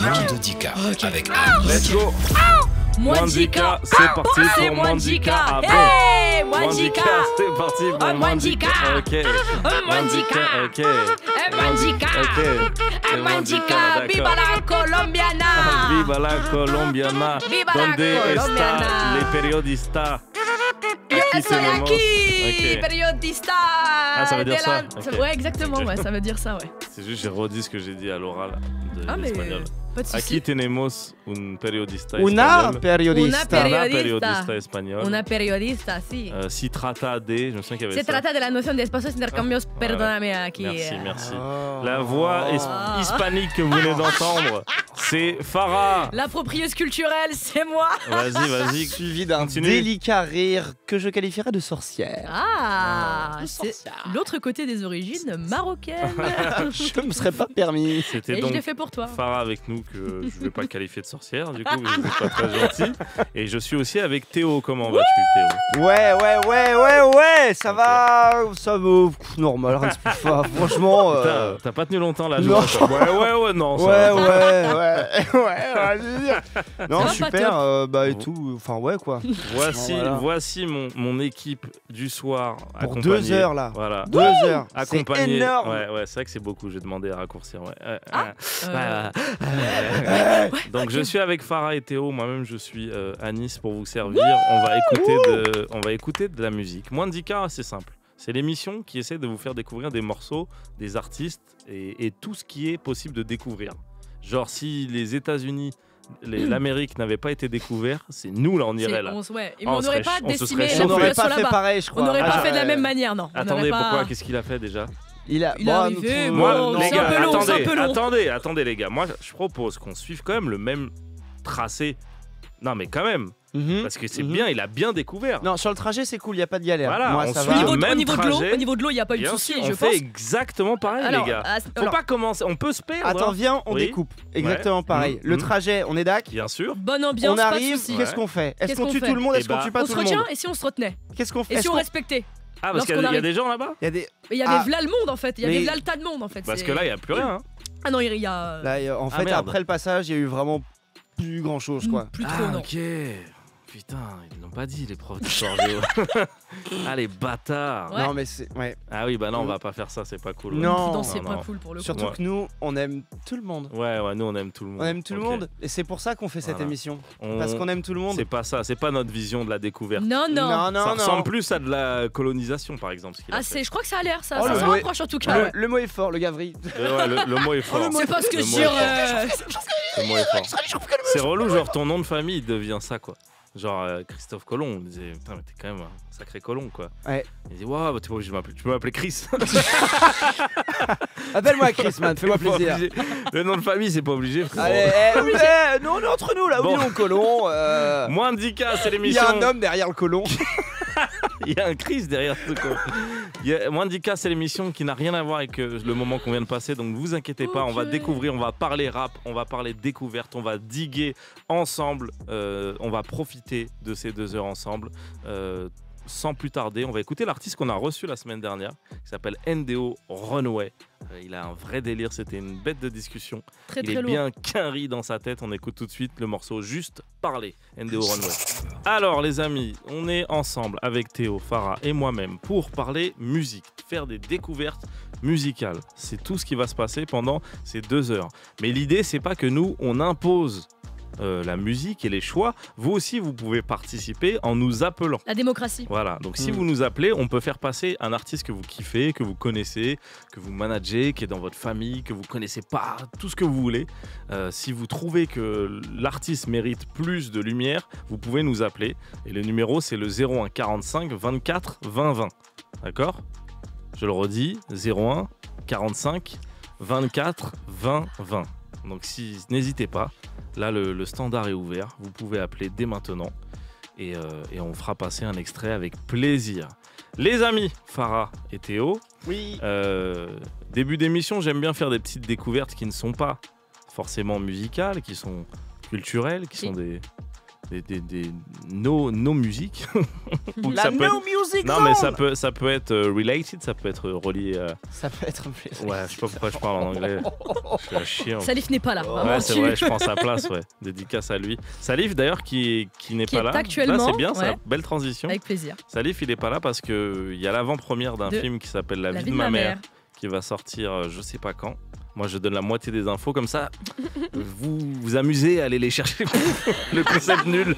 Mandika avec Let's go. Mandika, c'est parti pour Mandika. Hey, Mandika, c'est parti pour Mandika. Ok. Mandika. Ok. Mandika. Ok. Mandika. Viva la colombiana. Viva la colombiana. Viva la Donde está colombiana. les periodistas? Yo Aquí soy tenemos. aquí, Ok. periodista. Ah, ça veut dire de ça. la- Ok. Ouais, exactement, Ok. ouais, ça veut dire ça, ouais. C'est juste, j'ai redit ce que j'ai dit à l'oral de Ah, mais l'espagnol. pas de Aquí soucis. tenemos un periodista Una espagnol. periodista. Una Una periodista. periodista espagnol. Una periodista, sí. Si trata de, je me souviens qu'il y avait Se ça. trata de la noción de espacios intercambios, perdóname aquí. Merci, merci. Oh. La voix hispanique que vous venez d'entendre, c'est Farah. La proprieuse culturelle, c'est moi. Vas-y. Suivi d'un Continue. délicat rire que je qualifierais de sorcière. Ah, c'est l'autre côté des origines marocaines. Je me serais pas permis. C'était Et je donc l'ai fait pour toi. Farah avec nous, que je ne vais pas qualifier de sorcière, du coup, vous n'êtes pas très gentil. Et je suis aussi avec Théo. Comment vas-tu, Théo? Ouais, ça Ok. va, normal, rien de plus fort. Franchement, T'as pas tenu longtemps la non. joie. Ouais, non. ça ouais, va. je veux dire. Non, Ça va pas super, bah et tout, enfin ouais quoi. Voilà. Voici mon équipe du soir. Pour accompagnée- 2 heures là. Voilà. 2 heures, c'est Accompagné. énorme. Ouais, c'est vrai que c'est beaucoup. J'ai demandé à raccourcir. Ouais. Euh, Donc je suis avec Farah et Théo. Moi-même, je suis à Nice pour vous servir. On va écouter de la musique. Mandika, c'est simple. C'est l'émission qui essaie de vous faire découvrir des morceaux, des artistes et tout ce qui est possible de découvrir. Genre si les États-Unis, l'Amérique n'avait pas été découvert, c'est nous là, on irait là. Ouais. Et Oh, on n'aurait pas on se décimé serait la On n'aurait population pas fait là-bas. pareil, je crois. On n'aurait pas Ah, fait de la ouais. même manière, non. On Attendez, n'aurait pas- pourquoi? Qu'est-ce qu'il a fait déjà? Il a Il est arrivé, notre- moi, Moi, c'est les un gars, peu long, c'est un peu long. attendez les gars. Moi, je propose qu'on suive quand même le même tracé. Non, mais quand même, Mhm. parce que c'est Mhm. bien, il a bien découvert. Non, sur le trajet, c'est cool, il n'y a pas de galère. Voilà, Moi, on ça suit va. le Au même niveau de l'eau, trajet. au niveau de l'eau, il n'y a pas eu de Bien souci, sûr, je on fait pense. exactement pareil, Alors, les gars. Faut alors, pas commencer, on peut se perdre. Attends, hein. viens, on Oui. découpe. Exactement pareil. Mhm. Le trajet, on est dac. Bien sûr. bonne ambiance, On pas de arrive, souci. qu'est-ce qu'on fait? Est-ce Qu'est-ce qu'on qu'on tue fait tout le monde? Est-ce Eh qu'on bah, tue pas On tout se le retient monde? et si on se retenait? Qu'est-ce qu'on fait? Et Est-ce si on qu'on- respectait? Ah, parce Lorsqu'on qu'il y a arrive. des gens là-bas. Il y a des. Mais il y avait Ah. v'là le monde en fait, il y avait Mais- v'là le tas de monde en fait. Parce c'est- que là, il n'y a plus rien. hein. Ah non, il y a. Là, en fait, merde. après le passage, il y a eu vraiment plus grand chose quoi. Plus trop, non. Ok. Putain, ils l'ont pas dit, les profs d'histoire géo. Ah, les bâtards. Ouais. Non, mais c'est. Ouais. Ah oui, bah non, on va pas faire ça, c'est pas cool. ouais. Non. Non, c'est non, pas non. cool pour le coup. Surtout Ouais. que nous, on aime tout le monde. Ouais, nous on aime tout le monde. On aime tout le Ok. monde. Et c'est pour ça qu'on fait cette Voilà. émission. On- Parce qu'on aime tout le monde. C'est pas ça, c'est pas notre vision de la découverte. Non, non. Ça ressemble plus à de la colonisation, par exemple. Ce qu'il a Ah, fait. je crois que ça a l'air, ça, Oh, ça le s'en mot est- rapproche en tout cas. ouais. Le mot est fort, le gavri. Ouais, le mot est fort. C'est pas ce que Le je mot dis. est fort. Le mot est fort. C'est relou, genre ton nom de famille devient ça, quoi. Genre Christophe Colomb, on disait, putain, mais t'es quand même un sacré colon, quoi. Ouais. Il dit, waouh, bah, tu peux m'appeler Chris. Appelle-moi Chris, man, fais-moi Pas plaisir. obligé. Le nom de famille, c'est pas obligé. frérot. Allez, nous on est entre nous là, Bon. oui, on colon. Moins 10K, c'est Il y l'émission. a un homme derrière le colon. Il y a un Chris derrière tout, quoi. Moins 10K, c'est l'émission qui n'a rien à voir avec le moment qu'on vient de passer. Donc, vous inquiétez pas, on va Ok. découvrir, on va parler rap, on va parler découverte, on va diguer ensemble. On va profiter de ces 2 heures ensemble. Sans plus tarder, on va écouter l'artiste qu'on a reçu la semaine dernière, qui s'appelle NDO Runway. Il a un vrai délire, c'était une bête de discussion. Très Il très est lourd. bien qu'un riz dans sa tête. On écoute tout de suite le morceau Juste Parler, NDO Runway. Alors les amis, on est ensemble avec Théo, Farah et moi-même pour parler musique, faire des découvertes musicales. C'est tout ce qui va se passer pendant ces 2 heures. Mais l'idée, c'est pas que nous, on impose la musique et les choix. Vous aussi, vous pouvez participer en nous appelant. La démocratie. Voilà, donc si vous nous appelez, on peut faire passer un artiste que vous kiffez, que vous connaissez, que vous managez, qui est dans votre famille, que vous connaissez pas, tout ce que vous voulez. Si vous trouvez que l'artiste mérite plus de lumière, vous pouvez nous appeler. Et le numéro, c'est le 01 45 24 20 20. D'accord ? Je le redis, 01 45 24 20 20. Donc n'hésitez pas. Là, le standard est ouvert. Vous pouvez appeler dès maintenant. Et on fera passer un extrait avec plaisir. Les amis, Farah et Théo, Oui. début d'émission, j'aime bien faire des petites découvertes qui ne sont pas forcément musicales, qui sont culturelles, qui sont nos musiques. Ou La ça peut No être- Music Non, Zone. mais ça peut être related, ça peut être relié. Ça peut être. Ouais, je sais pas pourquoi je parle en anglais. Je suis à chier. Salif n'est pas là. Ouais, Vraiment, Ouais, c'est tu- vrai, je prends sa place, ouais. Dédicace à lui. Salif, d'ailleurs, qui n'est Qui pas est là. actuellement, Là, c'est bien, ça. ouais. Belle transition. Avec plaisir. Salif, il est pas là parce qu'il y a l'avant-première d'un De- film qui s'appelle La vie de ma mère, qui va sortir je sais pas quand. Moi, je donne la moitié des infos, comme ça, vous vous amusez à aller les chercher. Le concept nul.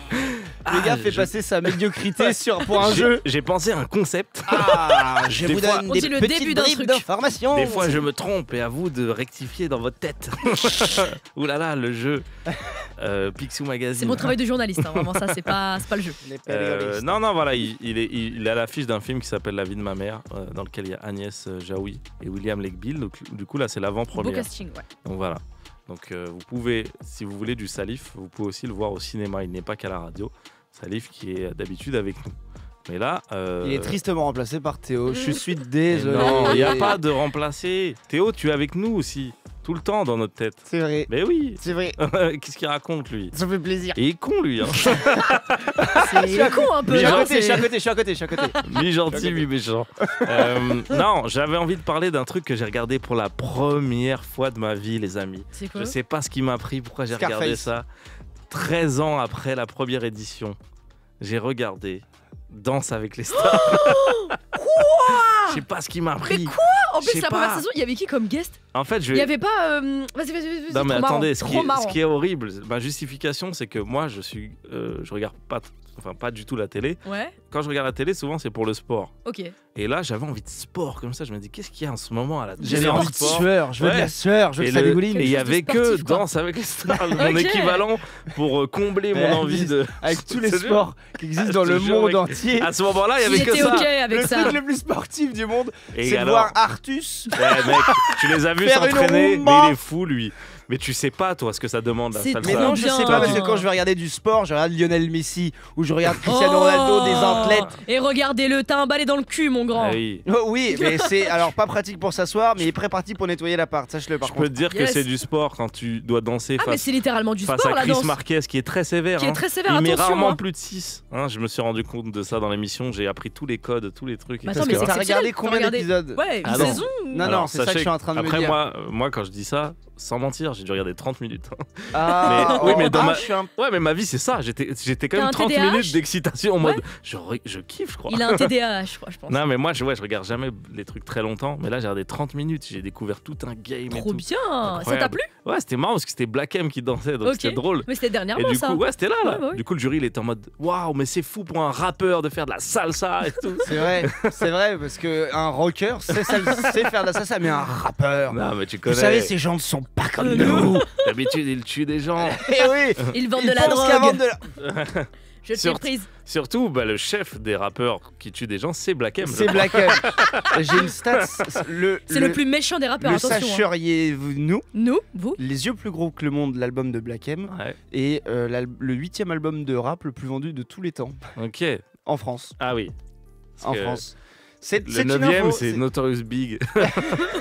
Le gars fait je- passer sa médiocrité pour un jeu. J'ai pensé à un concept. Ah, je Des vous fois- donne On des dit le petites début d'un bribes truc. d'informations. Des fois, je me trompe et à vous de rectifier dans votre tête. Ouh là là, le jeu. Picsou Magazine. C'est mon travail de journaliste, hein, vraiment, ça, c'est pas le jeu. Les périodistes. Non, voilà, il est à l'affiche d'un film qui s'appelle La vie de ma mère, dans lequel il y a Agnès Jaoui et William Legbill. Donc, du coup, là, c'est Beau l'avant-première. casting, ouais. Donc voilà. Donc vous pouvez, si vous voulez du Salif, vous pouvez aussi le voir au cinéma. Il n'est pas qu'à la radio. Salif qui est d'habitude avec nous. Mais là, Il est tristement remplacé par Théo. Je suis mais désolé. non, il n'y a pas de remplacer. Théo, tu es avec nous aussi, tout le temps dans notre tête. C'est vrai. Mais oui. C'est vrai. Qu'est-ce qu'il raconte lui? Ça fait plaisir. Il est con lui, hein. Je suis con un peu. Mais Je suis à hein, côté, je suis à c'est- côté, je suis à côté, je suis à côté. Mi-gentil, mi-méchant. Non, j'avais envie de parler d'un truc que j'ai regardé pour la première fois de ma vie, les amis. C'est quoi? Je sais pas ce qui m'a pris, pourquoi j'ai regardé Scarface. ça. 13 ans après la première édition, j'ai regardé Danse avec les stars. Je sais pas ce qui m'a pris. En Je sais plus, la pas. première saison, il y avait qui comme guest? En fait, je Il vais. y avait pas. Vas-y, Non mais trop marrant, attendez, trop marrant. ce qui est horrible, ma justification, c'est que moi, je regarde pas du tout la télé. Ouais, Quand je regarde la télé, souvent c'est pour le sport. ok. Et là, j'avais envie de sport comme ça. Je me dis, qu'est-ce qu'il y a en ce moment à la télé J'avais en envie de sport sueur, je veux de Ouais. la sueur, je veux Et que ça le- dégouline. et il y Quelque chose de avait que sportif, quoi. Danse avec les stars, mon Ok. équivalent pour combler mon Ouais, envie de. Avec tous les Je te jure. sports qui existent dans Je te le jure, monde mec. entier. À ce moment-là, il y Il avait que était ça. ok avec Le ça. truc le plus sportif du monde, Et c'est de alors voir Artus. Ouais, mec, tu les as vus Faire une s'entraîner, rumba. mais il est fou lui. Mais tu sais pas toi ce que ça demande la C'est salsa. Mais non, je bien. sais pas parce que Putain. quand je vais regarder du sport, je regarde Lionel Messi ou je regarde Cristiano Ronaldo, des athlètes. Et regardez-le, t'as un balai dans le cul, mon grand. Ah oui. Oh, oui, mais c'est alors pas pratique pour s'asseoir, mais très pratique pour nettoyer l'appart. Sache-le par Je peux contre. te dire que Yes. c'est du sport quand tu dois danser Ah, mais face, c'est littéralement du face sport, à la Chris danse. Marquez qui est très sévère. Qui est hein. très sévère, Il met attention. rarement hein. plus de 6. Je me suis rendu compte de ça dans l'émission. J'ai appris tous les codes, tous les trucs. Mais etc. attends, mais c'est T'as regardé exceptionnel. combien Regardez. d'épisodes Ouais, une Ah non. saison. Non, Alors, non, c'est ça que sachez je suis en train de Après, me dire. moi, quand je dis ça, sans mentir, j'ai dû regarder 30 minutes. Ah, Mais- oui, mais dans ma- je suis un- Ouais, mais ma vie, c'est ça. J'étais quand T'as même un 30 TDAH? minutes d'excitation en mode je kiffe, je crois. Il a un TDAH, je crois, je pense. Non, mais moi, je regarde jamais les trucs très longtemps. Mais là, j'ai regardé 30 minutes. J'ai découvert tout un game et Trop tout. bien. Ça t'a Incroyable. plu? Ouais, c'était marrant parce que c'était Black M qui dansait, donc Ok. c'était drôle. Mais c'était Et dernièrement, du ça. coup, ouais, c'était là. Ouais, ouais. Du coup, le jury, il était en mode waouh, mais c'est fou pour un rappeur de faire de la salsa et tout. C'est vrai, parce que un rocker sait faire de la salsa, mais un rappeur. Non, mais tu Vous connais. savez, ces gens ne sont pas comme non. nous. D'habitude, il tue des gens. Eh oui, Ils vendent ils de la pensent qu'à vendre drogue. de la- Je te Sur- prise. Surtout, le chef des rappeurs qui tue des gens, c'est Black M. C'est Black M. J'ai une stat. C'est le plus méchant des rappeurs, Le attention. hein. sacheriez-nous Nous, vous. Les yeux plus gros que le monde, l'album de Black M, Ouais, et le 8e album de rap le plus vendu de tous les temps ok. en France. Ah oui. Parce En que France. C'est Le une 9ème, info, c'est Notorious Big.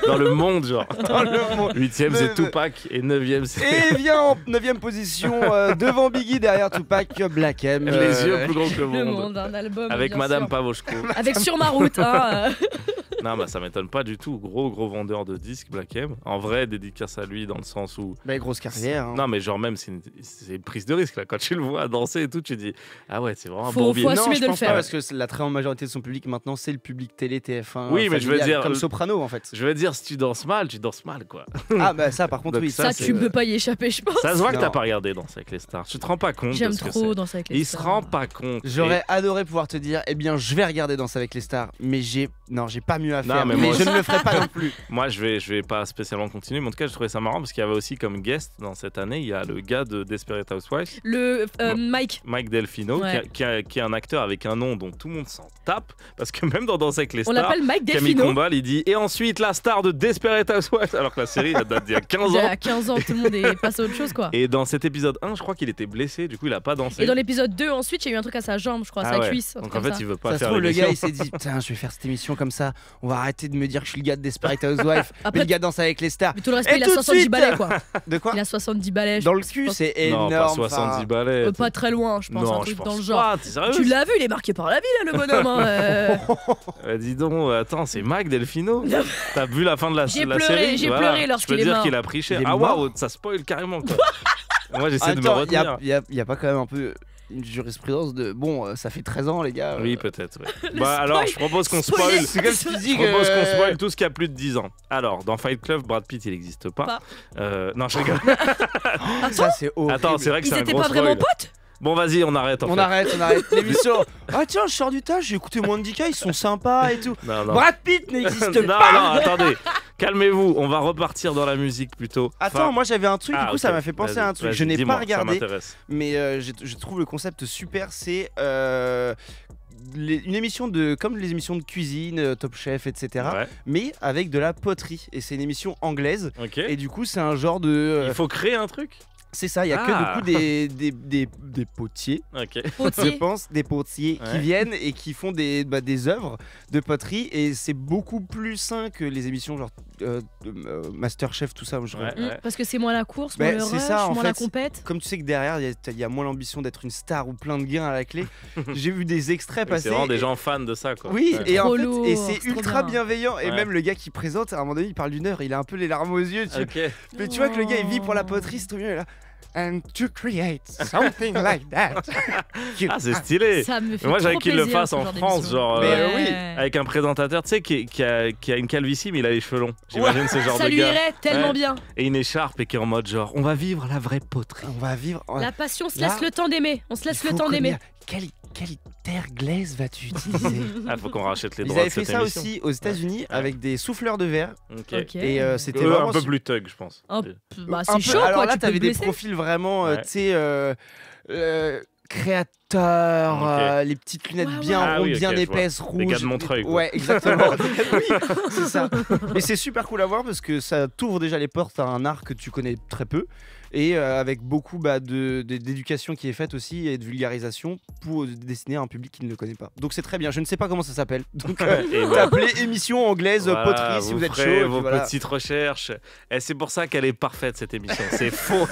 Dans le monde, genre. dans le monde. 8ème, Le- c'est Tupac. Et 9ème, c'est. Et vient en 9e position devant Biggie, derrière Tupac, Black M. Les yeux plus gros que le Le monde. monde, un album. Avec bien Madame sûr. Pavoshko. Avec Sur ma route, hein. Non, ça m'étonne pas du tout. Gros vendeur de disques, Black M. En vrai, dédicace à lui dans le sens où. Bah, grosse carrière. hein. Non, mais genre, même, c'est une prise de risque, là. Quand tu le vois danser et tout, tu dis, ah ouais, c'est vraiment un Faut- bourbier. faut Non, assumer je de le pense faire. pas parce que la très grande majorité de son public maintenant c'est le public télé TF1. Oui, mais je veux familial, dire, comme Soprano en fait. Je veux dire, si tu danses mal, quoi. Ah bah ça par contre Donc oui. ça, Ça, c'est- tu peux pas y échapper, je pense. Ça se voit que Non. t'as pas regardé Danse avec les stars. Tu te rends pas compte de J'aime ce que trop c'est. danser avec les Il se stars. rend pas compte. J'aurais adoré pouvoir te dire, eh bien, je vais regarder Danse avec les stars, mais j'ai pas mieux à Non, faire. mais Mais moi je aussi. ne le ferai pas non plus. Moi, je vais pas spécialement continuer, mais en tout cas, je trouvais ça marrant parce qu'il y avait aussi comme guest dans cette année, il y a le gars de Desperate Housewives, Le Mike. Mike Delfino, Ouais. qui est un acteur avec un nom dont tout le monde s'en tape, parce que même dans Danse avec les On stars. l'appelle Mike Camille Delfino. Combal, il dit et ensuite la star de Desperate Housewives, alors que la série elle date d'il y a 15 Il y ans. a 15 ans, tout le monde est passé à autre chose, quoi. Et dans cet épisode 1, je crois qu'il était blessé, du coup il a pas dansé. Et dans l'épisode 2, ensuite, il y a eu un truc à sa jambe, je crois, à sa ouais. cuisse. un Donc truc en fait, comme ça. il veut pas Ça se faire trouve, le l'émission. gars il s'est dit putain, je vais faire cette émission comme ça. On va arrêter de me dire que je suis le gars de Desperate Housewives. Après, Mais le gars danse avec les stars. Mais tout le respect, Et il a tout de 70 suite balais, quoi. De quoi Il a 70 balais. Dans le je cul, pense. c'est énorme. Non, pas enfin. 70 balais. Pas très loin, je pense, un Non, truc je pense dans le genre. pas, t'es sérieux? Tu l'as vu, il est marqué par la vie, là, le bonhomme. Hein, Dis donc, attends, c'est Mike Delfino. T'as vu la fin de la J'ai la pleuré, série j'ai Voilà. pleuré lorsqu'il Je peux est dire mort. qu'il a pris cher. Il est Ah mort waouh, ça spoil carrément quoi. Moi j'essaie de me Attends, retenir. y a pas quand même un peu une jurisprudence de bon, ça fait 13 ans, les gars. Oui, peut-être. Ouais. Le Bah alors, spoil. je propose qu'on Spoiler. spoil. C'est comme si tu dis Je propose qu'on que. spoil tout ce qui a plus de 10 ans. Alors, dans Fight Club, Brad Pitt, il n'existe pas. Non, je rigole. Ça, c'est horrible. Attends, c'est vrai que Ils c'est un étaient gros pas vraiment spoil. potes. Bon, vas-y, on arrête. En On fait. arrête l'émission. Ah tiens, je sors du tas, j'ai écouté Mandika, ils sont sympas et tout. Non, non. Brad Pitt n'existe non, pas. non, attendez. Calmez-vous, on va repartir dans la musique plutôt. Attends, moi j'avais un truc, Ah, du coup ok. ça m'a fait penser à un truc. Vas-y, Je n'ai dis-moi, pas regardé, Ça m'intéresse. mais je trouve le concept super. C'est une émission comme les émissions de cuisine, Top Chef, etc. Ouais, Mais avec de la poterie. Et c'est une émission anglaise. ok. Et du coup, c'est un genre de. Il faut créer un truc. C'est ça, il y a Ah. que du coup des potiers. Ok. Je Potier. pense, des potiers qui Ouais. viennent et qui font des œuvres de poterie, et c'est beaucoup plus sain que les émissions genre Masterchef, tout ça. Ouais. Parce que c'est moins la course, Bah, moins le c'est rush, ça, en moins la fait. compète. Comme tu sais que derrière, il y a moins l'ambition d'être une star ou plein de gains à la clé. J'ai vu des extraits Oui, passer. c'est vraiment des et- gens fans de ça quoi. Oui, Ouais. et en Trop fait, lourd, et c'est c'est trop ultra bien. bienveillant. Et Ouais. même le gars qui présente, à un moment donné, il parle d'une heure, il a un peu les larmes aux yeux. Ok. Mais tu vois que le gars, il vit pour la poterie, c'est trop bien. Il est là. And to create something like that. Ah, c'est stylé. Ça me fait Mais moi, j'avais trop qu'il le plaisir, fasse ce en genre France, d'émission. genre. Mais Ouais. oui. Avec un présentateur, tu sais, qui a une calvitie, mais il a les cheveux longs. J'imagine ce genre Ça de lui gars. irait tellement Ouais. bien. Et une écharpe et qui est en mode genre, on va vivre la vraie poterie. On va vivre. La passion se Là, laisse le temps d'aimer. On se laisse il le faut temps d'aimer. connaître Quelle terre glaise vas-tu utiliser? Ah, faut qu'on rachète les Ils droits avaient de fait cette ça émission. aussi aux États-Unis avec des souffleurs de verre. Ok. Ok. Et c'était Un vraiment peu plus thug, je pense. Bah, un c'est peu- chaud, Alors quoi. là, Tu peux t'avais te des blesser. profils vraiment, Ouais. tu sais, créateurs, Ok. les petites lunettes Ouais, bien ouais. Ah rondes, oui, ok, bien je vois. épaisses, rouges. Les gars de Montreuil, quoi. Ouais, exactement. Oui, c'est ça. Mais c'est super cool à voir parce que ça t'ouvre déjà les portes à un art que tu connais très peu. Et avec beaucoup d'éducation qui est faite aussi et de vulgarisation pour destiner à un public qui ne le connaît pas. Donc c'est très bien. Je ne sais pas comment ça s'appelle. Donc Et voilà. appelez émission anglaise Voilà, poterie si vous êtes chaud. ferez et puis vos voilà. petites recherches. Et c'est pour ça qu'elle est parfaite cette émission. C'est faux.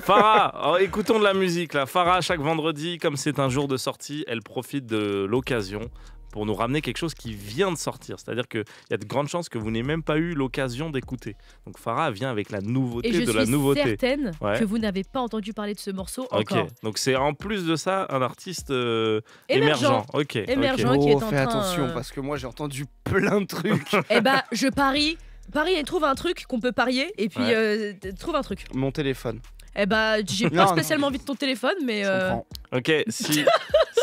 Farah, écoutons de la musique là. Farah, chaque vendredi, comme c'est un jour de sortie, elle profite de l'occasion pour nous ramener quelque chose qui vient de sortir. C'est-à-dire qu'il y a de grandes chances que vous n'ayez même pas eu l'occasion d'écouter. Donc Farah vient avec la nouveauté Et je de la suis nouveauté. certaine Ouais. que vous n'avez pas entendu parler de ce morceau Ok, encore. donc c'est en plus de ça un artiste Émergent. Ok. Émergent. ok. qui est Oh, en fais train, attention parce que moi j'ai entendu plein de trucs. Eh bah, je parie. Parie et trouve un truc qu'on peut parier et puis Ouais. trouve un truc. Mon téléphone. Eh bah, j'ai Non, pas spécialement envie de ton téléphone, mais Je comprends. Ok,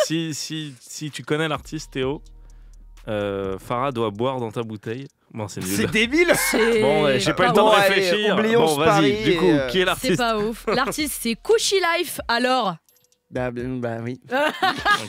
si tu connais l'artiste Théo, Farah doit boire dans ta bouteille. Bon, c'est C'est nul. débile. c'est Bon, ouais, j'ai pas eu le pas temps de ouf. allez, réfléchir. oublions Bon, ce vas-y. pari Du coup, et, qui est C'est l'artiste pas ouf. L'artiste, c'est Cushy Life, alors. Bah oui.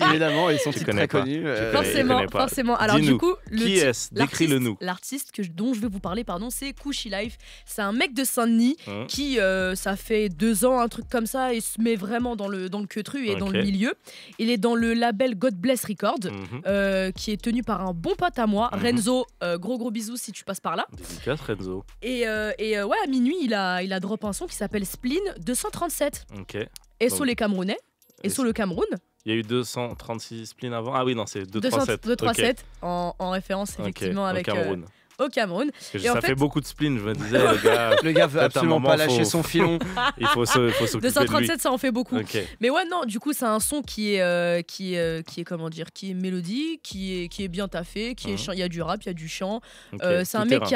Évidemment, ils sont Je très connais pas. connus. Je Forcément, connais pas. forcément. Alors Dis-nous, du coup, qui est-ce? Décris-le nous. L'artiste dont je vais vous parler, pardon, c'est Cushy Life. C'est un mec de Saint-Denis Hein. qui, ça fait 2 ans, un truc comme ça, et se met vraiment dans le queutru et dans Ok. le milieu. Il est dans le label God Bless Records, Mhm. qui est tenu par un bon pote à moi, Mhm. Renzo. Gros bisous si tu passes par là. Dédicace Renzo. Et ouais, à minuit, il a drop un son qui s'appelle Spleen 237. Ok. Et Donc- sur les Camerounais. Et Et sur le Cameroun, Il y a eu 236 spleens avant. Ah oui, non, c'est 237. 237 en référence Ok, effectivement au avec Cameroun. au Cameroun. Parce que Et en ça fait- fait beaucoup de spleens, je me disais, le gars, Le gars veut Peut-être un absolument moment, pas lâcher faut- son filon. il faut s'occuper de lui. 237, ça en fait beaucoup. Ok. Mais ouais, non, du coup, c'est un son qui est comment dire, qui est mélodique, qui est bien taffé, qui est Mhm. il y a du rap, il y a du chant. Ok, C'est un tout mec terrain. qui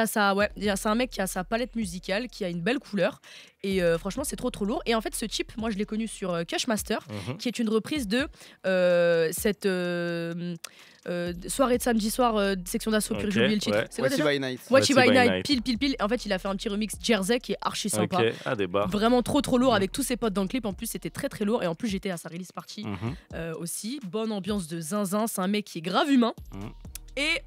a c'est un mec qui a sa palette musicale, qui a une belle couleur. Et franchement, c'est trop lourd. Et en fait, ce type, moi, je l'ai connu sur Cashmaster, Mhm. qui est une reprise de cette soirée de samedi soir de section d'assaut. Pur, Ok, j'ai oublié le titre. ouais. C'est quoi Voici déjà by Night. Watch It Watch It by by Night, Night. pile. En fait, il a fait un petit remix Jersey qui est archi sympa. Ok, ah, des bars. Vraiment trop lourd avec tous ses potes dans le clip. En plus, c'était très lourd. Et en plus, j'étais à sa release party Mhm. aussi. Bonne ambiance de zinzin. C'est un mec qui est grave humain. Mhm. Et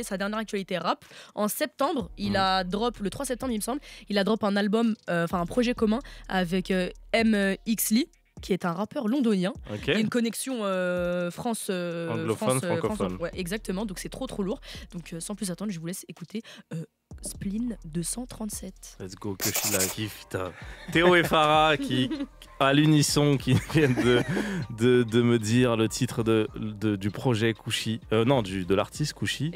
sa dernière actualité rap, en septembre, il a drop, le 3 septembre il me semble, il a drop un album, un projet commun avec MXLE, qui est un rappeur londonien. Il y a une connexion anglophone, francophone. Ouais, exactement, donc c'est trop lourd. Donc sans plus attendre, je vous laisse écouter Spleen 237. Let's go, que je suis là, kiffe. Théo et Farah qui, à l'unisson, qui viennent de me dire le titre du projet Kouchi, de l'artiste Kouchi,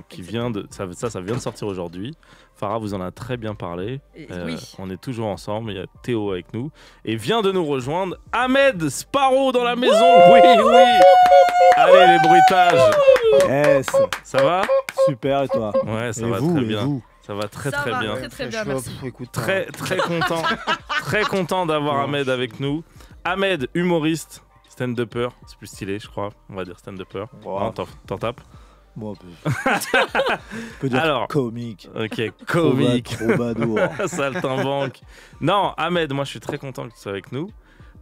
qui vient de ça vient de sortir aujourd'hui. Farah vous en a très bien parlé. Oui. On est toujours ensemble. Il y a Théo avec nous et vient de nous rejoindre Ahmed Sparrow dans la maison. Oui. Allez les bruitages. Yes. Ça va? Super, et toi? Ouais, ça va très bien. Ça va très bien. Très bien, merci. Écoute, Très content. Très content d'avoir Ahmed avec nous. Ahmed, humoriste, stand-upper, c'est plus stylé, je crois. On va dire stand-upper. Wow. Non, t'en tapes. Bon, on peut dire Alors, comique. Ok, comique. Troubadour. Saltimbanque. Non, Ahmed, moi je suis très content que tu sois avec nous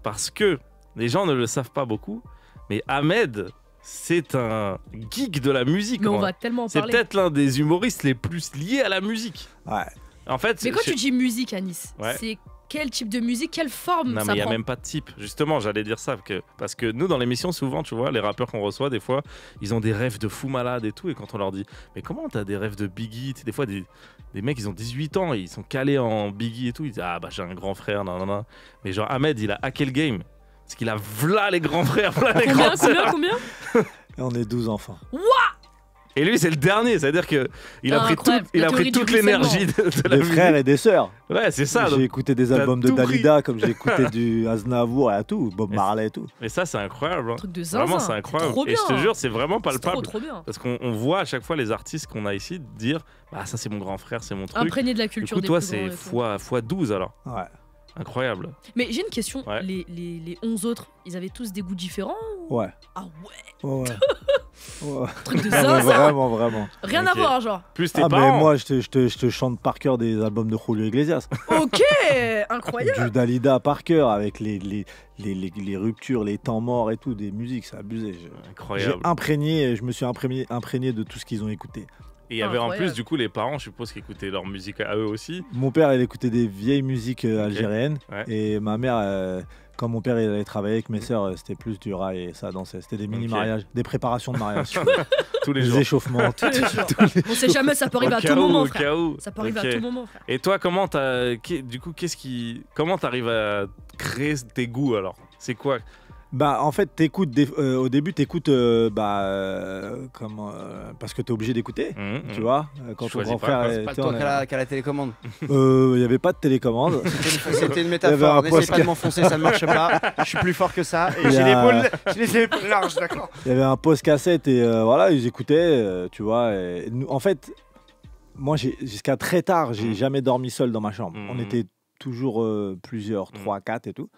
parce que les gens ne le savent pas beaucoup, mais Ahmed, c'est un geek de la musique. Mais on va tellement en C'est parler. peut-être l'un des humoristes les plus liés à la musique. Ouais. En fait, Mais quand tu dis musique à Nice, Ouais. c'est quel type de musique, quelle forme non, ça mais il n'y a prend? même pas de type. Justement, j'allais dire ça. Parce que nous, dans l'émission, souvent, tu vois, les rappeurs qu'on reçoit, des fois, ils ont des rêves de fous malades et tout. Et quand on leur dit, mais comment t'as des rêves de Biggie? Des fois, des mecs, ils ont 18 ans et ils sont calés en Biggie et tout. Ils disent, ah bah j'ai un grand frère, nan. Mais genre, Ahmed, il a hacké le game. Parce qu'il a v'là les grands frères, v'là les grands sœurs. Combien Et on est 12 enfants. Et lui, c'est le dernier. C'est-à-dire qu'il a pris, incroyable. il La a pris théorie du toute l'énergie de la Des musique. frères et des sœurs. Ouais, c'est ça. J'ai donc. écouté des t'as albums de tout Dalida, comme j'ai écouté du Aznavour et tout, Bob Et Marley et tout. Mais ça, c'est incroyable. Hein. Un truc de zinzin. Vraiment, c'est incroyable. Trop Et je te bien. jure, c'est vraiment C'est palpable. trop bien. Parce qu'on voit à chaque fois les artistes qu'on a ici dire bah ça c'est mon grand frère, c'est mon truc. Imprégné de la Du culture coup, des toi plus c'est grands et tout. fois 12 alors. Ouais. Incroyable. Mais j'ai une question. Ouais. Les 11 autres, ils avaient tous des goûts différents ou... Ouais. Ah ouais. Ouais. Ouais. Truc de Ah, mais zinzin. vraiment. Rien Ok. à voir, genre. Plus tes Ah, mais parents. moi, je te chante par cœur des albums de Julio Iglesias. Ok, incroyable. Du Dalida par cœur, avec les ruptures, les temps morts et tout, des musiques, c'est abusé. Incroyable. Je me suis imprégné de tout ce qu'ils ont écouté. Et il y avait en Incroyable. plus du coup les parents, je suppose, qui écoutaient leur musique à eux aussi. Mon père, il écoutait des vieilles musiques algériennes. Ouais. Et ma mère, quand mon père il allait travailler avec mes sœurs, c'était plus du rail et ça dansait. C'était des mini-mariages, des préparations de mariage. Tous les Des jours. échauffements. Tous les jours. On sait jamais, ça peut arriver à tout moment, frère. Ça peut arriver à tout moment, frère. Et toi, comment comment t'arrives à créer tes goûts alors? C'est quoi? Bah, en fait, au début, t'écoutes parce que t'es obligé d'écouter. Tu vois, quand ton Choisis grand pas, frère. quoi. c'est pas toi qui a la télécommande. Il n'y avait pas de télécommande. C'était une Il y métaphore. avait un N'essaye pas podcast. de m'enfoncer, ça ne marche pas. Je suis plus fort que ça. Et Il y j'ai a- les épaules larges, d'accord. Il y avait un post cassette et voilà, ils écoutaient, tu vois. Et en fait, moi, jusqu'à très tard, j'ai jamais dormi seul dans ma chambre. On était toujours plusieurs, 3, 4 et tout.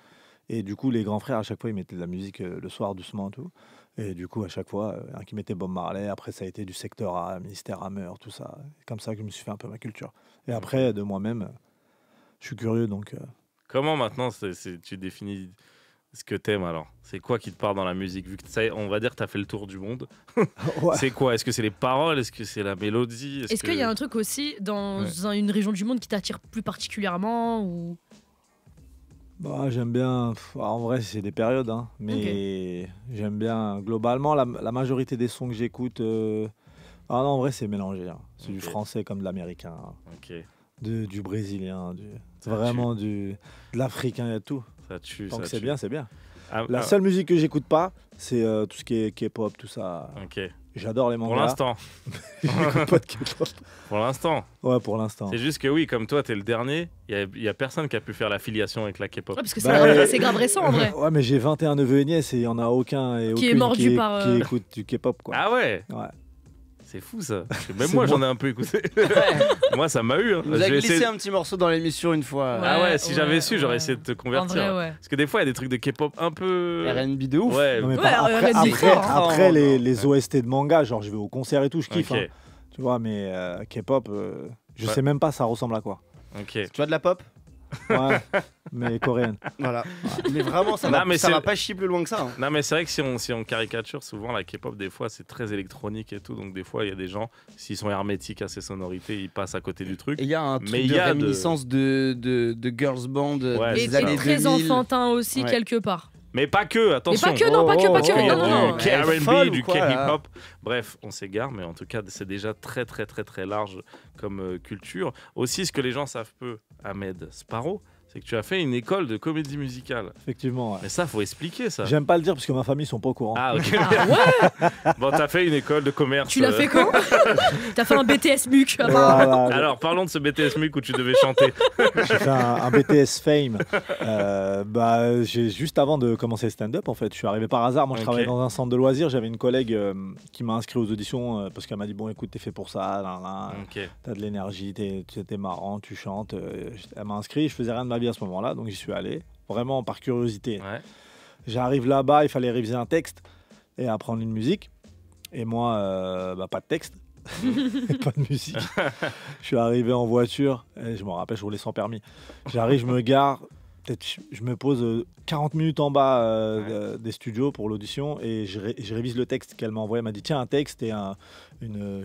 Et du coup, les grands frères, à chaque fois, ils mettaient de la musique le soir doucement et tout. Et du coup, à chaque fois, un qui mettait Bob Marley, après ça a été du Secteur A, Mystère Hammer, tout ça. C'est comme ça que je me suis fait un peu ma culture. Et après, de moi-même, je suis curieux, donc... Comment maintenant tu définis ce que t'aimes alors? C'est quoi qui te parle dans la musique? Vu que on va dire que t'as fait le tour du monde. Ouais. C'est quoi? Est-ce que c'est les paroles? Est-ce que c'est la mélodie? Est-ce qu'il y a un truc aussi dans une région du monde qui t'attire plus particulièrement ou... Bah, j'aime bien, en vrai c'est des périodes, hein, mais j'aime bien globalement la majorité des sons que j'écoute. Ah non, en vrai c'est mélangé, hein. C'est du français comme de l'américain, Ok, du brésilien, Ça vraiment de l'africain, il y a tout. ça tue. Donc ça c'est tue. bien, c'est bien. Ah, La seule musique que j'écoute pas, c'est tout ce qui est K-pop, tout ça. Ok, J'adore les pour mangas. l'instant. J'écoute pas de K-pop. Pour l'instant. Ouais, pour l'instant. C'est juste que oui, comme toi, t'es le dernier, il y a personne qui a pu faire l'affiliation avec la K-pop. Ouais, parce que Bah, c'est grave récent en vrai. Ouais, mais j'ai 21 neveux et nièces et il y en a aucun et Qui est aucune mordu qui, par, qui écoute du K-pop, quoi. Ah ouais, Ouais. c'est fou ça. Parce que même C'est moi, moi. j'en ai un peu écouté. Moi, ça m'a eu. Hein. Vous J'ai avez glissé essayé- un petit morceau dans l'émission une fois. Ah ouais, si j'avais ouais, su, j'aurais ouais. essayé de te En convertir. vrai, ouais. Parce que des fois, il y a des trucs de K-pop un peu. R&B de ouf. Ouais, Non, mais Ouais, après, R&B fort, hein. après, les Ouais. OST de manga, genre je vais au concert et tout, je kiffe. ok. Hein, tu vois, mais K-pop, je Ouais. sais même pas ça ressemble à quoi. Ok. Tu vois de la pop? Ouais, mais coréenne. Voilà. Mais vraiment, ça Non, va, mais ça c'est- va pas chier plus loin que ça. Hein. Non, mais c'est vrai que si on caricature, souvent la K-pop, des fois, c'est très électronique et tout. Donc, des fois, il y a des gens, s'ils sont hermétiques à ces sonorités, ils passent à côté du truc. Et il y a un truc Mais il de y a réminiscence de girls band Ouais, Et des c'est c'est années très 2000. enfantin aussi, Ouais. quelque part. Mais pas que, Mais attention. pas que, non, pas que, pas Oh, que. Parce qu'il y a Non, non, non. du Elle est folle K-R&B, ou du quoi, là K-hip-hop. Bref, on s'égare, mais en tout cas, c'est déjà très, très, très, très large comme culture. Aussi, ce que les gens savent peu, Ahmed Sparrow, c'est que tu as fait une école de comédie musicale. Effectivement. Ouais. Mais ça, faut expliquer ça. J'aime pas le dire parce que ma famille sont pas au courant. Ah, ok. Ah ouais. Bon, t'as fait une école de commerce. Tu l'as fait quand? T'as fait un BTS MUC. Voilà. Alors, parlons de ce BTS MUC où tu devais chanter. J'ai fait un BTS Fame. Juste avant de commencer le stand-up, en fait, je suis arrivé par hasard. Moi, je Ok. travaillais dans un centre de loisirs. J'avais une collègue qui m'a inscrit aux auditions parce qu'elle m'a dit bon, écoute, t'es fait pour ça. Ok. T'as de l'énergie, t'es marrant, tu chantes. Elle m'a inscrit. Je faisais rien de ma vie à ce moment-là, donc j'y suis allé. Vraiment par curiosité. Ouais. J'arrive là-bas, il fallait réviser un texte et apprendre une musique. Et moi, pas de texte. Et pas de musique. Je suis arrivé en voiture, et je me rappelle, je roulais sans permis. J'arrive, je me gare, peut-être je me pose 40 minutes en bas des studios pour l'audition et je révise le texte qu'elle m'a envoyé. Elle m'a dit tiens, un texte et une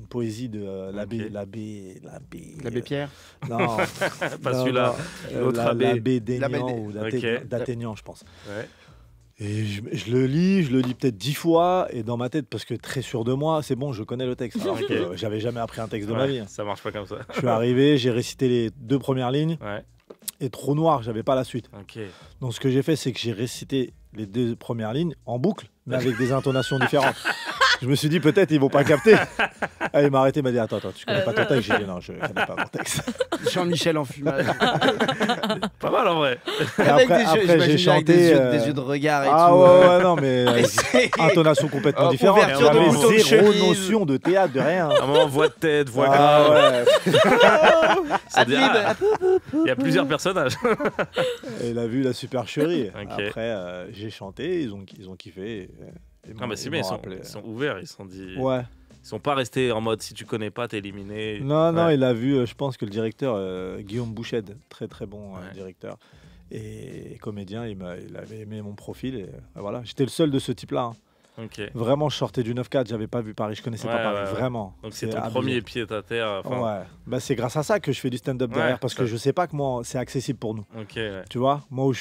poésie de L'abbé Pierre. Non, Pas non, celui-là. non, L'autre la- abbé. l'abbé L'abbé d'Aignan D- ou Ok. d'Athénian, je pense. Ouais. Et je le lis peut-être 10 fois, et dans ma tête, parce que très sûr de moi, c'est bon, je connais le texte. Alors que j'avais jamais appris un texte de ma Ouais, vie. ça marche pas comme ça. Je suis arrivé, j'ai récité les 2 premières lignes, Ouais. et trop noir, j'avais pas la suite. Ok. Donc ce que j'ai fait, c'est que j'ai récité les 2 premières lignes en boucle, mais avec des intonations différentes. Je me suis dit, peut-être ils vont pas capter. Ah, il m'a arrêté, il m'a dit, attends, tu connais pas ton texte? J'ai dit, non, je connais pas mon texte. Jean-Michel en fumage. Pas mal en vrai. Et Avec après, des yeux, après j'ai j'imagine avec chanté. des yeux de regard et Ah tout. ouais, non, mais Et c'est- intonation complètement Oh, différente. ouverture de J'avais bouton de zéro chemise. notion de théâtre, de rien. À un moment, voix de tête, voix Ah grave. ouais. C'est-à-dire, il y a plusieurs personnages. Et il a vu la supercherie. Ok. Après, j'ai chanté, ils ont kiffé. Non, mais c'est bien, ils sont ouverts, ils se sont dit. Ouais. Ils sont pas restés en mode si tu connais pas, t'es éliminé. Non, Ouais. il a vu, je pense que le directeur, Guillaume Bouched, très très bon Ouais. directeur. Et comédien, il avait aimé mon profil. Et voilà, j'étais le seul de ce type-là. Hein. Ok. Vraiment, je sortais du 9-4, j'avais pas vu Paris, je connaissais Ouais, pas Paris, ouais, ouais. vraiment. Donc c'est ton abusé. premier pied à terre. Enfin, Ouais, bah, c'est grâce à ça que je fais du stand-up Ouais, derrière, parce ça- que je sais pas que moi, c'est accessible pour nous. Ok. Ouais. Tu vois, moi où je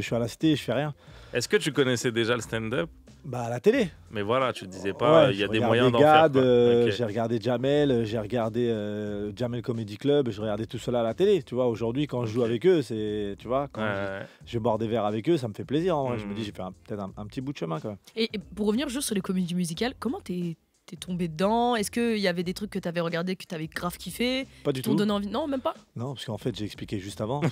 suis à la cité, je fais rien. Est-ce que tu connaissais déjà le stand-up? Bah, à la télé. Mais voilà, tu te disais pas, Ouais, il y a je des regardais moyens d'en faire. Gad, Quoi. Ok. j'ai regardé Jamel, j'ai regardé Jamel Comedy Club, je regardais tout cela à la télé. Tu vois, aujourd'hui, quand je joue Ok. avec eux, c'est, tu vois, quand Ouais, ouais. je bois des verres avec eux, ça me fait plaisir. En vrai. Je me Mhm. dis, j'ai fait peut-être un petit bout de chemin quand même. Et pour revenir juste sur les comédies musicales, comment t'es tombé dedans? Est-ce qu'il y avait des trucs que t'avais regardé que t'avais grave kiffé, Pas du qui t'ont tout. donné envie? Non, même pas. Non, parce qu'en fait, j'ai expliqué juste avant. Ouais.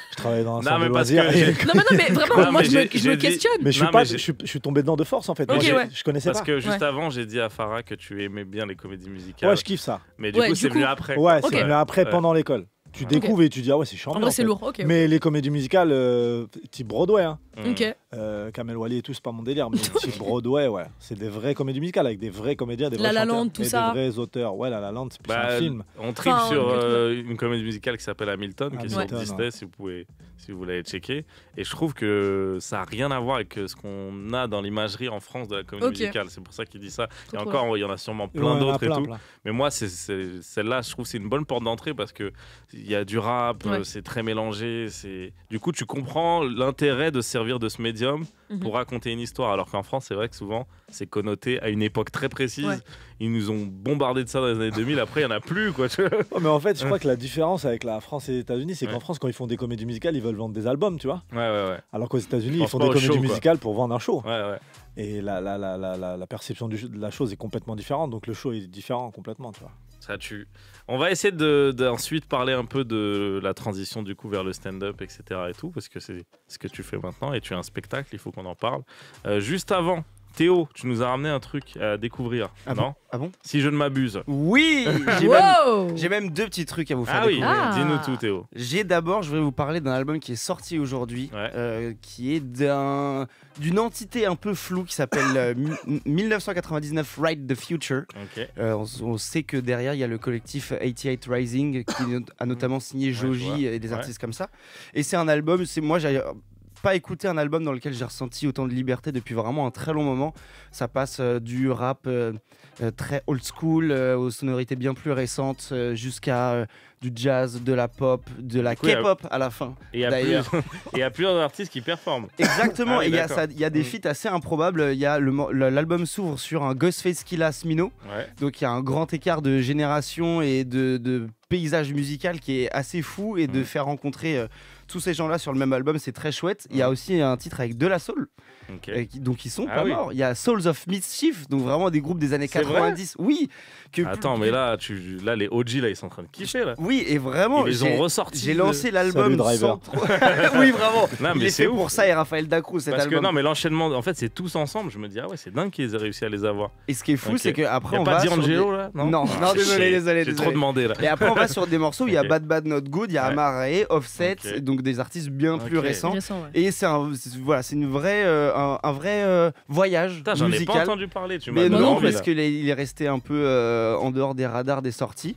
Je travaillais dans un Non, centre mais de parce loisirs. que j'ai- Non, mais vraiment, Non, moi mais je me j'ai dit- questionne. Mais je suis Non, pas, mais je suis tombé dedans de force en fait. Ok, Moi, ouais. je connaissais Parce pas. que juste Ouais. avant, j'ai dit à Farah que tu aimais bien les comédies musicales. Ouais, je kiffe ça. Mais du Ouais, coup, du c'est coup- venu après. Ouais, Ok. c'est mais après, Ouais. pendant l'école. Tu Ok. découvres et tu dis, ah ouais, c'est En charmant. vrai, en c'est fait. lourd. Ok. Mais les comédies musicales, type Broadway, hein. Mm. Ok. Kamel Wally et tout, c'est pas mon délire, mais type Broadway, ouais. C'est des vraies comédies musicales avec des vrais comédiens, des vrais La La chanteurs Land, tout et ça. des vrais auteurs. Ouais, La La Land, c'est plus Bah, un film. on tripe Enfin, sur quelque une comédie musicale qui s'appelle Hamilton, qui est sur Hamilton, Disney, ouais. si vous voulez checker. Et je trouve que ça n'a rien à voir avec ce qu'on a dans l'imagerie en France de la comédie Ok. musicale. C'est pour ça qu'il dit ça. Trop Et trop encore, il y en a sûrement Ouais, plein il y en a d'autres et plein, tout. plein. Mais moi, celle-là, je trouve que c'est une bonne porte d'entrée parce qu'il y a du rap, Ouais. c'est très mélangé. Du coup, tu comprends l'intérêt de se servir de ce médium Mhm. pour raconter une histoire. Alors qu'en France, c'est vrai que souvent, c'est connoté à une époque très précise. Ouais. Ils nous ont bombardé de ça dans les années 2000. Après, il n'y en a plus. Quoi, tu vois. Ouais, mais en fait, je crois que la différence avec la France et les États-Unis, c'est Ouais. qu'en France, quand ils font des comédies musicales, ils veulent vendre des albums, tu vois. Ouais. Alors qu'aux États-Unis, ils pense font pas des au comédies show, quoi. musicales pour vendre un show. Ouais. Et la perception de la chose est complètement différente. Donc le show est différent complètement, tu vois. Ça tue. On va essayer d'ensuite parler un peu de la transition du coup vers le stand-up, etc. et tout, parce que c'est ce que tu fais maintenant et tu as un spectacle, il faut qu'on en parle. Juste avant, Théo, tu nous as ramené un truc à découvrir, non? Ah bon? Si je ne m'abuse. Oui, Wow. j'ai même 2 petits trucs à vous faire Ah oui, découvrir. dis-nous tout, Théo. D'abord, je vais vous parler d'un album qui est sorti aujourd'hui, qui est d'une entité un peu floue qui s'appelle 1999 Ride the Future. Ok. On sait que derrière, il y a le collectif 88 Rising qui a notamment signé Joji et des artistes comme ça. Et c'est un album, moi j'ai pas écouté un album dans lequel j'ai ressenti autant de liberté depuis vraiment un très long moment. Ça passe du rap très old school aux sonorités bien plus récentes jusqu'à du jazz, de la pop, de la K-pop à la fin. Et il y a plusieurs artistes qui performent. Exactement, Ah oui, et il y a des feats assez improbables. Il y a l'album s'ouvre sur un Ghostface Killah Smino. Donc il y a un grand écart de génération et de paysage musical qui est assez fou, et de faire rencontrer tous ces gens-là sur le même album, c'est très chouette. Il y a aussi un titre avec De La Soul, donc ils sont pas morts. Il y a Souls of Mischief, donc vraiment des groupes des années 90. Oui. Attends, mais là, les OG là, ils sont en train de kiffer là. Oui, et vraiment, ils les ont ressortis. J'ai lancé l'album sans trop... Oui, vraiment. Non, mais il est c'est fait ouf. pour ça, et Raphaël Dacruz, cet Parce album. que non, mais l'enchaînement, en fait, c'est tous ensemble. Je me dis, ah ouais, c'est dingue qu'ils aient réussi à les avoir. Et ce qui est fou, c'est qu'après, on va. Pas sur D'Angelo là? Non, désolé. J'ai trop demandé là. Et après, on va sur des morceaux où il y a Bad Bad Not Good, il y a Amare, Offset, donc des artistes bien plus récents. Et c'est un vrai voyage J'en ai musical. pas entendu parler. Mais non, parce qu'il est resté un peu en dehors des radars des sorties,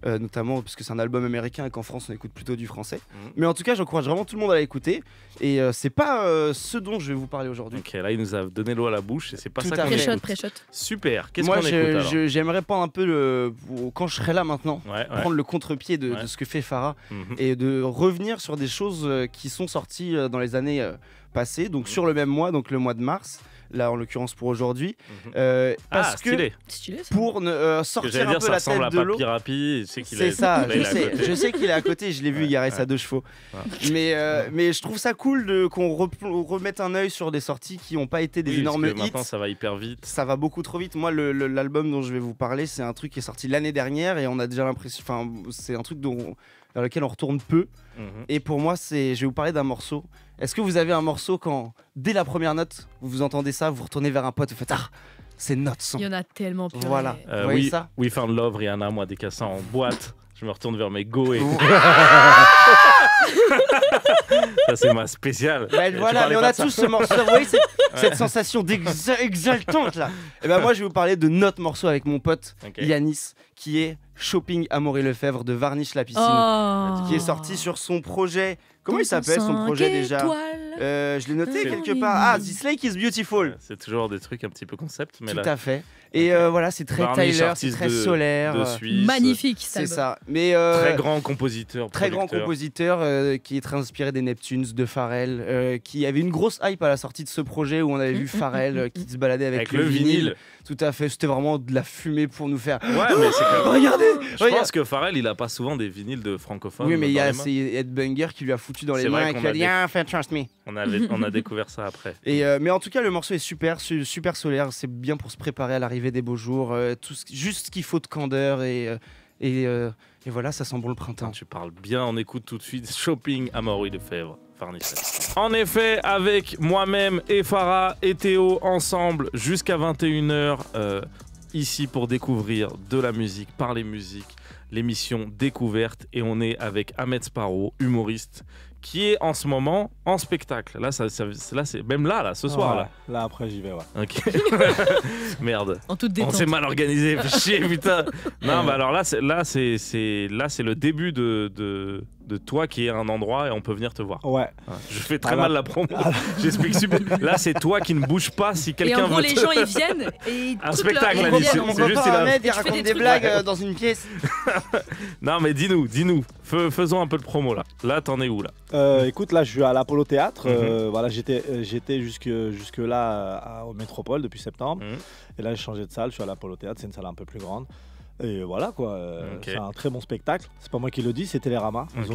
notamment parce que c'est un album américain et qu'en France on écoute plutôt du français. Mais en tout cas, j'encourage vraiment tout le monde à l'écouter. Et c'est pas ce dont je vais vous parler aujourd'hui. Ok, là il nous a donné l'eau à la bouche et c'est pas Tout ça à qu'on fait. écoute. Pré-shot. Super. Qu'est-ce Moi, qu'on écoute alors? j'aimerais prendre un peu quand je serai là maintenant, prendre le contre-pied de ce que fait Farah et de revenir sur des choses qui sont sorties dans les années passées, donc sur le même mois, donc le mois de mars. Là, en l'occurrence pour aujourd'hui, parce que pour sortir un peu la tête de l'eau. C'est ça. Je sais qu'il est à côté. Je l'ai vu garer sa 2 chevaux. Mais je trouve ça cool qu'on remette un œil sur des sorties qui n'ont pas été des énormes hits. Maintenant, ça va hyper vite. Ça va beaucoup trop vite. Moi, l'album dont je vais vous parler, c'est un truc qui est sorti l'année dernière et on a déjà l'impression. Enfin, c'est un truc vers lequel on retourne peu. Et pour moi, je vais vous parler d'un morceau. Est-ce que vous avez un morceau quand, dès la première note, vous entendez ça, vous retournez vers un pote et vous faites c'est notre son. Il y en a tellement plus. Voilà. Vous voyez ça? We Found Love, Rihanna, moi, dès qu'à ça en boîte. Je me retourne vers mes go et. Ça, c'est ma spéciale. Voilà, mais on a tous ce morceau. Vous voyez cette sensation exaltante là. Et moi, je vais vous parler de notre morceau avec mon pote Yanis, qui est Shopping Amaury Lefebvre de Varnish la piscine, qui est sorti sur son projet. Comment il s'appelle son projet déjà? Je l'ai noté quelque part. This Lake is Beautiful. C'est toujours des trucs un petit peu concept, mais tout à fait. Et voilà, c'est très Varnish, Tyler, c'est très solaire. de Suisse. Magnifique, c'est ça. Mais très grand compositeur. Très grand compositeur qui est très inspiré des Neptunes, de Pharrell, qui avait une grosse hype à la sortie de ce projet où on avait vu Pharrell qui se baladait avec le vinyle. Tout à fait, c'était vraiment de la fumée pour nous faire. Ouais, mais c'est comme. Regardez. Je pense que Pharrell, il a pas souvent des vinyles de francophones. Oui, mais il y a Ed Banger qui lui a foutu dans les mains et qui a dit trust me. On a découvert ça après. Et mais en tout cas, le morceau est super solaire. C'est bien pour se préparer à l'arrivée des beaux jours. Juste ce qu'il faut de candeur et voilà, ça sent bon le printemps. Tu parles bien. On écoute tout de suite Shopping Amaury Lefebvre. En effet, avec moi-même et Farah et Théo ensemble jusqu'à 21h ici pour découvrir de la musique par les musiques, l'émission Découverte, et on est avec Ahmed Sparrow, humoriste, qui est en ce moment en spectacle. Là, c'est même là, ce soir. Là, après, j'y vais, ouais. Ok. Merde. En toute détente. On s'est mal organisé. Fait chier, putain. Non, bah alors là, c'est le début de toi qui est à un endroit et on peut venir te voir. Ouais. Je fais très mal la promo. J'explique super. Là, c'est toi qui ne bouge pas si quelqu'un veut. Et en gros, les gens ils viennent et un spectacle. Mon copain Ahmed, il raconte des blagues dans une pièce. Non, mais dis-nous. Faisons un peu de promo là. Là, t'en es où là? Écoute, là, je suis à l'Apollo Théâtre. Voilà, j'étais jusque là au Métropole depuis septembre. Et là, j'ai changé de salle. Je suis à l'Apollo Théâtre. C'est une salle un peu plus grande. Et voilà quoi, c'est un très bon spectacle. C'est pas moi qui le dis, c'est Télérama. Ils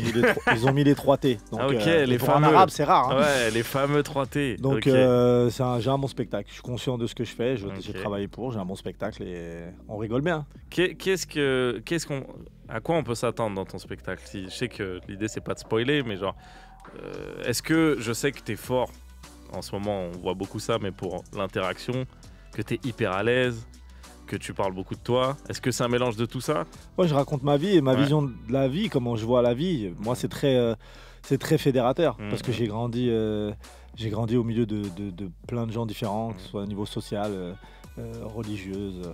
ont mis les 3T. Donc, les pour fameux. En arabe, c'est rare. Hein. Ouais, les fameux 3T. Donc j'ai un bon spectacle. Je suis conscient de ce que je fais. J'ai travaillé pour. J'ai un bon spectacle et on rigole bien. À quoi on peut s'attendre dans ton spectacle? Je sais que l'idée c'est pas de spoiler, mais genre, est-ce que je sais que t'es fort en ce moment, on voit beaucoup ça, mais pour l'interaction, que tu es hyper à l'aise, que tu parles beaucoup de toi. Est-ce que c'est un mélange de tout ça? Moi, je raconte ma vie et ma vision de la vie, comment je vois la vie. Moi, c'est très fédérateur parce que j'ai grandi au milieu de plein de gens différents, que ce soit au niveau social, religieuse,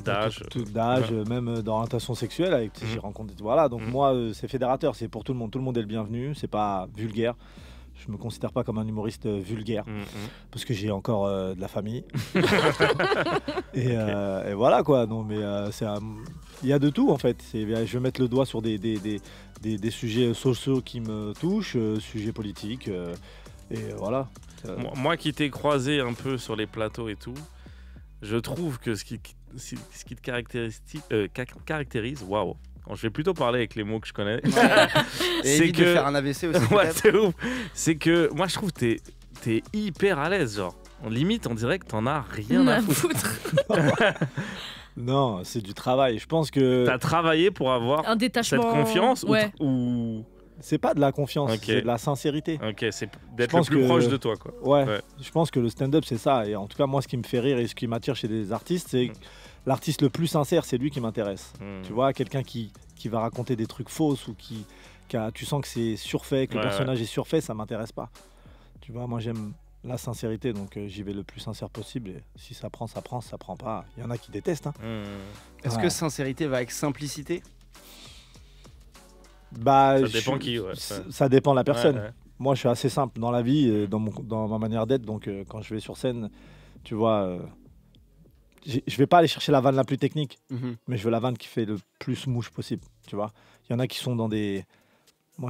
d'âge, d'âge, même d'orientation sexuelle avec qui j'ai rencontré. Voilà, donc moi, c'est fédérateur, c'est pour tout le monde. Tout le monde est le bienvenu, c'est pas vulgaire. Je me considère pas comme un humoriste vulgaire parce que j'ai encore de la famille. et voilà quoi. Non, mais il y a de tout en fait. Je vais mettre le doigt sur des sujets sociaux qui me touchent, sujets politiques. Et voilà. Moi qui t'ai croisé un peu sur les plateaux et tout, je trouve que ce qui te caractérise, waouh. Je vais plutôt parler avec les mots que je connais. Et évite de faire un AVC aussi. Ouais, c'est ouf. C'est que moi je trouve que t'es hyper à l'aise, genre. Limite, on dirait que t'en as rien à foutre. Non, c'est du travail. Je pense que t'as travaillé pour avoir un détachement, cette confiance ou... C'est pas de la confiance, c'est de la sincérité. Ok, c'est d'être le plus proche de toi, quoi. Ouais, je pense que le stand-up, c'est ça. Et en tout cas, moi, ce qui me fait rire et ce qui m'attire chez des artistes, c'est l'artiste le plus sincère, c'est lui qui m'intéresse. Tu vois, quelqu'un qui va raconter des trucs fausses ou tu sens que c'est surfait, que le personnage est surfait, ça m'intéresse pas. Tu vois, moi, j'aime la sincérité, donc j'y vais le plus sincère possible. Et si ça prend, ça prend. Si ça prend pas, il y en a qui détestent. Hein. Est-ce que sincérité va avec simplicité? Ça dépend qui. Ça dépend de la personne. Moi, je suis assez simple dans la vie, dans ma manière d'être. Donc, quand je vais sur scène, tu vois, je vais pas aller chercher la vanne la plus technique, mais je veux la vanne qui fait le plus mouche possible. Tu vois, il y en a qui sont dans des. Moi,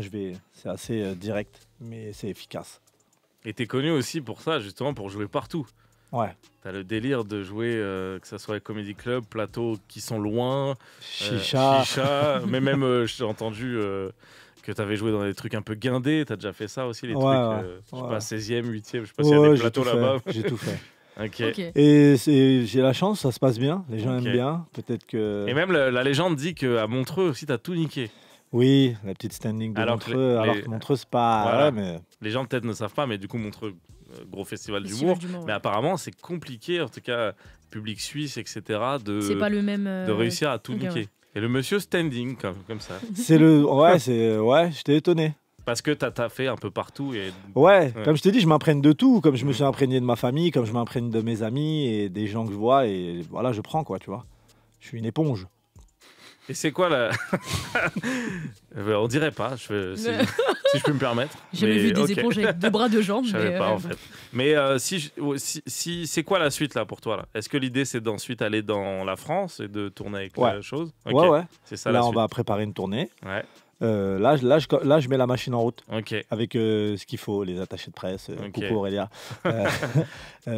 c'est assez direct, mais c'est efficace. Et t'es connu aussi pour ça, justement, pour jouer partout. Ouais. T'as le délire de jouer, que ce soit comedy club, plateaux qui sont loin, chicha, mais même j'ai entendu que t'avais joué dans des trucs un peu guindés. T'as déjà fait ça aussi, les trucs, je sais pas, 16e, 8e, je sais pas s'il y a des plateaux là-bas. J'ai tout fait. Okay. Et j'ai la chance, ça se passe bien, les gens aiment bien. Peut-être que. Et même la légende dit qu'à Montreux aussi, t'as tout niqué. Oui, la petite standing de Montreux. Alors que Montreux, c'est pas. Voilà. Mais... Les gens peut-être ne savent pas, mais du coup, Montreux, gros festival d'humour. Mais apparemment, c'est compliqué, en tout cas, public suisse, etc., c'est pas le même, de réussir à tout niquer. Ouais. Et le monsieur standing, comme ça. J'étais étonné. Parce que t'as fait un peu partout. Comme je t'ai dit, je m'imprègne de tout. Comme je me suis imprégné de ma famille, comme je m'imprègne de mes amis et des gens que je vois. Et voilà, je prends, quoi, tu vois. Je suis une éponge. Et c'est quoi la... On dirait pas, si je peux me permettre. J'ai jamais vu des éponges avec 2 bras de jambes. Je savais pas en fait. Mais si c'est quoi la suite là pour toi là? Est-ce que l'idée c'est d'ensuite aller dans la France et de tourner avec la chose? Ouais. C'est ça. Là, on va préparer une tournée. Ouais. Là, je mets la machine en route avec ce qu'il faut, les attachés de presse, coucou Aurélia,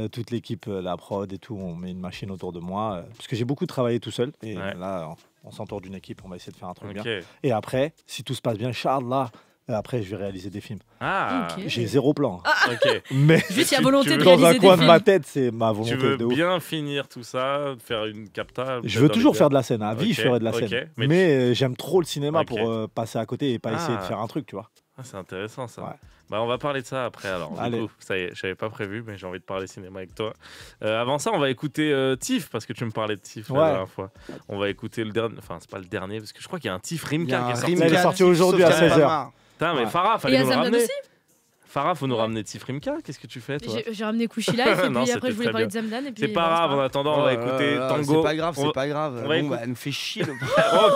toute l'équipe, la prod et tout, on met une machine autour de moi, parce que j'ai beaucoup travaillé tout seul, et là, on s'entoure d'une équipe, on va essayer de faire un truc bien. Et après, si tout se passe bien, Charles, après, je vais réaliser des films. J'ai 0 plan. Mais juste, il y a volonté de dans réaliser un coin des de ma tête, c'est ma volonté. Tu veux de ouf. bien finir tout ça, faire une capta. Je veux toujours faire de la scène. À vie, je ferai de la scène. Mais j'aime trop le cinéma pour passer à côté et pas essayer de faire un truc, tu vois. C'est intéressant ça. On va parler de ça après alors. Du coup, ça y est, je n'avais pas prévu, mais j'ai envie de parler cinéma avec toi. Avant ça, on va écouter TIFF, parce que tu me parlais de TIFF la dernière fois. On va écouter le dernier, enfin, c'est pas le dernier, parce que je crois qu'il y a un TIFF Rimka qui est sorti. Il est sorti aujourd'hui à 16h. Putain, mais Farah, fallait nous le ramener. Farah, faut nous ramener TIFF Rimka. Qu'est-ce que tu fais, toi? J'ai ramené Couchy Life et puis après je voulais parler de Zamdan. C'est pas grave, en attendant, on va écouter Tango. C'est pas grave. Elle nous fait chier.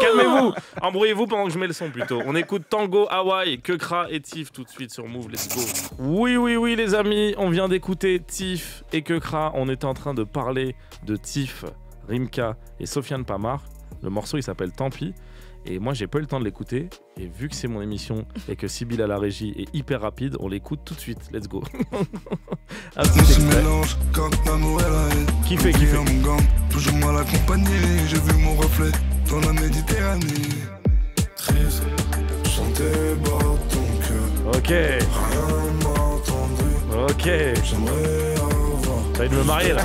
Calmez-vous, embrouillez-vous pendant que je mets le son plutôt. On écoute Tango, Hawaii, Keukra et TIFF tout de suite sur Move. Let's go. Oui, les amis, on vient d'écouter TIFF et Keukra. On était en train de parler de TIFF, Rimka et Sofiane Pamar. Le morceau, il s'appelle Tant pis. Et moi, j'ai pas eu le temps de l'écouter. Et vu que c'est mon émission et que Sybille à la régie est hyper rapide, on l'écoute tout de suite. Let's go. Kiffez. Toujours mal accompagné, j'ai vu mon reflet dans la Méditerranée. Triste, chanter bord ton cœur. Ok. Rien m'a entendu. Ok. J'aimerais avoir. T'as envie de me marier là.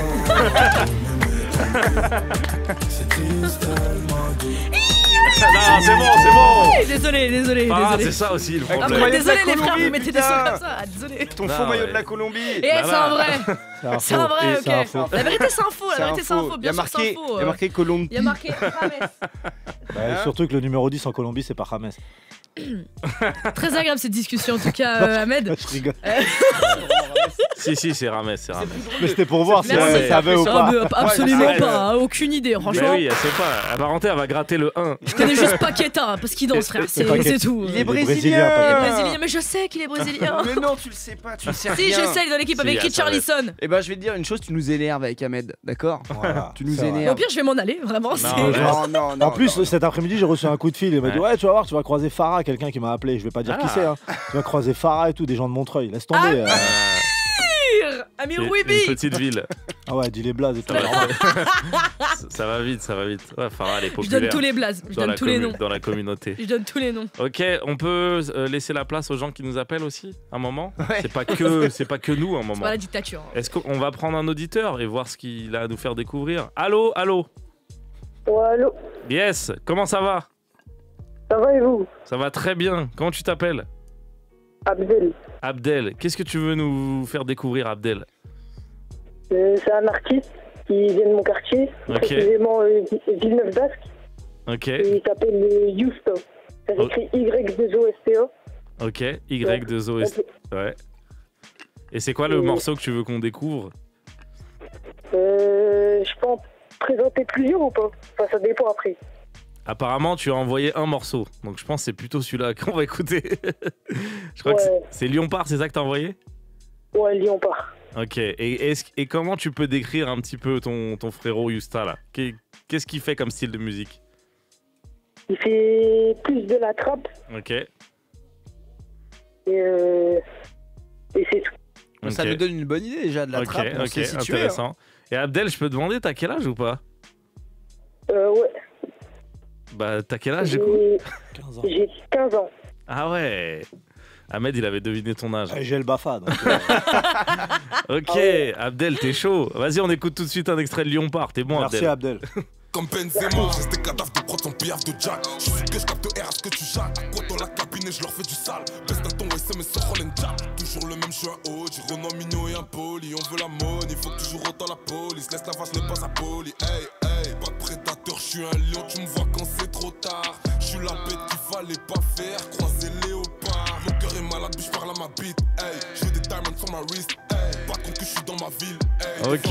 C'est triste, elle m'a dit. Non, c'est bon. désolé. Ah, c'est ça aussi le Ah, problème. mais désolé de la les frères, Colombie, vous mettez des putain. sons comme ça. Ah, désolé. Ton Non, faux maillot ouais. de la Colombie. Et Là, c'est là. un vrai. C'est un vrai, C'est un ok. faux. La vérité, c'est un faux. La vérité, c'est un faux. Il y a Bien sûr, c'est marqué, un faux. il y a marqué Colombie. Il y a marqué James. Bah, surtout que le numéro 10 en Colombie, c'est pas James. Très agréable cette discussion en tout cas, Ahmed. Je rigole. Si, c'est Rames, c'est Rames. Mais c'était pour voir si Merci. elle savait ou Ah, pas. mais absolument arrête. pas, hein, aucune idée, Mais franchement. oui, elle sait pas. Elle va rentrer, elle va gratter le 1. Je connais juste Paqueta parce qu'il danse, frère, c'est Paqueta. tout. Il est Brésilien, brésilien. pas Il est grave. brésilien, mais je sais qu'il est brésilien. Mais non, tu le sais pas, tu le sais Si, rien. je sais, il est dans l'équipe Si, avec elle savait. Richarlison. Eh ben, je vais te dire une chose, tu nous énerves avec Ahmed, d'accord? Voilà, Tu nous c'est vrai. énerves. Au pire, je vais m'en aller, vraiment. c'est- Non, Non. En plus, cet après-midi, j'ai reçu un coup de fil. Il m'a dit Ouais. ouais, tu vas voir, tu vas croiser Farah, quelqu'un qui m'a appelé. Je vais pas dire qui Ah. c'est. Hein. Tu vas croiser Farah et tout, des gens de Montreuil. Laisse tomber. Amir C'est une Rouibi. petite ville. Ah ouais, dis les blazes et tout. Ça va, ça va vite. Ouais, Farah, elle est Je populaire. donne tous les blazes, je dans donne la tous les noms. dans la communauté. Je donne tous les noms. Ok, on peut laisser la place aux gens qui nous appellent aussi, un moment. Ouais. C'est pas que nous, un C'est moment. pas la dictature. Est-ce qu'on va prendre un auditeur et voir ce qu'il a à nous faire découvrir? Allô. Ouais, allô, Yes. Comment ça va? ça va et vous? Ça va très bien. Comment tu t'appelles? Abdel. Abdel. Qu'est-ce que tu veux nous faire découvrir, Abdel? C'est un artiste qui vient de mon quartier, Ok. précisément Villeneuve d'Ascq. Ok. Et il s'appelle Yusto. Ça Oh. s'écrit Y2OSTO. Ok. Y2OS. Ouais. Et c'est quoi le morceau que tu veux qu'on découvre? Je peux en présenter plusieurs ou pas? Enfin, ça dépend après. Apparemment, tu as envoyé un morceau. Donc je pense que c'est plutôt celui-là qu'on va écouter. Je crois que Ouais. c'est Lyon-Part, c'est ça que t'as envoyé? Ouais, Lyon part. Ok. Et comment tu peux décrire un petit peu ton frérot Yusta là? Qu'est-ce qu'il fait comme style de musique? Il fait plus de la trappe Ok. et c'est tout. Ça Ok. nous donne une bonne idée déjà de la Ok, trappe. On ok, sait situer, hein. intéressant. Et Abdel, je peux te demander, t'as quel âge ou pas? Ouais. Bah, t'as quel âge du coup? J'ai 15 ans. j'ai 15 ans. Ah ouais. Ahmed, il avait deviné ton âge. J'ai le Bafa. Donc, Ok, Abdel, t'es chaud. Vas-y, on écoute tout de suite un extrait de Lyon-Part. T'es bon, merci Abdel. Abdel. Comme Benzema, resté cadavre de prod sans piaf de Jack. Je suis que je capte R à ce que tu jattes. Quand dans la cabine et je leur fais du sale. Baisse d'un ton SM et sans Roland Jack. Toujours le même, je suis un OG. Renan Mignon et impoli. On veut la money, il faut que toujours autant la police. Laisse la face, n'est pas impoli. Hey, hey, pas de prédateur, je suis un lion. Tu me vois quand c'est trop tard. Je suis la bête qu'il fallait pas faire. Croiser léopard. Mon cœur est malade, puis je parle à ma bite. Hey, je veux des diamonds sur ma wrist. Hey, pas contre que je suis dans ma ville. Hey, Ok,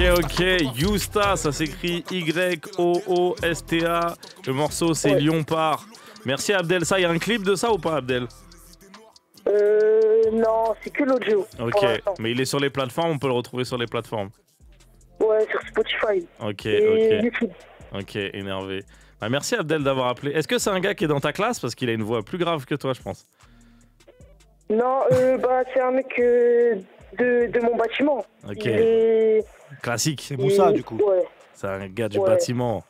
Yusta, ça s'écrit Y-O-O-S-T-A. Le morceau, c'est Ouais. Lyon-Part. Merci Abdel. Ça, il y a un clip de ça ou pas, Abdel? Non, c'est que l'audio. Ok, pour l'instant. mais il est sur les plateformes, on peut le retrouver sur les plateformes. Ouais, sur Spotify Ok, et ok, YouTube. ok, énervé. Bah, merci Abdel d'avoir appelé. Est-ce que c'est un gars qui est dans ta classe? Parce qu'il a une voix plus grave que toi, je pense. Non, c'est un mec de mon bâtiment. Ok, Il est... classique. C'est Moussa, du coup. Ouais. C'est un gars du Ouais. bâtiment.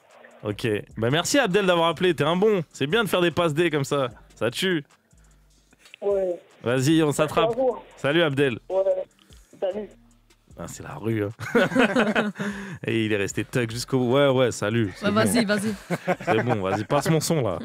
Ok. Bah merci Abdel d'avoir appelé, t'es un bon. C'est bien de faire des passes D comme ça. Ça tue. Ouais. Vas-y, on s'attrape. Bravo. Salut Abdel. Ouais. Salut. Ah, c'est la rue. Hein. Et il est resté tuck jusqu'au bout. Ouais, salut. C'est Ouais, bon. vas-y. C'est bon, vas-y, passe mon son là.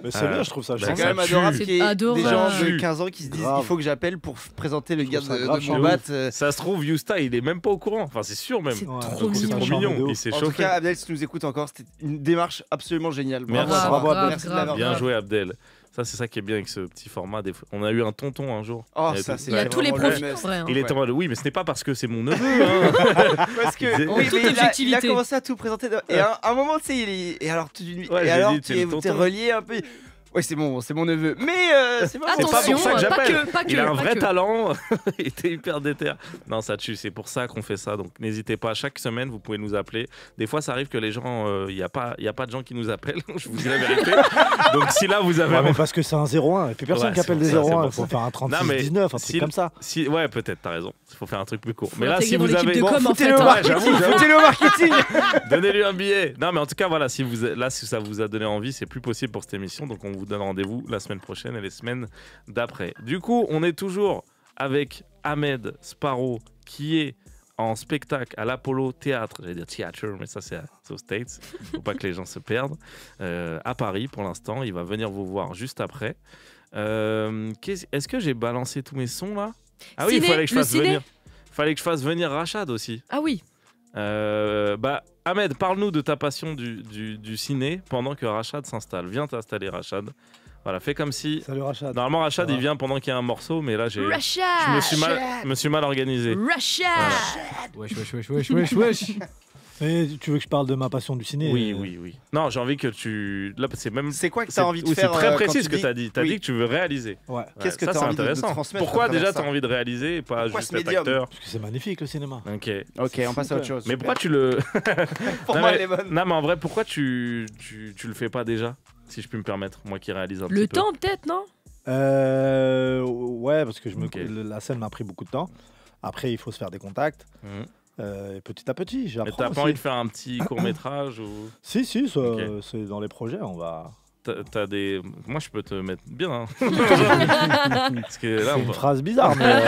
Mais c'est bien, je trouve ça bah, C'est chouette. ça quand même tue. adorable C'est qu'il y ait adorable. des gens Ça de tue. 15 ans qui se disent Grave. il faut que j'appelle pour présenter le gars trouve ça de grave mon chouette. bat. Ça se trouve, Yusta, il est même pas au courant. Enfin, c'est sûr même. C'est Ouais, trop donc C'est mignon. trop charmé de mignon. ouf. Il s'est En tout chauffé. cas, Abdel, si tu nous écoutes encore, c'était une démarche absolument géniale. Merci. Bravo, Abdel. Merci de l'avoir Bien fait. joué Abdel. Ça, c'est ça qui est bien avec ce petit format. Des fois. On a eu un tonton un jour. Oh, Il y a ça, tout- c'est Il y a tous les vraiment le profils en must. vrai. hein. Il était en mode oui, mais ce n'est pas parce que c'est mon neveu. Hein. Parce que En oui, toute mais il a objectivité. commencé à tout présenter. Et à un moment, tu sais, et alors Ouais, et j'ai alors dit, c'est le t'es tonton. relié un peu. Ouais, c'est mon neveu. Mais c'est pas C'est pas Attention, pour ça que j'appelle. pas que. Il a un pas vrai que. talent. Il était hyper déter. Non, ça tue. C'est pour ça qu'on fait ça. Donc n'hésitez pas. Chaque semaine, vous pouvez nous appeler. Des fois, ça arrive que les gens, il y a pas de gens qui nous appellent. Je vous dis la vérité. Donc si là vous avez Ouais, mais parce que c'est un 01. Et puis personne Ouais, qui appelle c'est des pour ça, 01. c'est Il faut pour faire un Non, mais 36-19, un truc si- comme ça. Si, ouais, peut-être, t'as raison. Il faut faire un truc plus court. Mais Faut là, si l'intégrer dans vous l'équipe avez. de com, en fait, foutez-le au hein. marketing. j'avoue. Foutez-le au marketing. Donnez-lui un billet. Non, mais en tout cas, voilà, si ça vous a donné envie, c'est plus possible pour cette émission. Donc, on vous donne rendez-vous la semaine prochaine et les semaines d'après. Du coup, on est toujours avec Ahmed Sparrow, qui est en spectacle à l'Apollo Théâtre, j'allais dire theater, mais ça c'est aux States, faut pas que les gens se perdent, à Paris pour l'instant, il va venir vous voir juste après. Est-ce que j'ai balancé tous mes sons là? Ah oui, il fallait que je fasse venir Rachad aussi. Ah oui. Ahmed, parle-nous de ta passion du ciné pendant que Rachad s'installe. Viens t'installer, Rachad. Voilà, fais comme si. Salut Rachad. Normalement, Rachad, il vient pendant qu'il y a un morceau, mais là, je me suis mal organisé. Rachad. Wesh. Mais tu veux que je parle de ma passion du ciné? Oui. Non, j'ai envie que tu. Là, c'est même. C'est quoi que tu as envie de faire? C'est très précis ce que tu as dit. Tu as dit que tu veux réaliser. Ouais. Qu'est-ce que ça, tu as envie de intéressant. transmettre? Pourquoi déjà tu as envie de réaliser et pas juste être acteur? Parce que c'est magnifique le cinéma. Ok, on passe à autre chose. Mais pourquoi tu le. Pour moi, elle est bonne. Non, mais en vrai, pourquoi tu le fais pas déjà? Si je puis me permettre, moi qui réalise un petit peu. Le temps, peut-être, non? Ouais, parce que la scène m'a pris beaucoup de temps. Après, il faut se faire des contacts. Petit à petit, j'apprends. Mais t'as pas envie de faire un petit court-métrage ou... Si, c'est dans les projets, on va... T'as des... Moi, je peux te mettre bien. Hein. Parce que là, c'est une phrase bizarre, mais...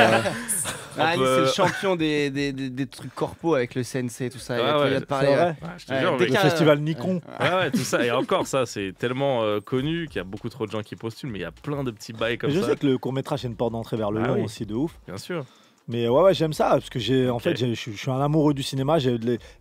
C'est le champion des trucs corpo avec le CNC et tout ça. Il a de parler. Je te jure, le festival Nikon. Ouais, tout ça. Et encore, ça, c'est tellement connu qu'il y a beaucoup trop de gens qui postulent, mais il y a plein de petits bails comme ça. Je sais que le court-métrage, c'est une porte d'entrée vers le long aussi, de ouf. Bien sûr. Mais ouais, j'aime ça parce que je suis un amoureux du cinéma.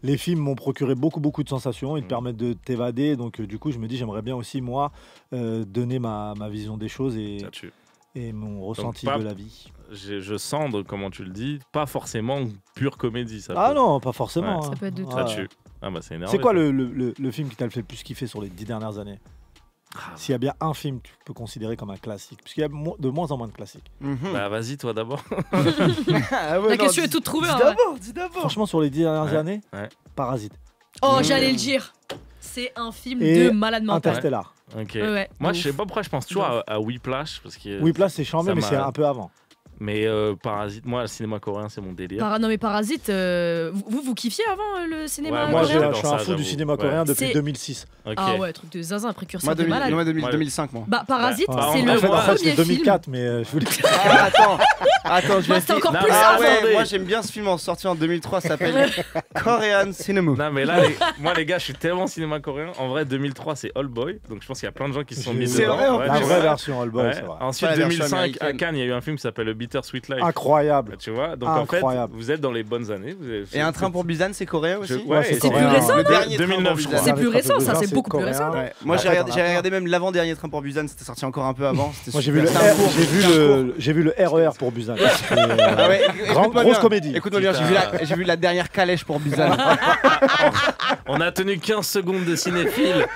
Les films m'ont procuré beaucoup de sensations. Ils te permettent de t'évader. Donc du coup, je me dis, j'aimerais bien aussi moi donner ma vision des choses et mon ressenti de la vie. Je sens comment tu le dis, pas forcément pure comédie. Ça non, pas forcément. Ça peut être de tout. Ça tue. Ah bah c'est énervé. C'est quoi le film qui t'a le fait le plus kiffer sur les 10 dernières années? S'il y a bien un film que tu peux considérer comme un classique, puisqu'il y a de moins en moins de classiques. Bah vas-y toi d'abord. La question est toute trouvée. Dis d'abord. Franchement, sur les 10 dernières années, Parasite. Oh, j'allais le dire. C'est un film de malade mental. Interstellar. Ok. Moi, je sais pas pourquoi je pense toujours à Whiplash. Whiplash, c'est chambé, mais c'est un peu avant. Mais Parasite, moi, le cinéma coréen, c'est mon délire. Non, mais Parasite, vous kiffiez avant le cinéma moi, coréen? je suis un fou du cinéma coréen depuis 2006. Ah ouais, truc de zinzin, précurseur de malade. Moi, 2005, moi. Bah, Parasite, c'est le premier film. C'est 2004, mais je voulais... Attends, je vais c'est encore plus ça. avant. Moi, j'aime bien ce film sorti en 2003, ça s'appelle Korean Cinema. Non, mais là, moi, les gars, je suis tellement cinéma coréen. En vrai, 2003, c'est All Boy. Donc, je pense qu'il y a plein de gens qui se sont mis dedans. C'est vrai, la vraie version All Boy, c'est vrai. Ensuite, 2005, à Cannes, il y a eu un film qui s'appelle Bitter Sweet Life. Incroyable. Tu vois, donc en fait, vous êtes dans les bonnes années. Et Un train pour Busan, c'est coréen aussi? C'est plus récent, le dernier 2009, je crois. C'est plus récent, ça, c'est beaucoup plus récent. Moi, j'ai regardé même l'avant-dernier train pour Busan, c'était sorti encore un peu avant. Moi, j'ai vu le RER pour Busan. Grosse comédie. Écoute-moi bien, j'ai vu la dernière calèche pour Busan. On a tenu 15 secondes de cinéphile.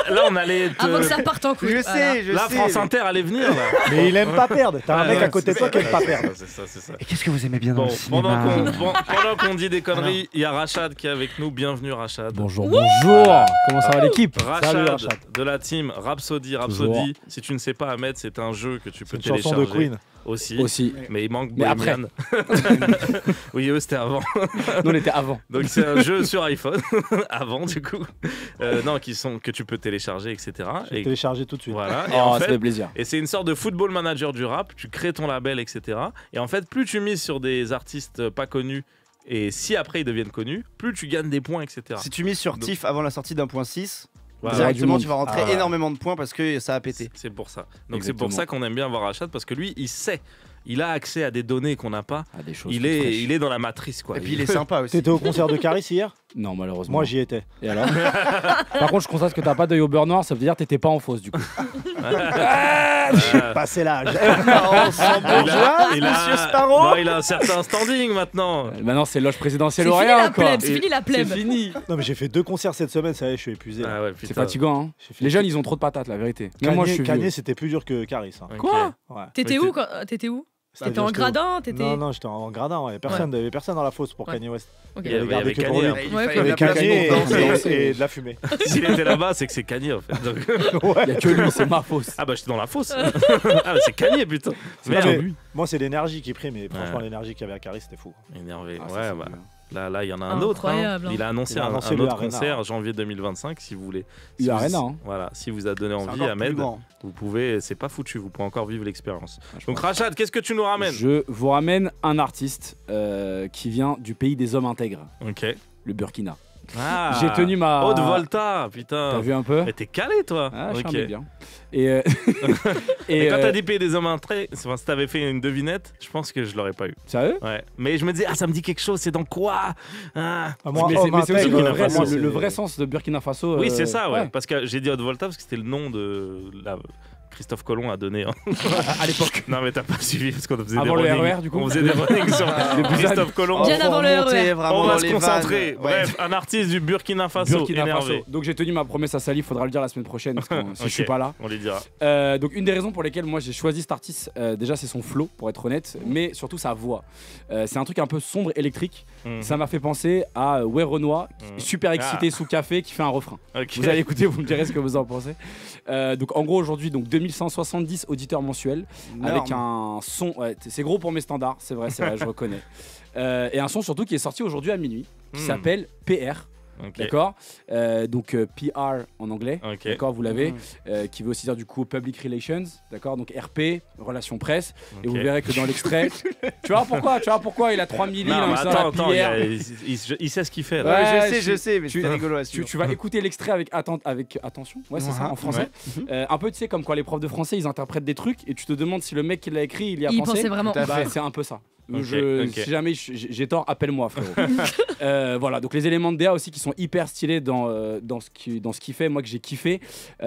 Là, on allait être... Avant que ça parte en couille. Je sais. Là, France Inter allait venir. Là. Mais il aime pas perdre. T'as un mec à côté de toi qui aime pas perdre. C'est ça. Et qu'est-ce que vous aimez bien dans le cinéma? Pendant qu'on dit des conneries, il y a Rachad qui est avec nous. Bienvenue, Rachad. Bonjour. Comment ça va l'équipe? Rachad de la team Rhapsody. Si tu ne sais pas, Ahmed, c'est un jeu que tu peux télécharger. C'est une chanson de Queen. Aussi. Mais il manque Bohemian. Oui, eux, c'était avant. Nous, on était avant. Donc, c'est un jeu sur iPhone. Avant, du coup. Que tu peux télécharger, etc. Je vais télécharger tout de suite. Voilà. Ça fait plaisir. Et c'est une sorte de football manager du rap. Tu crées ton label, etc. Et en fait, plus tu mises sur des artistes pas connus, et si après ils deviennent connus, plus tu gagnes des points, etc. Si tu mises sur TIFF avant la sortie d'1.6, voilà. directement tu vas rentrer énormément de points parce que ça a pété. C'est pour ça. Donc c'est pour ça qu'on aime bien voir Rachad, parce que lui il sait, il a accès à des données qu'on n'a pas. Des choses il est dans la matrice quoi. Et puis il est sympa aussi. T'étais au concert de Caris hier? Non, malheureusement. Moi j'y étais. Et alors? Par contre, je constate que t'as pas d'œil au beurre noir, ça veut dire que t'étais pas en fausse du coup. Je suis passé l'âge. Monsieur Sparrow. Il a un certain standing maintenant. Maintenant, c'est loge présidentielle C'est ou fini rien la quoi. plèbe, c'est fini la plèbe. C'est fini. Non mais j'ai fait 2 concerts cette semaine, ça y est, je suis épuisé. Ah ouais, c'est fatigant hein. Les jeunes ils ont trop de patates la vérité. Même moi je suis Kanye c'était plus dur que Caris. Hein. Quoi? Ouais. T'étais où? T'étais en gradin? Non, j'étais en gradin. Il n'y avait personne dans la fosse pour Kanye West. Il y avait Kanye. Il y avait Kanye et de la fumée. S'il était là-bas, c'est que c'est Kanye en fait. Il n'y a que lui, c'est ma fosse. Ah bah j'étais dans la fosse. Ah bah c'est Kanye putain. Moi c'est l'énergie qui prime, mais franchement l'énergie qu'il y avait à Caris c'était fou. Énervé. Ah, ouais bah. Là, il y en a un autre. Incroyable, hein. Il a annoncé Il a un annoncé autre le Arena. concert janvier 2025 si vous voulez. Il Si vous- Arena, hein. Voilà, si vous a donné C'est envie, encore Ahmed, plus grand. vous pouvez. C'est pas foutu, vous pouvez encore vivre l'expérience. Donc Rachad, qu'est-ce que tu nous ramènes? Je vous ramène un artiste qui vient du pays des hommes intègres, Ok. le Burkina. Ah, J'ai tenu ma. Haute Volta, putain. T'as vu un peu? Mais t'es calé, toi. Ah, je suis un Ok. mec bien. Et, Et quand euh, t'as dit pays des hommes intègres, enfin, si t'avais fait une devinette, je pense que je l'aurais pas eu. Sérieux? Ouais. Mais je me disais, ça me dit quelque chose, c'est dans quoi? Ah. Ah, moi, Mais homme c'est aussi intègre, le vrai, vraiment, le c'est- vrai sens de Burkina Faso. Oui, c'est ça, ouais. Parce que j'ai dit Haute Volta parce que c'était le nom de Christophe Colomb a donné. À l'époque. Non, mais t'as pas suivi parce qu'on faisait Avant des le runnings. RER, du coup. On faisait des runnings sur Christophe Colomb. Bien avant le RER. On va se concentrer. Bref, un artiste du Burkina Faso Burkina énervé. Faso. Donc j'ai tenu ma promesse à Salif, faudra le dire la semaine prochaine parce que si Ok. je suis pas là. On les dira. Donc une des raisons pour lesquelles moi j'ai choisi cet artiste, déjà c'est son flow pour être honnête, mais surtout sa voix. C'est un truc un peu sombre, électrique. Mhm. Ça m'a fait penser à Ouais Renoir, super excité sous café, qui fait un refrain. Ok. Vous allez écouter, vous me direz ce que vous en pensez. Donc en gros aujourd'hui, donc 2170 auditeurs mensuels avec un son. Ouais, c'est gros pour mes standards, c'est vrai, je reconnais. Et un son surtout qui est sorti aujourd'hui à minuit, qui s'appelle PR. Ok. D'accord, donc PR en anglais, Ok. d'accord, vous l'avez, qui veut aussi dire du coup Public Relations, d'accord, donc RP, Relations Presse, et vous Ok. verrez que dans l'extrait, tu vois pourquoi il a 3000 lignes Non, mais comme ça, attends, la PR. il sait ce qu'il fait. Ouais, Là. je sais, mais tu- c'était rigolo à suivre. Tu vas écouter l'extrait avec attention, ouais c'est ça, en français. Un peu tu sais comme quand les profs de français ils interprètent des trucs et tu te demandes si le mec qui l'a écrit il y a Il pensé. pensait vraiment. Tout à Bah, fait. c'est un peu ça. Ok, ok. Si jamais j'ai tort, appelle-moi frérot. Voilà, donc les éléments de DA aussi qui sont hyper stylés dans ce qu'il fait, moi que j'ai kiffé,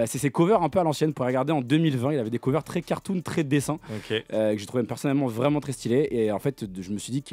c'est ses covers un peu à l'ancienne. Pour regarder en 2020, il avait des covers très cartoon, très dessin, Ok. que j'ai trouvé personnellement vraiment très stylé. Et en fait, je me suis dit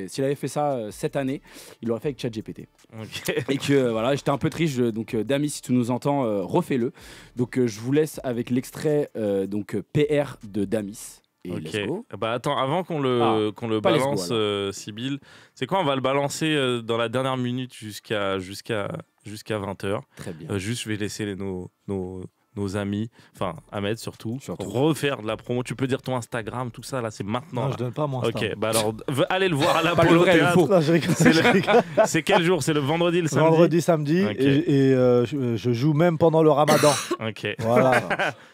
s'il avait fait ça cette année, il l'aurait fait avec ChatGPT. Ok. Et que voilà, j'étais un peu triste. Donc Dami, si tu nous entends, refais-le. Donc je vous laisse avec l'extrait donc PR de Damis. Et Ok. let's go. Bah attends, avant qu'on le pas let's go, balance, Sybille, c'est quoi? On va le balancer dans la dernière minute jusqu'à 20h. Très bien. Juste, je vais laisser nos amis, enfin Ahmed surtout, Surtout. refaire de la promo. Tu peux dire ton Instagram, tout ça là, c'est maintenant. Non, là. je donne pas mon Insta. Ok, bah alors allez le voir à Pas le l'Apollo vrai, le Théâtre. faux. Non, je rigole, C'est je le- rigole. C'est quel jour? C'est le vendredi, le samedi? Vendredi, samedi, Ok. et je joue même pendant le ramadan. Ok. Voilà.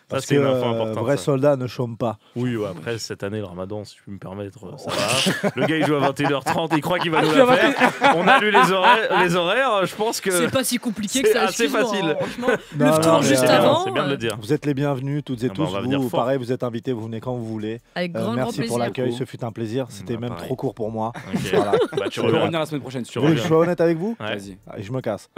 Parce c'est que une info importante, vrai ça. soldat ne chôme pas. Oui, ouais, après cette année, le ramadan, si je peux me permettre, ça va. Le gars, il joue à 21h30, il croit qu'il va nous la faire. On a lu les horaires, je pense que C'est pas si compliqué que c'est ça. assez excuse-moi, facile. hein, franchement. Non, Le non, tour mais, juste c'est bien, avant. c'est bien de le dire. Vous êtes les bienvenus, toutes et Ah bah, tous. on va venir Vous, fort. pareil, vous êtes invités, vous venez quand vous voulez. Avec grand, grand Merci plaisir. pour l'accueil, ce fut un plaisir. C'était Bah, même pareil. trop court pour moi. Ok. Voilà. Bah, tu Tu peux reviens. revenir la semaine prochaine si tu Tu Vous voulez veux. que je sois honnête avec vous? Ouais. Vas-y. Allez, je me casse.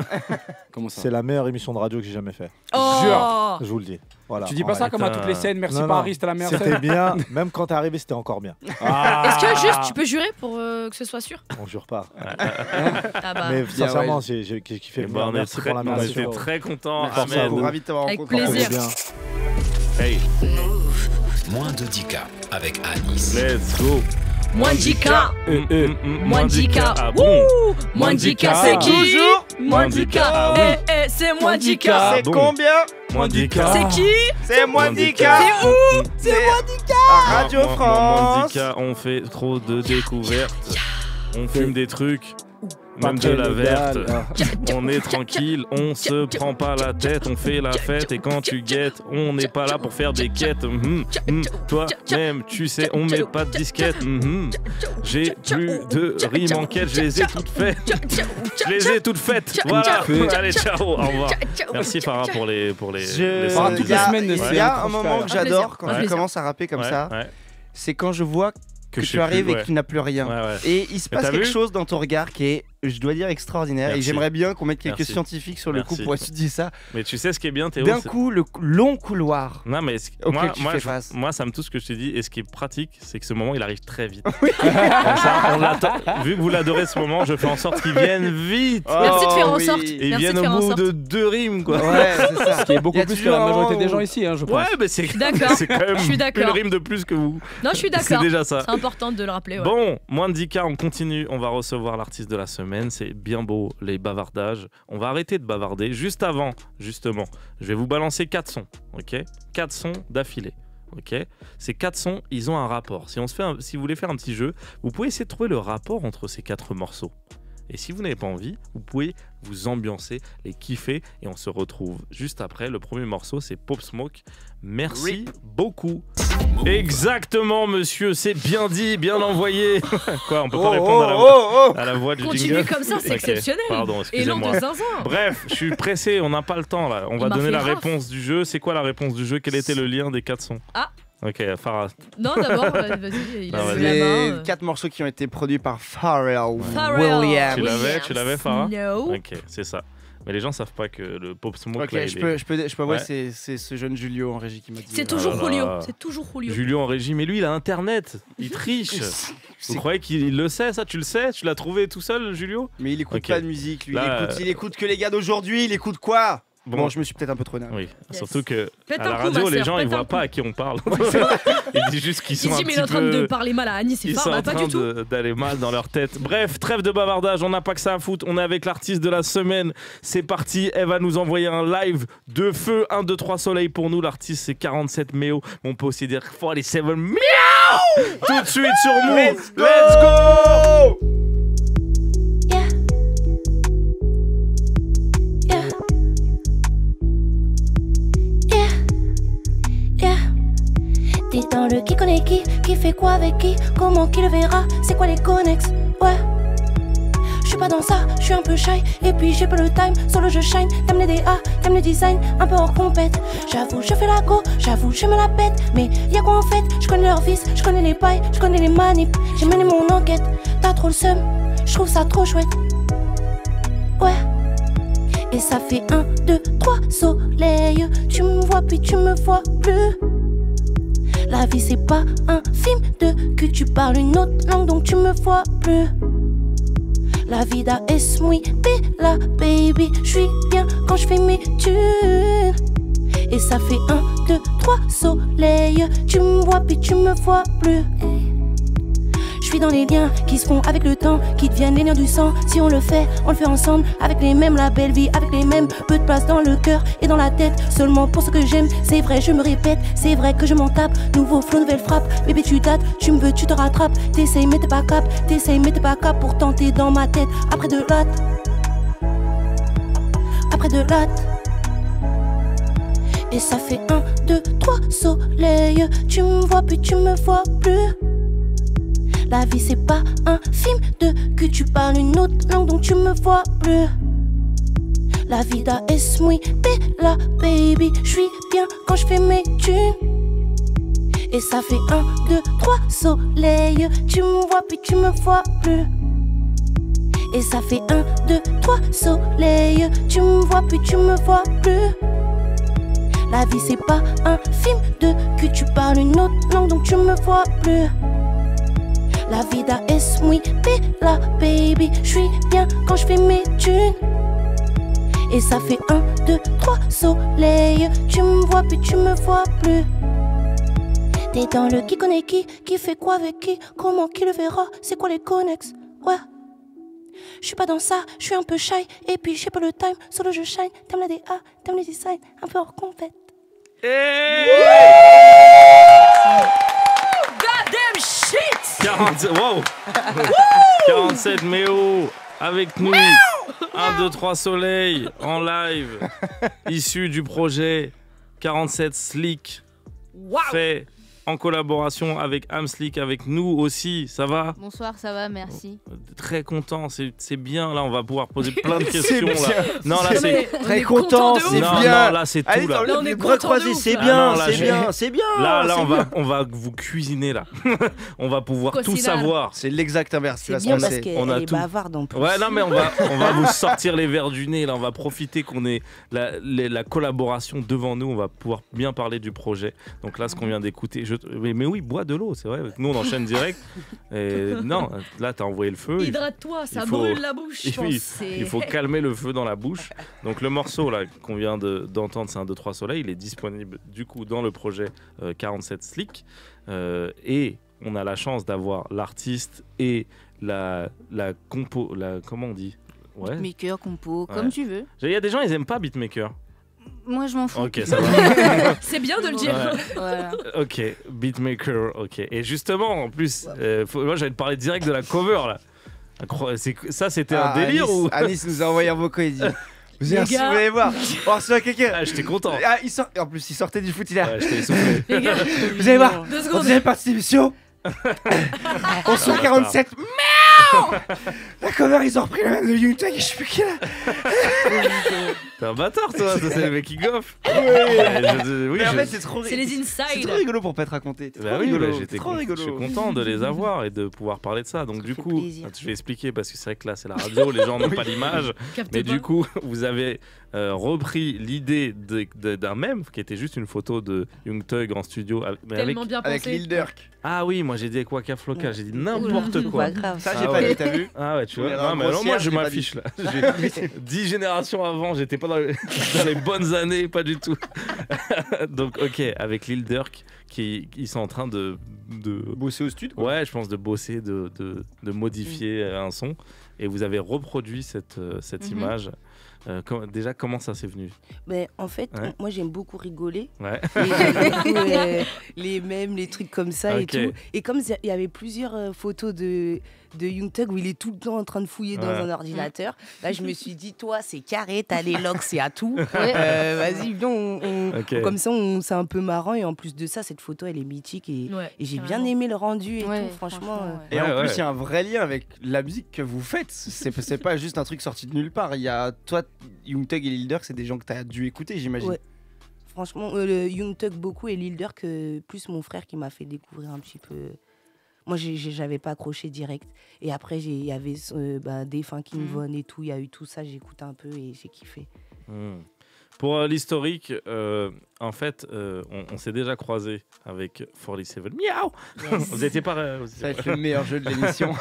Comment ça? C'est la meilleure émission de radio que j'ai jamais fait. Oh Je vous le dis. Voilà. Tu dis pas En ça comme à putain. toutes les scènes. Merci Non, non. Paris, c'était la meilleure C'était scène. bien, même quand t'es arrivé, c'était encore bien. Est-ce que juste tu peux jurer pour que ce soit sûr? On jure pas. Ah bah. Mais Bien, sincèrement, ouais. j'ai kiffé. Et bah, on Merci était pour l'invitation. très contents. Merci Ahmed. beaucoup, ravi de t'avoir Avec rencontré. plaisir. Bien. Hey, Moins de 10K avec Anis. let's go. Mwandika. Mwandika. Ah bon? Mwandika, c'est qui? Toujours Mwandika. Ah oui. C'est Mwandika. C'est bon. combien? Mwandika. C'est qui? C'est Mwandika. C'est où? C'est à Radio France. Mwandika, on fait trop de découvertes. On fume des trucs. Pas Même de très la légal. verte. On est tranquille, on se prend pas la tête, on fait la fête et quand tu guettes, on n'est pas là pour faire des quêtes. Toi-même, tu sais, on met pas de disquette. J'ai plus de rimes en quête, je les ai toutes faites. Je les ai toutes faites. Voilà. Allez, ciao, au revoir. Merci Farah pour les Farah, toutes les semaines, Il c'est y a un un moment que plaisir. j'adore quand Un tu plaisir. commences à rapper comme Ouais, ça, ouais. c'est quand je vois que je sais tu arrives plus, et que tu n'as plus rien. Ouais, ouais. Et il se Mais passe t'as quelque vu chose dans ton regard qui est, je dois dire, extraordinaire. Merci. Et j'aimerais bien qu'on mette quelques Merci. scientifiques sur le coup Merci. pour étudier ça. Mais tu sais ce qui est bien, Théo? D'un c'est- coup, le long couloir. Non, mais auquel tu fais face. moi, ça me touche ce que je te dis. Et ce qui est pratique, c'est que ce moment, il arrive très vite. Comme ça, on l'attend. Vu que vous l'adorez ce moment, je fais en sorte qu'il vienne vite. Merci de faire en oui. sorte. Et ils Merci de viennent faire au en bout sorte. de 2 rimes, quoi. Ouais, c'est ça. Ce qui est beaucoup Il y a plus que toujours la un majorité des moment gens où- ici, hein, je pense. Ouais, mais c'est D'accord. c'est quand même Je suis une d'accord. rime de plus que vous. Non, je suis C'est d'accord. déjà ça. C'est important de le rappeler. Ouais. Bon, moins de 10K, on continue. On va recevoir l'artiste de la semaine. C'est bien beau, les bavardages. On va arrêter de bavarder. Juste avant, justement, je vais vous balancer 4 sons. Ok, 4 sons d'affilée. Ok, ces 4 sons, ils ont un rapport. Si vous voulez faire un petit jeu, vous pouvez essayer de trouver le rapport entre ces 4 morceaux. Et si vous n'avez pas envie, vous pouvez vous ambiancer et kiffer. Et on se retrouve juste après. Le premier morceau, c'est Pop Smoke. Merci beaucoup. Exactement, monsieur. C'est bien dit, bien envoyé. Quoi, on peut pas répondre à la voix du jingle. Continue comme ça, c'est exceptionnel. Pardon, excusez-moi. Et l'an de zinzin. Bref, je suis pressé, on n'a pas le temps là. On va donner la réponse du jeu. C'est quoi la réponse du jeu? Quel était le lien des 4 sons? Ah. Ok, Farah. Non, d'abord, vas-y, il a C'est la main. 4 morceaux qui ont été produits par Pharrell Pharrell Williams. Tu l'avais, Farah? No. Ok, c'est ça. Mais les gens savent pas que le Pop Smoke. Ok, là, je peux avouer, Ouais. c'est ce jeune Julio en régie qui m'a dit. C'est toujours là Julio. là. C'est toujours Julio. Julio en régie, mais lui il a internet, il triche. Vous croyez qu'il le sait ça? Tu le sais? Tu l'as trouvé tout seul, Julio? Mais il écoute Ok. pas de musique, lui. Là, Il écoute que les gars d'aujourd'hui. Il écoute quoi? Bon. Bon, je me suis peut-être un peu trop énervé. Oui, Yes. surtout que Pète à un la coup, radio, ma les sœur, gens ils pète un voient pas coup. à qui on parle. Ils disent juste qu'ils sont Il un dit, mais petit il est en train de peu. parler mal à Anis, c'est Ils fort, sont en bah, pas train du tout. d'aller mal dans leur tête. Bref, trêve de bavardage, on n'a pas que ça à foutre. On est avec l'artiste de la semaine. C'est parti, elle va nous envoyer un live de feu. 1, 2, 3 soleil pour nous. L'artiste c'est 47 Méo. On peut aussi dire 47 Miaou. Tout de suite sur Move. Let's go. Yeah. Yeah. Yeah. Yeah. T'es dans le qui connaît qui fait quoi avec qui, comment qui le verra, c'est quoi les connexes, ouais. J'suis pas dans ça, j'suis un peu shy, et puis j'ai pas le time, solo je shine, t'aimes les DA, t'aimes le design, un peu hors compète. J'avoue, je fais la go, j'avoue, je me la pète, mais y'a quoi en fait, j'connais leurs vices, j'connais les pailles, j'connais les manips, j'ai mené mon enquête, t'as trop le seum, j'trouve ça trop chouette, ouais. Et ça fait 1, 2, 3 soleil, tu me vois puis tu me vois plus. La vie c'est pas un film de cul, tu parles une autre langue donc tu me vois plus. La vida es muy bella baby, j'suis bien quand j'fais mes thunes. Et ça fait 1, 2, 3 soleil, tu me vois puis tu me vois plus. J'suis dans les liens qui se font avec le temps, qui deviennent les liens du sang. Si on le fait ensemble, avec les mêmes, la belle vie, avec les mêmes. Peu de place dans le cœur et dans la tête, seulement pour ce que j'aime. C'est vrai, je me répète, c'est vrai que je m'en tape. Nouveau flow, nouvelle frappe, bébé tu dates, tu me veux, tu te rattrapes. T'essayes mais t'es pas cap, t'essayes mais t'es pas cap. Pourtant t'es dans ma tête, après de latte. Après de latte. Et ça fait 1, 2, 3 soleil, tu me vois puis tu me vois plus. La vie c'est pas un film de cul, tu parles une autre langue donc tu me vois plus. La vida es muy bella baby, j'suis bien quand j'fais mes thunes. Et ça fait 1, 2, 3 soleil, tu me vois puis tu me vois plus. Et ça fait 1, 2, 3 soleil, tu me vois puis tu me vois plus. La vie c'est pas un film de cul, tu parles une autre langue donc tu me vois plus. La vida es muy bella baby, j'suis bien quand j'fais mes thunes. Et ça fait 1, 2, 3 soleil, tu me vois puis tu me vois plus. T'es dans le qui connaît qui fait quoi avec qui, comment qui le verra, c'est quoi les connexes, ouais. J'suis pas dans ça, j'suis un peu shy, et puis j'ai pas le time, solo je shine, t'aimes la DA, t'aimes les designs, un peu hors compète. Goddamn shit. 47 Méo avec nous. 1, 2, 3 soleil en live. Issu du projet 47 Slick. Wow. Fait en collaboration avec Amslick, avec nous aussi. Ça va? Bonsoir, ça va, merci. Très content, c'est bien. Là, on va pouvoir poser plein de questions. Là. Non, là, Non, c'est. mais on Très est content, de c'est ouf. Non, bien. non, là, c'est Allez, tout. Là. Là, on est les bras content croisés, de ouf, c'est là. bien, Ah non, là, c'est bien, c'est bien. Là, c'est bien. on va vous cuisiner là. On va pouvoir tout Cocinare. savoir. C'est l'exact inverse qui C'est va se bien parce passer. On a qu'elle est tout. bavarde en plus. Ouais, non, mais on va vous sortir les verres du nez. Là, on va profiter qu'on ait la collaboration devant nous. On va pouvoir bien parler du projet. Donc là, ce qu'on vient d'écouter, mais oui, bois de l'eau, c'est vrai. Nous, on enchaîne direct. Et non, là, t'as envoyé le feu. Hydrate-toi, ça il faut- brûle la bouche, je pense. Il faut calmer le feu dans la bouche. Donc le morceau là qu'on vient d'entendre, c'est 1, 2, 3 soleil. Il est disponible du coup dans le projet 47 Slick. Et on a la chance d'avoir l'artiste et la comment on dit? Ouais. Beatmaker, compo, Ouais. comme tu veux. Il y a des gens, ils aiment pas beatmaker. Moi, je m'en fous. Ok, ça va. C'est bien de le dire. Ouais. Voilà. Ok, beatmaker, ok. Et justement, en plus, moi j'allais te parler direct de la cover là. Ça, c'était un délire ou Anis nous a envoyé un vocal, il dit vous Les allez gars. vous allez voir, on reçoit quelqu'un. Ah, j'étais content. En plus, il sortait du foot, il a. Ouais, j'étais essoufflé. Les gars, Vous allez voir, 2 en secondes. deuxième partie d'émission, on sort 47. La cover, ils ont repris la même de Young Thug et je sais plus qui là. T'es un bâtard, toi. Ça, c'est le making of. Oui, Oui, mais en fait, c'est trop C'est les C'est insides. trop rigolo pour pas te raconter. C'est Bah trop oui, rigolo. bah, j'étais trop rigolo. je suis content de les avoir et de pouvoir parler de ça. Donc Ça du fait coup, plaisir. je vais expliquer parce que c'est vrai que là c'est la radio, les gens n'ont pas l'image. Capte Mais pas. du coup, vous avez repris l'idée d'un mème qui était juste une photo de Young Thug en studio. Mais avec... Tellement bien Avec pensé. Lil Durk. Ah oui, moi j'ai dit avec Waka Flocka, j'ai dit n'importe Pas quoi. grave. Ça, Ah j'ai pas ouais. dit, t'as vu? Ah ouais, tu Oui, vois. alors, Non, mais alors, moi grossière, je j'ai pas m'affiche là. J'ai 10 générations avant, j'étais pas dans les bonnes années, pas du tout. Donc ok, avec Lil Durk, ils sont en train de Bosser au studio. ouais, je pense de bosser, de modifier un son. Et vous avez reproduit cette image. Déjà, comment ça s'est venu? Ben, en fait, Ouais. moi j'aime beaucoup rigoler. Ouais. Et j'aime beaucoup les mèmes, les trucs comme ça et Ok. tout. Et comme il y avait plusieurs photos de Young Thug où il est tout le temps en train de fouiller dans Ouais. un ordinateur, là je me suis dit, toi c'est carré, t'as les locks, c'est à tout. Ouais. Vas-y, viens, Ok. comme ça c'est un peu marrant. Et en plus de ça, cette photo elle est mythique et, Ouais, et j'ai bien carrément. aimé le rendu et Ouais, tout, franchement. Et Ouais, en plus, ouais. il y a un vrai lien avec la musique que vous faites. C'est pas juste un truc sorti de nulle part. Il y a toi, Young Thug et Lil Durk, c'est des gens que t'as dû écouter, j'imagine. Ouais. Franchement, le Young Thug beaucoup et Lil Durk, plus mon frère qui m'a fait découvrir un petit peu. Moi, j'avais pas accroché direct. Et après, il y avait des Funkin' Von et tout. Il y a eu tout ça, j'ai écouté un peu et j'ai kiffé. Pour l'historique, en fait, on s'est déjà croisé avec 47 Miaou. Vous étiez pas Ça va être le meilleur jeu de l'émission.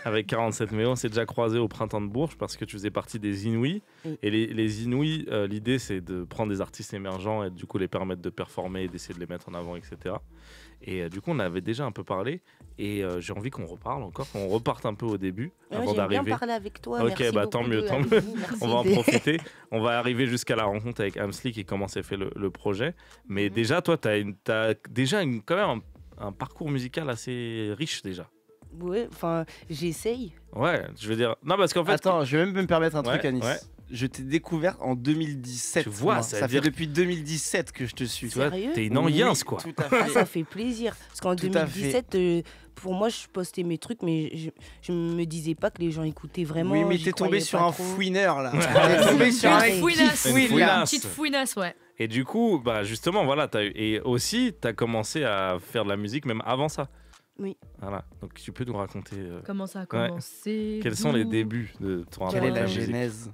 avec 47 mais on s'est déjà croisé au printemps de Bourges parce que tu faisais partie des Inouïs. Oui. Et les Inouïs, l'idée c'est de prendre des artistes émergents et du coup les permettre de performer et d'essayer de les mettre en avant, etc. Et du coup on avait déjà un peu parlé et j'ai envie qu'on reparle encore, qu'on reparte un peu au début Ouais, avant j'aime bien d'arriver. parler avec toi. Ok, Merci bah, beaucoup tant mieux, de- tant avec mieux. vous, merci On va en de- profiter. On va arriver jusqu'à la rencontre avec Amslick et comment s'est fait le projet. Mais déjà, toi, tu as déjà quand même un parcours musical assez riche déjà. Ouais, enfin, j'essaye. Ouais, je veux dire. Non, parce qu'en fait. Attends, je vais même me permettre un truc, Ouais, Anis. ouais. Je t'ai découvert en 2017. Tu vois, moi. ça ça veut fait dire- depuis 2017 que je te suis. Tu vois, Sérieux t'es une enguince, quoi. Tout à Ah, fait. ça fait plaisir. Parce qu'en Tout à 2017, pour moi, je postais mes trucs, mais je me disais pas que les gens écoutaient vraiment. Oui, mais j'y t'es tombé croyais sur pas un trop. fouineur là. Ouais. T'es tombé sur Une un mec qui fouinasse. Une fouine là. fouinasse. Petite fouinasse, ouais. Et du coup, bah, justement, voilà. Et aussi, tu as commencé à faire de la musique même avant ça. Oui. Voilà. Donc, tu peux nous raconter Comment ça a commencé quels sont les d'où débuts de ton Quelle rapport est à la musique? genèse?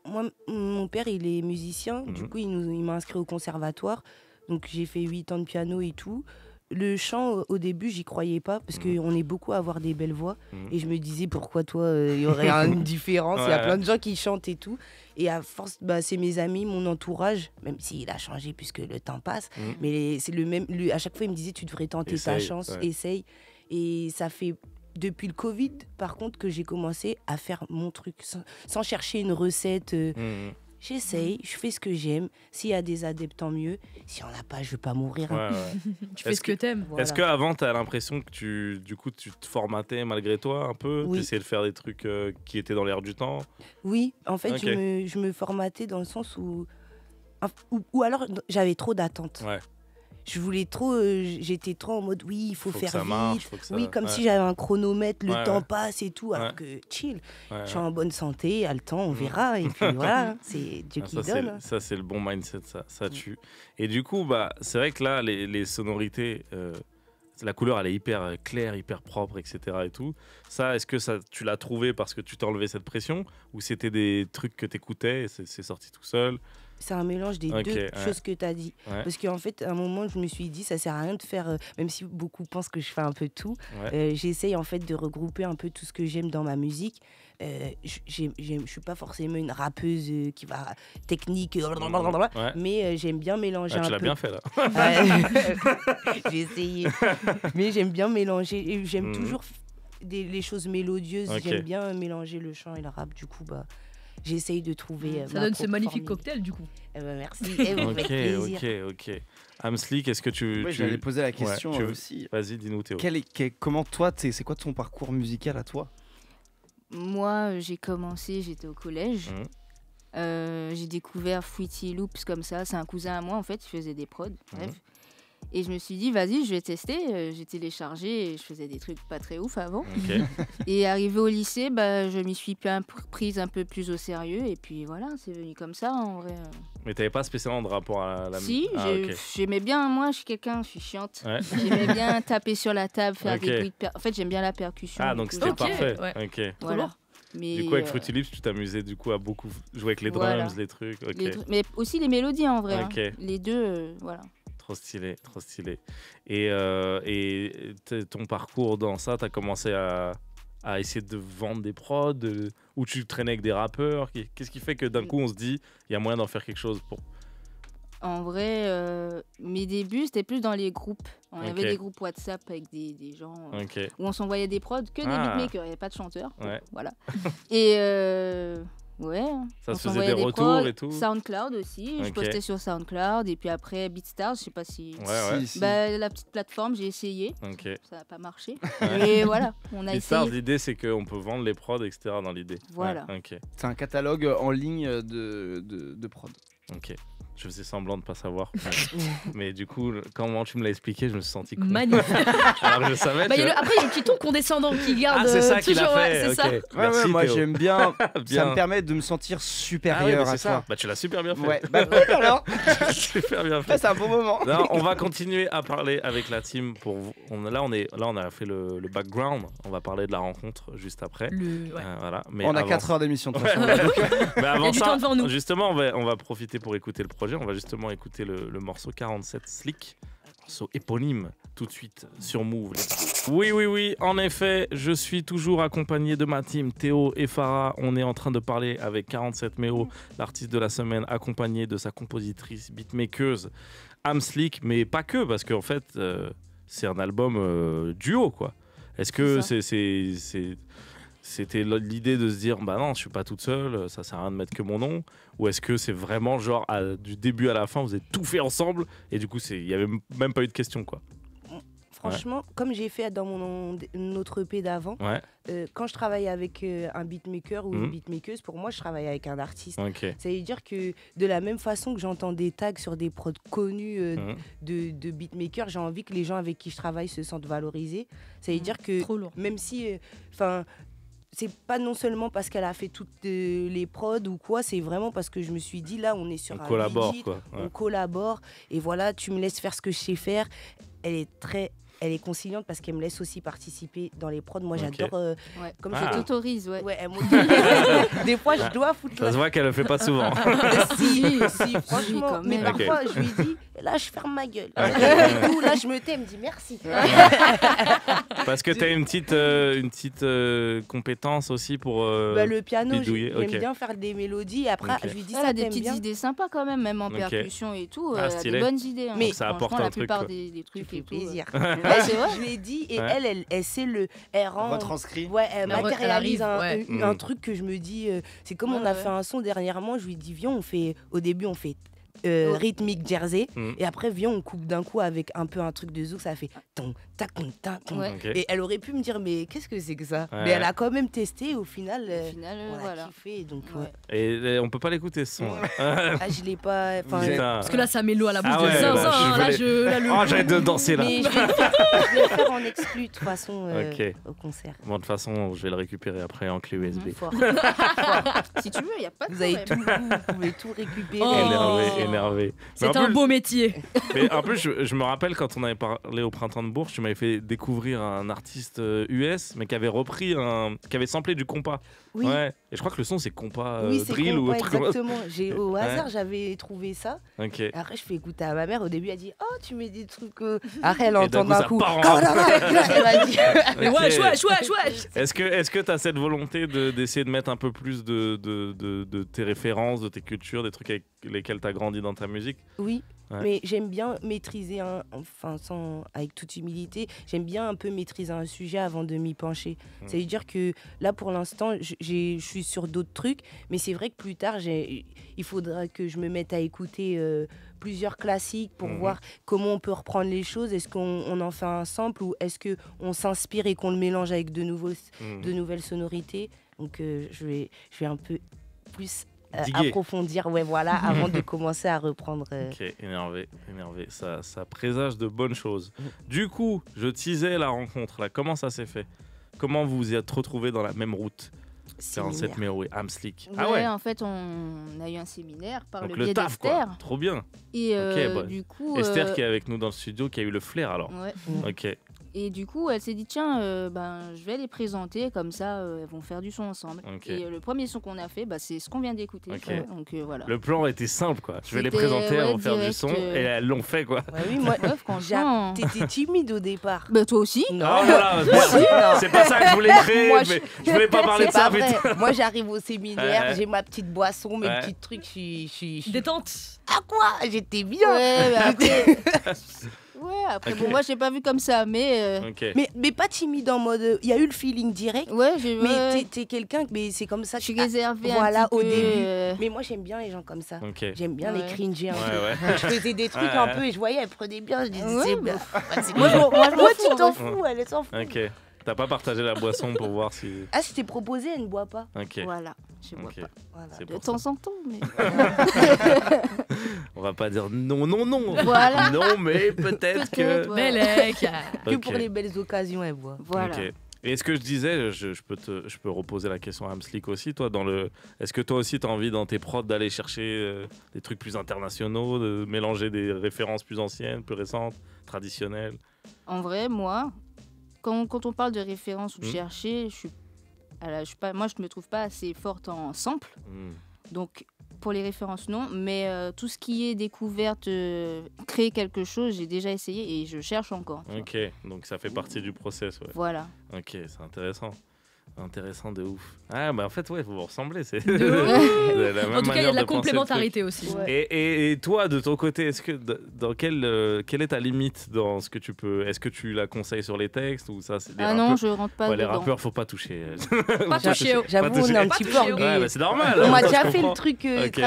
Moi, mon père, il est musicien. Du Mhm. coup, il m'a inscrit au conservatoire. Donc, j'ai fait 8 ans de piano et tout. Le chant, au début, j'y croyais pas parce qu'on est beaucoup à avoir des belles voix. Mhm. Et je me disais, pourquoi toi, il y aurait une différence? Il y a Ouais. plein de gens qui chantent et tout. Et à force, c'est mes amis, mon entourage, même s'il a changé puisque le temps passe. Mhm. Mais c'est le même. À chaque fois, il me disait, tu devrais tenter ta Essaye, chance, ouais. essaye. Et ça fait depuis le Covid, par contre, que j'ai commencé à faire mon truc sans chercher une recette. Mhm. J'essaye, je fais ce que j'aime. S'il y a des adeptes, tant mieux. Si on n'a pas, je veux pas mourir. Ouais, ouais. Tu fais Est-ce ce que t'aimes. Voilà. Est-ce qu'avant, tu as l'impression que tu te formatais malgré toi un peu? Oui. Tu essayais de faire des trucs qui étaient dans l'air du temps? Oui, en fait, Ok. je me formatais dans le sens où alors j'avais trop d'attentes. Ouais. Je voulais trop, j'étais trop en mode oui, il faut Faut que faire ça vite. marche, faut que ça- Oui, comme ouais. si j'avais un chronomètre, le Ouais, temps ouais. passe et tout, alors Ouais. que chill. Ouais, Je suis en bonne santé, à le temps, on verra. Et puis voilà, c'est Dieu Ah, qui ça, c'est donne. ça, c'est le bon mindset, ça tue. Et du coup, bah, c'est vrai que là, les sonorités, la couleur, elle est hyper claire, hyper propre, etc. Et tout. Ça, est-ce que tu l'as trouvé parce que tu t'es enlevé cette pression ou c'était des trucs que tu écoutais et c'est sorti tout seul? C'est un mélange des Ok, deux ouais. choses que tu as dit. Ouais. Parce qu'en fait, à un moment, je me suis dit, ça sert à rien de faire, même si beaucoup pensent que je fais un peu tout, Ouais. j'essaye en fait de regrouper un peu tout ce que j'aime dans ma musique. Je suis pas forcément une rappeuse qui va technique, Ouais. mais j'aime bien mélanger Ah, tu un l'as peu. bien fait là. Ouais. J'ai essayé. Mais j'aime bien mélanger. Et j'aime Mhm. toujours les choses mélodieuses. Ok. J'aime bien mélanger le chant et le rap. Du coup, j'essaye de trouver. Ça ma donne ce propre magnifique formule. cocktail du coup. Eh ben, merci. Eh, vous me faites plaisir. ok. Amslick, est-ce que tu. Ouais, j'allais poser la question tu- aussi. Vas-y, dis-nous Théo. Comment toi, c'est quoi ton parcours musical à toi? Moi, j'ai commencé, j'étais au collège. J'ai découvert Fruity Loops comme ça. C'est un cousin à moi, en fait, il faisait des prods. Bref. Et je me suis dit, vas-y, je vais tester. J'ai téléchargé et je faisais des trucs pas très ouf avant. Et arrivé au lycée, je m'y suis prise un peu plus au sérieux. Et puis voilà, c'est venu comme ça, en vrai. Mais t'avais pas spécialement de rapport à la Si, j'aimais bien, moi, je suis chiante. Ouais. J'aimais bien taper sur la table, faire des bruits de en fait, j'aime bien la percussion. Ah, donc c'était parfait. Voilà. Mais du coup, avec Fruity Loops, tu t'amusais du coup à beaucoup jouer avec les drums, les trucs. Mais aussi les mélodies en vrai. Les deux, voilà. Trop stylé, trop stylé. Et ton parcours dans ça, t'as commencé à essayer de vendre des prods, où tu traînais avec des rappeurs. Qu'est-ce qui fait que d'un coup on se dit il y a moyen d'en faire quelque chose pour... En vrai, mes débuts, c'était plus dans les groupes. On avait des groupes WhatsApp avec des gens où on s'envoyait des prods, que des beatmakers, il n'y avait pas de chanteurs. Voilà. Et ça se faisait des retours et tout. SoundCloud aussi, je postais sur SoundCloud. Et puis après, BeatStars, je sais pas si... Si. La petite plateforme, j'ai essayé. Ça n'a pas marché. Et voilà, on a BeatStars, essayé. l'idée, c'est qu'on peut vendre les prods, etc. dans l'idée. Voilà. C'est un catalogue en ligne de prod. Ok. Je faisais semblant de pas savoir. Mais du coup, quand tu me l'as expliqué, je me suis senti con. Magnifique. Alors je savais. Après, il y a Kiton condescendant qui garde. C'est ça qu'il a toujours, fait. c'est ça. Merci, moi Théo. j'aime bien. Ça me permet de me sentir supérieur à ça. toi. Tu l'as super bien fait. Ouais. Alors. Super bien fait. C'est un bon moment. Non, on va continuer à parler avec la team pour vous. Là, on a fait le background. On va parler de la rencontre juste après. Voilà. Mais on a 4 heures d'émission de toute façon. Mais avant du ça, temps devant nous. justement, on va profiter pour écouter le projet. On va justement écouter le morceau 47 Slick, morceau éponyme, tout de suite sur Move. Oui, en effet, je suis toujours accompagné de ma team, Théo et Farah. On est en train de parler avec 47 Méo, l'artiste de la semaine, accompagné de sa compositrice beatmakeuse Am Slick, mais pas que, parce qu'en fait, c'est un album duo, quoi. Est-ce que c'était l'idée de se dire bah non, je suis pas toute seule, ça sert à rien de mettre que mon nom, ou est-ce que c'est vraiment genre du début à la fin vous avez tout fait ensemble et du coup il y avait même pas eu de question quoi? Franchement, comme j'ai fait dans notre EP d'avant, quand je travaille avec un beatmaker ou une beatmakeuse, pour moi je travaille avec un artiste. Ça veut dire que de la même façon que j'entends des tags sur des prods connus de beatmakers, j'ai envie que les gens avec qui je travaille se sentent valorisés. Ça veut dire que même si c'est pas non seulement parce qu'elle a fait toutes les prods ou quoi, c'est vraiment parce que je me suis dit là on est sur un collabore, legit, quoi. On collabore et voilà, tu me laisses faire ce que je sais faire. Elle est conciliante parce qu'elle me laisse aussi participer dans les prods. Moi, j'adore. Comme je t'autorise, elle m'autorise. Des fois, je dois foutre. Ça se voit qu'elle le fait pas souvent. si, franchement. Mais parfois, je lui dis, là, je ferme ma gueule. Là, je me tais, elle me dit merci. Parce que tu as une petite compétence aussi pour. Le piano, bidouiller. J'aime bien faire des mélodies. Et après, je lui dis ça. Elle a des petites idées sympas quand même en percussion et tout. Elle a des bonnes idées. Mais ça apporte un la truc. plupart des trucs et tout. Plaisir. Je l'ai dit et elle sait elle rend. Retranscrit. Ouais, elle matérialise un truc que je me dis. C'est comme on a fait un son dernièrement. Je lui dis viens, au début on fait rythmique jersey et après viens on coupe d'un coup avec un peu un truc de zouk, ça fait ton tac tac. Et elle aurait pu me dire mais qu'est-ce que c'est que ça, mais elle a quand même testé. Au final on a kiffé donc et on peut pas l'écouter ce son. Je l'ai pas parce que là ça met l'eau à la bouche j'allais de danser là. Mais je vais le faire en exclu de toute façon au concert. Bon, de toute façon je vais le récupérer après en clé USB. Si tu veux, il y a pas de problème. Vous pouvez tout récupérer. Énervé. C'est un beau métier. Mais en plus, je me rappelle quand on avait parlé au Printemps de Bourges, tu m'avais fait découvrir un artiste US, mais qui avait qui avait samplé du compas. Oui. Ouais. Et je crois que le son c'est compas drill compas, ou autre. Exactement. Au hasard, j'avais trouvé ça. Okay. Après, je fais écouter à ma mère. Au début, elle dit oh, tu mets des trucs. Après, elle entend d'un coup. Elle m'a dit. Wesh. Est-ce que tu as cette volonté d'essayer de mettre un peu plus de tes références, de tes cultures, des trucs avec lesquels tu as grandi dans ta musique? Oui. Mais j'aime bien maîtriser, avec toute humilité, j'aime bien un peu maîtriser un sujet avant de m'y pencher. Ça veut dire que là, pour l'instant, je suis sur d'autres trucs, mais c'est vrai que plus tard, il faudra que je me mette à écouter plusieurs classiques pour voir comment on peut reprendre les choses. Est-ce qu'on en fait un sample ou est-ce qu'on s'inspire et qu'on le mélange avec de nouvelles sonorités? Donc je vais un peu plus Diguer. approfondir, ouais, voilà, avant de commencer à reprendre. Ok, énervé. Ça présage de bonnes choses. Du coup, je teasais la rencontre là. Comment ça s'est fait? Comment vous vous êtes retrouvés dans la même route? 47 mai, oui, Amslick. Ah ouais, en fait, on a eu un séminaire par Donc le biais taf, d'Esther. quoi. Trop bien. Et Ok, du coup, Esther qui est avec nous dans le studio, qui a eu le flair alors. Ouais. Ok. Et du coup, elle s'est dit tiens, je vais les présenter comme ça, elles vont faire du son ensemble. Ok. Et le premier son qu'on a fait, c'est ce qu'on vient d'écouter. Ok. Donc voilà. Le plan était simple, quoi. Je vais les C'était, présenter, elles vont faire du direct, son, et elles l'ont fait, quoi. Ouais, oui, moi, franchement. t'étais timide au départ. Bah toi aussi. Non, Oh là là, merde. C'est pas ça que je voulais créer, Moi, mais je voulais pas parler de c'est ça, pas vrai. putain. Moi, j'arrive au séminaire, Ouais. j'ai ma petite boisson, mes Ouais. petits trucs, je suis... Détente. À quoi? J'étais bien. Ouais, mais après, Ok. bon, moi, j'ai pas vu comme ça, mais. Ok. Mais pas timide en mode... Il y a eu le feeling direct. Ouais, Mais t'es quelqu'un... Mais c'est comme ça. Je suis réservée Voilà, un petit au peu, début. Mais moi, j'aime bien les gens comme ça. Ok. J'aime bien les Ouais. cringer un peu. Ouais. Je faisais des trucs Ouais, un ouais. peu et je voyais, elle prenait bien. Je disais, Ouais, c'est bah, bien. moi, je m'en tu fous, t'en en fous, elle s'en fout. Ok. T'as pas partagé la boisson pour voir si. Ah, si t'es proposé, elle ne boit pas. Ok. Voilà, je bois Ok. pas. Voilà. C'est De pour temps ça. en temps, mais. On va pas dire non. Voilà. Non, mais peut-être que. Peut-être, Bellec. Que Ok. pour les belles occasions, elle boit. Voilà. Ok. Et est-ce que je disais, je peux reposer la question à Amslick aussi, toi, est-ce que toi aussi tu as envie dans tes prods d'aller chercher des trucs plus internationaux, de mélanger des références plus anciennes, plus récentes, traditionnelles? En vrai, moi, quand on parle de référence ou Hmm. chercher, moi, je me trouve pas assez forte en sample. Donc, pour les références, non. Mais tout ce qui est découverte, créer quelque chose, j'ai déjà essayé et je cherche encore. tu vois. Ok, donc ça fait partie du process, ouais. Voilà. Ok, c'est intéressant. Intéressant de ouf. Ah, bah en fait, ouais, vous vous ressemblez. C'est De ouf. vous avez la même En tout cas, il y manière a de la penser le truc. complémentarité aussi. Et toi, de ton côté, est-ce que dans quelle est ta limite dans ce que tu peux? Est-ce que tu la conseilles sur les textes ou ça? C'est des Ah non, rappeurs- je rentre pas Ouais, les dedans. rappeurs, faut pas toucher. Pas toucher. J'avoue, Pas on est un toucher. petit peu Ouais, orgueilleux. bah, c'est normal. On m'a ça, déjà je fait le comprends. truc. Ok.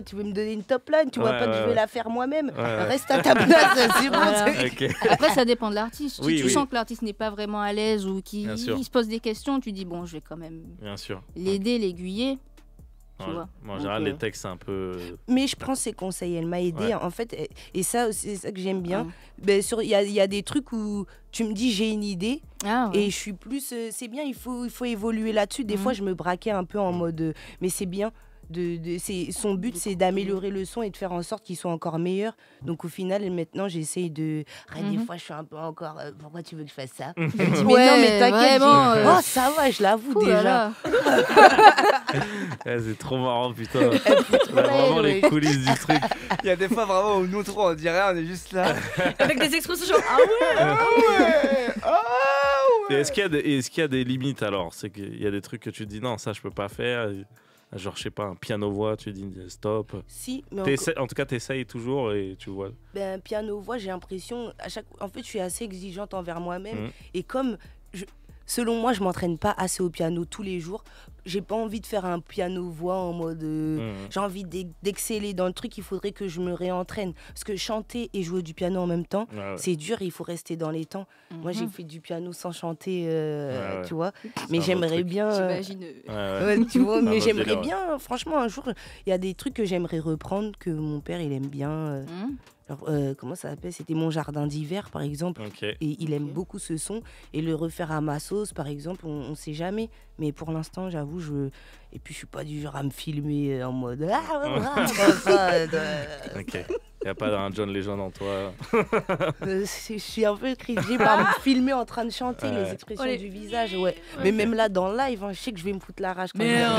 Tu veux me donner une top line? Tu vois Ouais, pas que ouais, je vais ouais. la faire moi-même. Ouais. Reste à ta place, c'est bon. Voilà. Ok. Après, ça dépend de l'artiste. Oui, Si tu oui. sens que l'artiste n'est pas vraiment à l'aise ou qu'il Bien sûr. se pose des questions, tu dis bon, je vais quand même Bien sûr. l'aider, l'aiguiller. Tu Ouais. vois. En Donc, général, les textes, c'est un peu. Mais je prends ses conseils, elle m'a aidé Ouais. en fait, et ça, c'est ça que j'aime bien. Ah. Ben, il y a des trucs où tu me dis j'ai une idée Ah, ouais. et je suis plus, c'est bien, il faut évoluer là-dessus. Des fois, je me braquais un peu en mode, mais c'est bien. Son but, c'est d'améliorer le son et de faire en sorte qu'il soit encore meilleur. Donc au final, maintenant, j'essaye de. Des fois, je suis un peu encore. Pourquoi tu veux que je fasse ça? Elle me dit, mais Ouais, non, mais t'inquiète. vraiment, Oh, ça va, je l'avoue Ouh là déjà. là. Ouais, c'est trop marrant, putain. On a vraiment les coulisses du truc. Il y a des fois vraiment où nous trois on dit rien, on est juste là. Avec des expressions genre ah ouais. Et est-ce qu'il y a des limites alors? C'est qu'il y a des trucs que tu dis non, ça je peux pas faire. Genre, je sais pas, un piano-voix, tu dis stop. Si, mais En tout cas, t'essayes toujours et tu vois. ben, piano-voix, j'ai l'impression, en fait, je suis assez exigeante envers moi-même. Mhm. Et comme, selon moi, je m'entraîne pas assez au piano tous les jours, j'ai pas envie de faire un piano-voix en mode... J'ai envie d'exceller dans le truc, il faudrait que je me réentraîne. Parce que chanter et jouer du piano en même temps, Ouais. c'est dur, il faut rester dans les temps. Moi, j'ai fait du piano sans chanter, Ouais. tu vois. C'est un Mais autre j'aimerais truc. bien... J'imagine. Ouais, tu vois, Un mais autre j'aimerais délire, ouais. bien, franchement, un jour, il y a des trucs que j'aimerais reprendre, que mon père, il aime bien. Alors, comment ça s'appelle? C'était Mon Jardin d'hiver, par exemple. Ok. Et il aime beaucoup ce son. Et le refaire à ma sauce, par exemple, on ne sait jamais. Mais pour l'instant, j'avoue, et puis je suis pas du genre à me filmer en mode... comme ça, Ok. Y a pas un John Legend en toi. je suis un peu cringée par me filmer en train de chanter Ouais. les expressions Ouais. du visage. Ouais. Mais même là, dans le live, je sais que je vais me foutre la rage. Quand Mais même.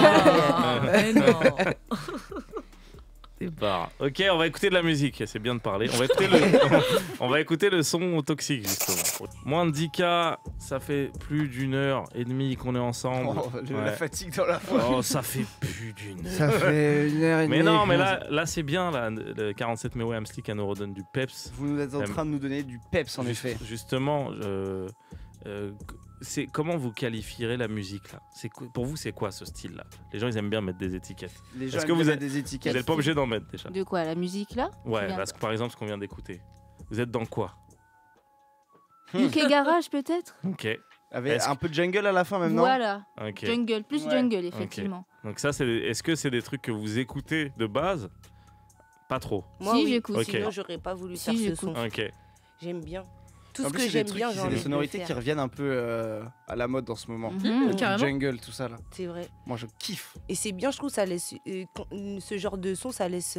mais non. Ok, on va écouter de la musique. C'est bien de parler. On va écouter le son toxique, justement. Moins de 10K, ça fait plus d'1h30 qu'on est ensemble. Oh, Ouais. la fatigue dans la voix. Oh, ça fait plus d'une heure. Ça fait 1h30. Mais non, mais là c'est bien. Là, le 47 Mai Amslick, elle nous redonne du peps. Vous êtes en train de nous donner du peps en effet. Justement, comment vous qualifierez la musique là? Pour vous, c'est quoi ce style-là? Les gens, ils aiment bien mettre des étiquettes. Les gens Est-ce que aiment vous bien êtes mettre des Vous étiquettes. n'êtes pas obligé d'en mettre déjà. De quoi? La musique là? Ouais, Tu viens- parce que par exemple, ce qu'on vient d'écouter. Vous êtes dans quoi? UK Garage peut-être? Ok. Avec un peu de jungle à la fin même, non? Voilà, Ok. jungle, plus jungle, effectivement. Donc ça, est-ce que c'est des trucs que vous écoutez de base? Pas trop. Moi, Si, oui. j'écoute. Ok. Sinon, j'aurais pas voulu Si, faire ce j'écoute. son. Ok. J'aime bien. Tout En ce plus, que c'est j'aime des bien, trucs, j'ai c'est envie des de sonorités le qui faire. reviennent un peu à la mode en ce moment. Mhm. Le Carrément. jungle, tout ça là. C'est vrai. Moi, je kiffe. Et c'est bien, je trouve, ça laisse ce genre de son, ça laisse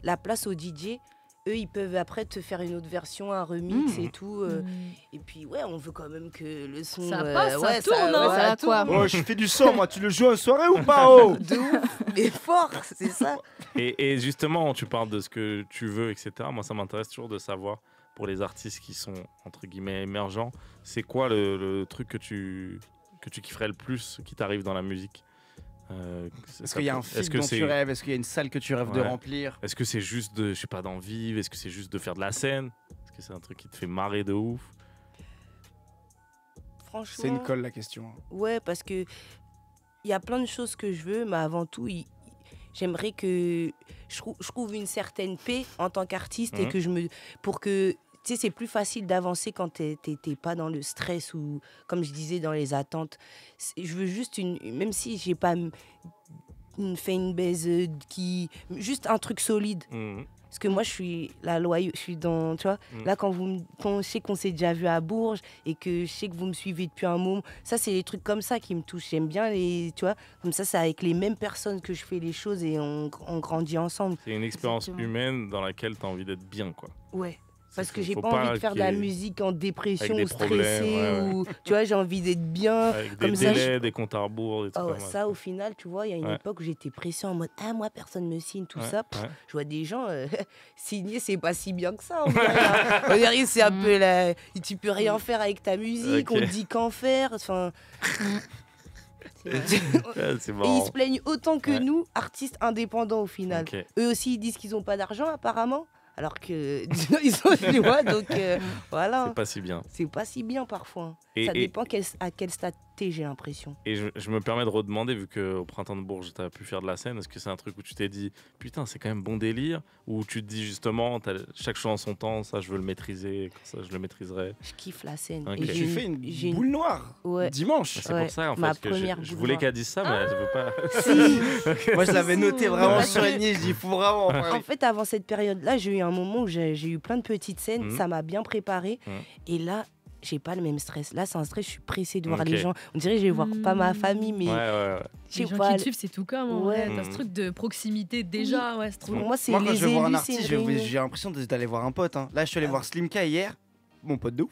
la place aux DJ. Eux, ils peuvent après te faire une autre version, un remix et tout. Et puis, ouais, on veut quand même que le son. Ça passe, ça ouais, tourne, hein. ouais, ça Voilà, tourne. quoi. Oh, je fais du son, moi. Tu le joues en soirée ou pas, oh? De ouf, mais fort, c'est ça. Et justement, tu parles de ce que tu veux, etc. Moi, ça m'intéresse toujours de savoir, pour les artistes qui sont, entre guillemets, émergents, c'est quoi le truc que tu kifferais le plus qui t'arrive dans la musique? Est-ce qu'il y a un film dont tu rêves? Est-ce qu'il y a une salle que tu rêves de remplir? Est-ce que c'est juste de, je sais pas, d'en vivre? Est-ce que c'est juste de faire de la scène? Est-ce que c'est un truc qui te fait marrer de ouf? Franchement. C'est une colle la question. Ouais, parce que il y a plein de choses que je veux, mais avant tout, j'aimerais que je trouve une certaine paix en tant qu'artiste et que pour que tu sais, c'est plus facile d'avancer quand t'es pas dans le stress ou, comme je disais, dans les attentes. Je veux juste même si j'ai pas fait une baise juste un truc solide. Parce que moi, je suis la loyauté, je suis dans, tu vois, là, quand je sais qu'on s'est déjà vu à Bourges et que je sais que vous me suivez depuis un moment, ça, c'est des trucs comme ça qui me touchent. J'aime bien tu vois, comme ça, c'est avec les mêmes personnes que je fais les choses et on grandit ensemble. C'est une expérience humaine dans laquelle tu as envie d'être bien, quoi. Ouais. Parce que j'ai faut pas pas envie de faire de la qu'il y ait- musique en dépression avec ou des problèmes, stressée. Ou, tu vois, j'ai envie d'être bien. Avec comme des ça, délais, des comptes à rebours, des trucs comme ça, au final, tu vois, il y a une époque où j'étais pressée en mode moi, personne me signe, tout ça. Pff, je vois des gens signer, c'est pas si bien que ça. On dirait, c'est un peu là. Tu peux rien faire avec ta musique, on te dit qu'en faire. Enfin. C'est marrant. Et ils se plaignent autant que nous, artistes indépendants au final. Eux aussi, ils disent qu'ils n'ont pas d'argent apparemment. Alors que ils ont du mois, donc voilà. C'est pas si bien. C'est pas si bien parfois. Et- Ça et- dépend à quel stade t'es, j'ai l'impression. Et je me permets de redemander, vu qu'au Printemps de Bourges, tu as pu faire de la scène, est-ce que c'est un truc où tu t'es dit, putain, c'est quand même bon délire? Ou tu te dis justement, chaque chose en son temps, ça je veux le maîtriser, ça je le maîtriserai? Je kiffe la scène. Ok. Et Tu fais une boule noire dimanche. C'est pour ça en ma fait que première je boule voulais noire. qu'elle dise ça, mais elle veut pas. Si. Moi, je l'avais noté vraiment Parce sur que- une ligne. Je dis, il faut vraiment. En fait, avant cette période-là, j'ai eu un moment où j'ai eu plein de petites scènes. Ça m'a bien préparé. Et là, j'ai pas le même stress. Là, c'est un stress, je suis pressée de voir Ok. les gens. On dirait que je vais voir pas ma famille, mais. Ouais, ouais, ouais. Je Les sais gens pas. qui te suivent, c'est tout comme. Ouais. T'as ce truc de proximité déjà. Ouais, c'est trop bien. Moi, c'est Moi, quand les je vais voir un élus, artiste, c'est une réunion. j'ai l'impression d'aller voir un pote. Hein. Là, je suis allé voir Slimka hier. Mon pote de ouf.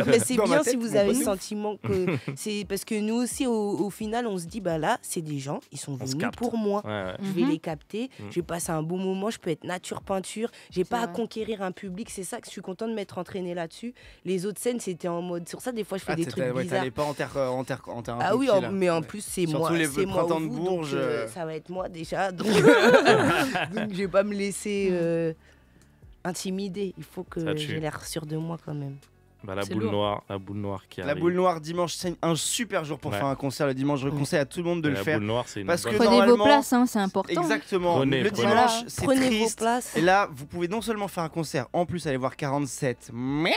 Mais c'est Dans ma bien tête, si vous mon avez pote le de ouf. sentiment que c'est parce que nous aussi au final on se dit bah là c'est des gens, ils sont venus pour moi. Ouais, ouais. Je vais les capter, je vais passer un bon moment, je peux être nature peinture, j'ai pas à vrai. conquérir un public, c'est ça que je suis contente de m'être entraînée là-dessus. Les autres scènes c'était en mode sur ça des fois je fais des trucs bizarres. T'allais pas en terre Ah oui, incognito, là. mais en Ouais. plus c'est Surtout moi, les c'est moi printemps ou de vous, Bourges. donc, ça va être moi déjà. Donc, donc je vais pas me laisser intimider. Il faut Ça que tue. j'ai l'air sûr de moi quand même. Bah, la C'est boule lourd. noire qui La arrive. boule noire dimanche, c'est un super jour pour Ouais. faire un concert le dimanche. Je conseille à tout le monde de Et le la faire. boule noire, c'est une Parce bonne- que Prenez vos normalement, places, hein, c'est important. Exactement. Prenez, le prenez. dimanche, Voilà. c'est Prenez vos triste. places. Et là, vous pouvez non seulement faire un concert, en plus aller voir 47. Miaou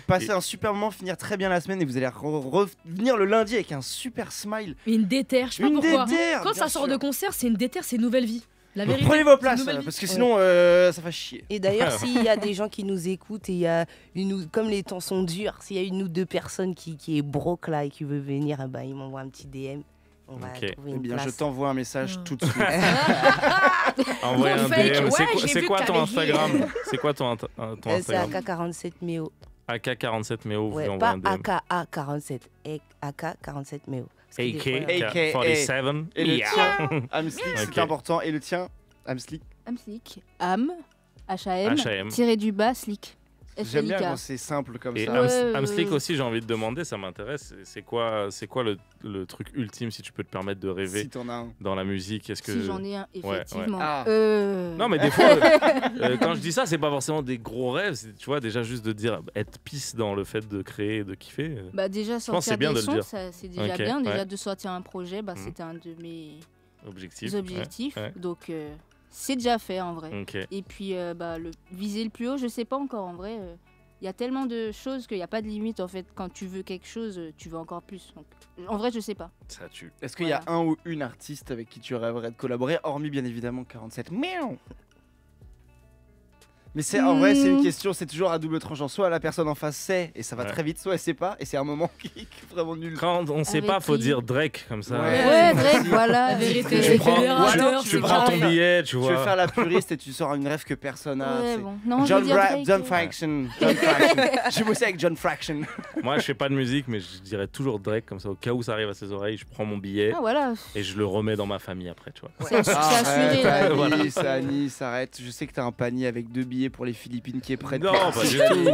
Passer un super moment, finir très bien la semaine et vous allez revenir le lundi avec un super smile. Une déterre, je sais pas Une pourquoi. déterre, Quand bien ça sort sûr. de concert, c'est une déterre, c'est une nouvelle vie. La Donc vérité. prenez vos c'est une places, nouvelle vie. parce que sinon, ça va chier. Et d'ailleurs, s'il y a des gens qui nous écoutent et il y a comme les temps sont durs, s'il y a une ou deux personnes qui est broke là et qui veut venir, eh ben, ils m'envoient un petit DM. On va Ok. trouver Eh une bien, place. je t'envoie un message tout de suite. Envoyez un Fake, DM. ouais, j'ai C'est vu quoi que ton t'avais Instagram? C'est quoi ton C'est Instagram? AK47 Méo. AK47 Méo, vous Ouais, lui pas envoyez un DM. AKA47. AK47 Méo. Parce que des fois, AK47. Et le Yeah. tien, Amslick, Ok. c'est important. Et le tien, Amslick. Amslick. Am. H-A-M. H.A.M. Tiré du bas, slick. J'aime bien S-L-I-K. quand c'est simple comme Et ça. Amslick aussi, j'ai envie de demander, ça m'intéresse. C'est quoi le truc ultime, si tu peux te permettre de rêver Si t'en as un. dans la musique? Est-ce que Si j'en ai un, Ouais, ouais. effectivement. Ah. Non, mais des fois, quand je dis ça, c'est pas forcément des gros rêves. Tu vois, déjà juste de dire être pisse dans le fait de créer et de kiffer. Bah déjà Je pense que c'est sortir bien des de le sons, dire. c'est déjà Ok, bien. Déjà ouais. de sortir un projet, bah, c'était un de mes Objectif. objectifs. ouais. Donc c'est déjà fait en vrai. Ok. Et puis viser le plus haut, je sais pas encore en vrai. il y a tellement de choses qu'il n'y a pas de limite en fait. Quand tu veux quelque chose, tu veux encore plus. Donc, en vrai, je sais pas. Ça tue. Est-ce qu'il y a un ou une artiste avec qui tu rêverais de collaborer, hormis bien évidemment 47 Miaou. Mais c'est en vrai, c'est une question, c'est toujours à double tranchant. Soit la personne en face sait et ça va très vite, soit elle sait pas et c'est un moment qui est vraiment nul. Quand on sait pas, faut dire Drake comme ça. Ouais, Drake, voilà. La vérité. Tu prends ton billet, tu vois. Tu veux faire la puriste et tu sors une rêve que personne n'a. Ouais, bon. Non, je veux dire Drake. John Fraction. J'ai bossé avec John Fraction. Moi, je fais pas de musique, mais je dirais toujours Drake comme ça, au cas où ça arrive à ses oreilles, je prends mon billet voilà. et je le remets dans ma famille après, tu vois. C'est assuré. Anis, arrête. Je sais que t'as un panier avec 2 billets pour les Philippines qui est prêt. Non, pas du tout.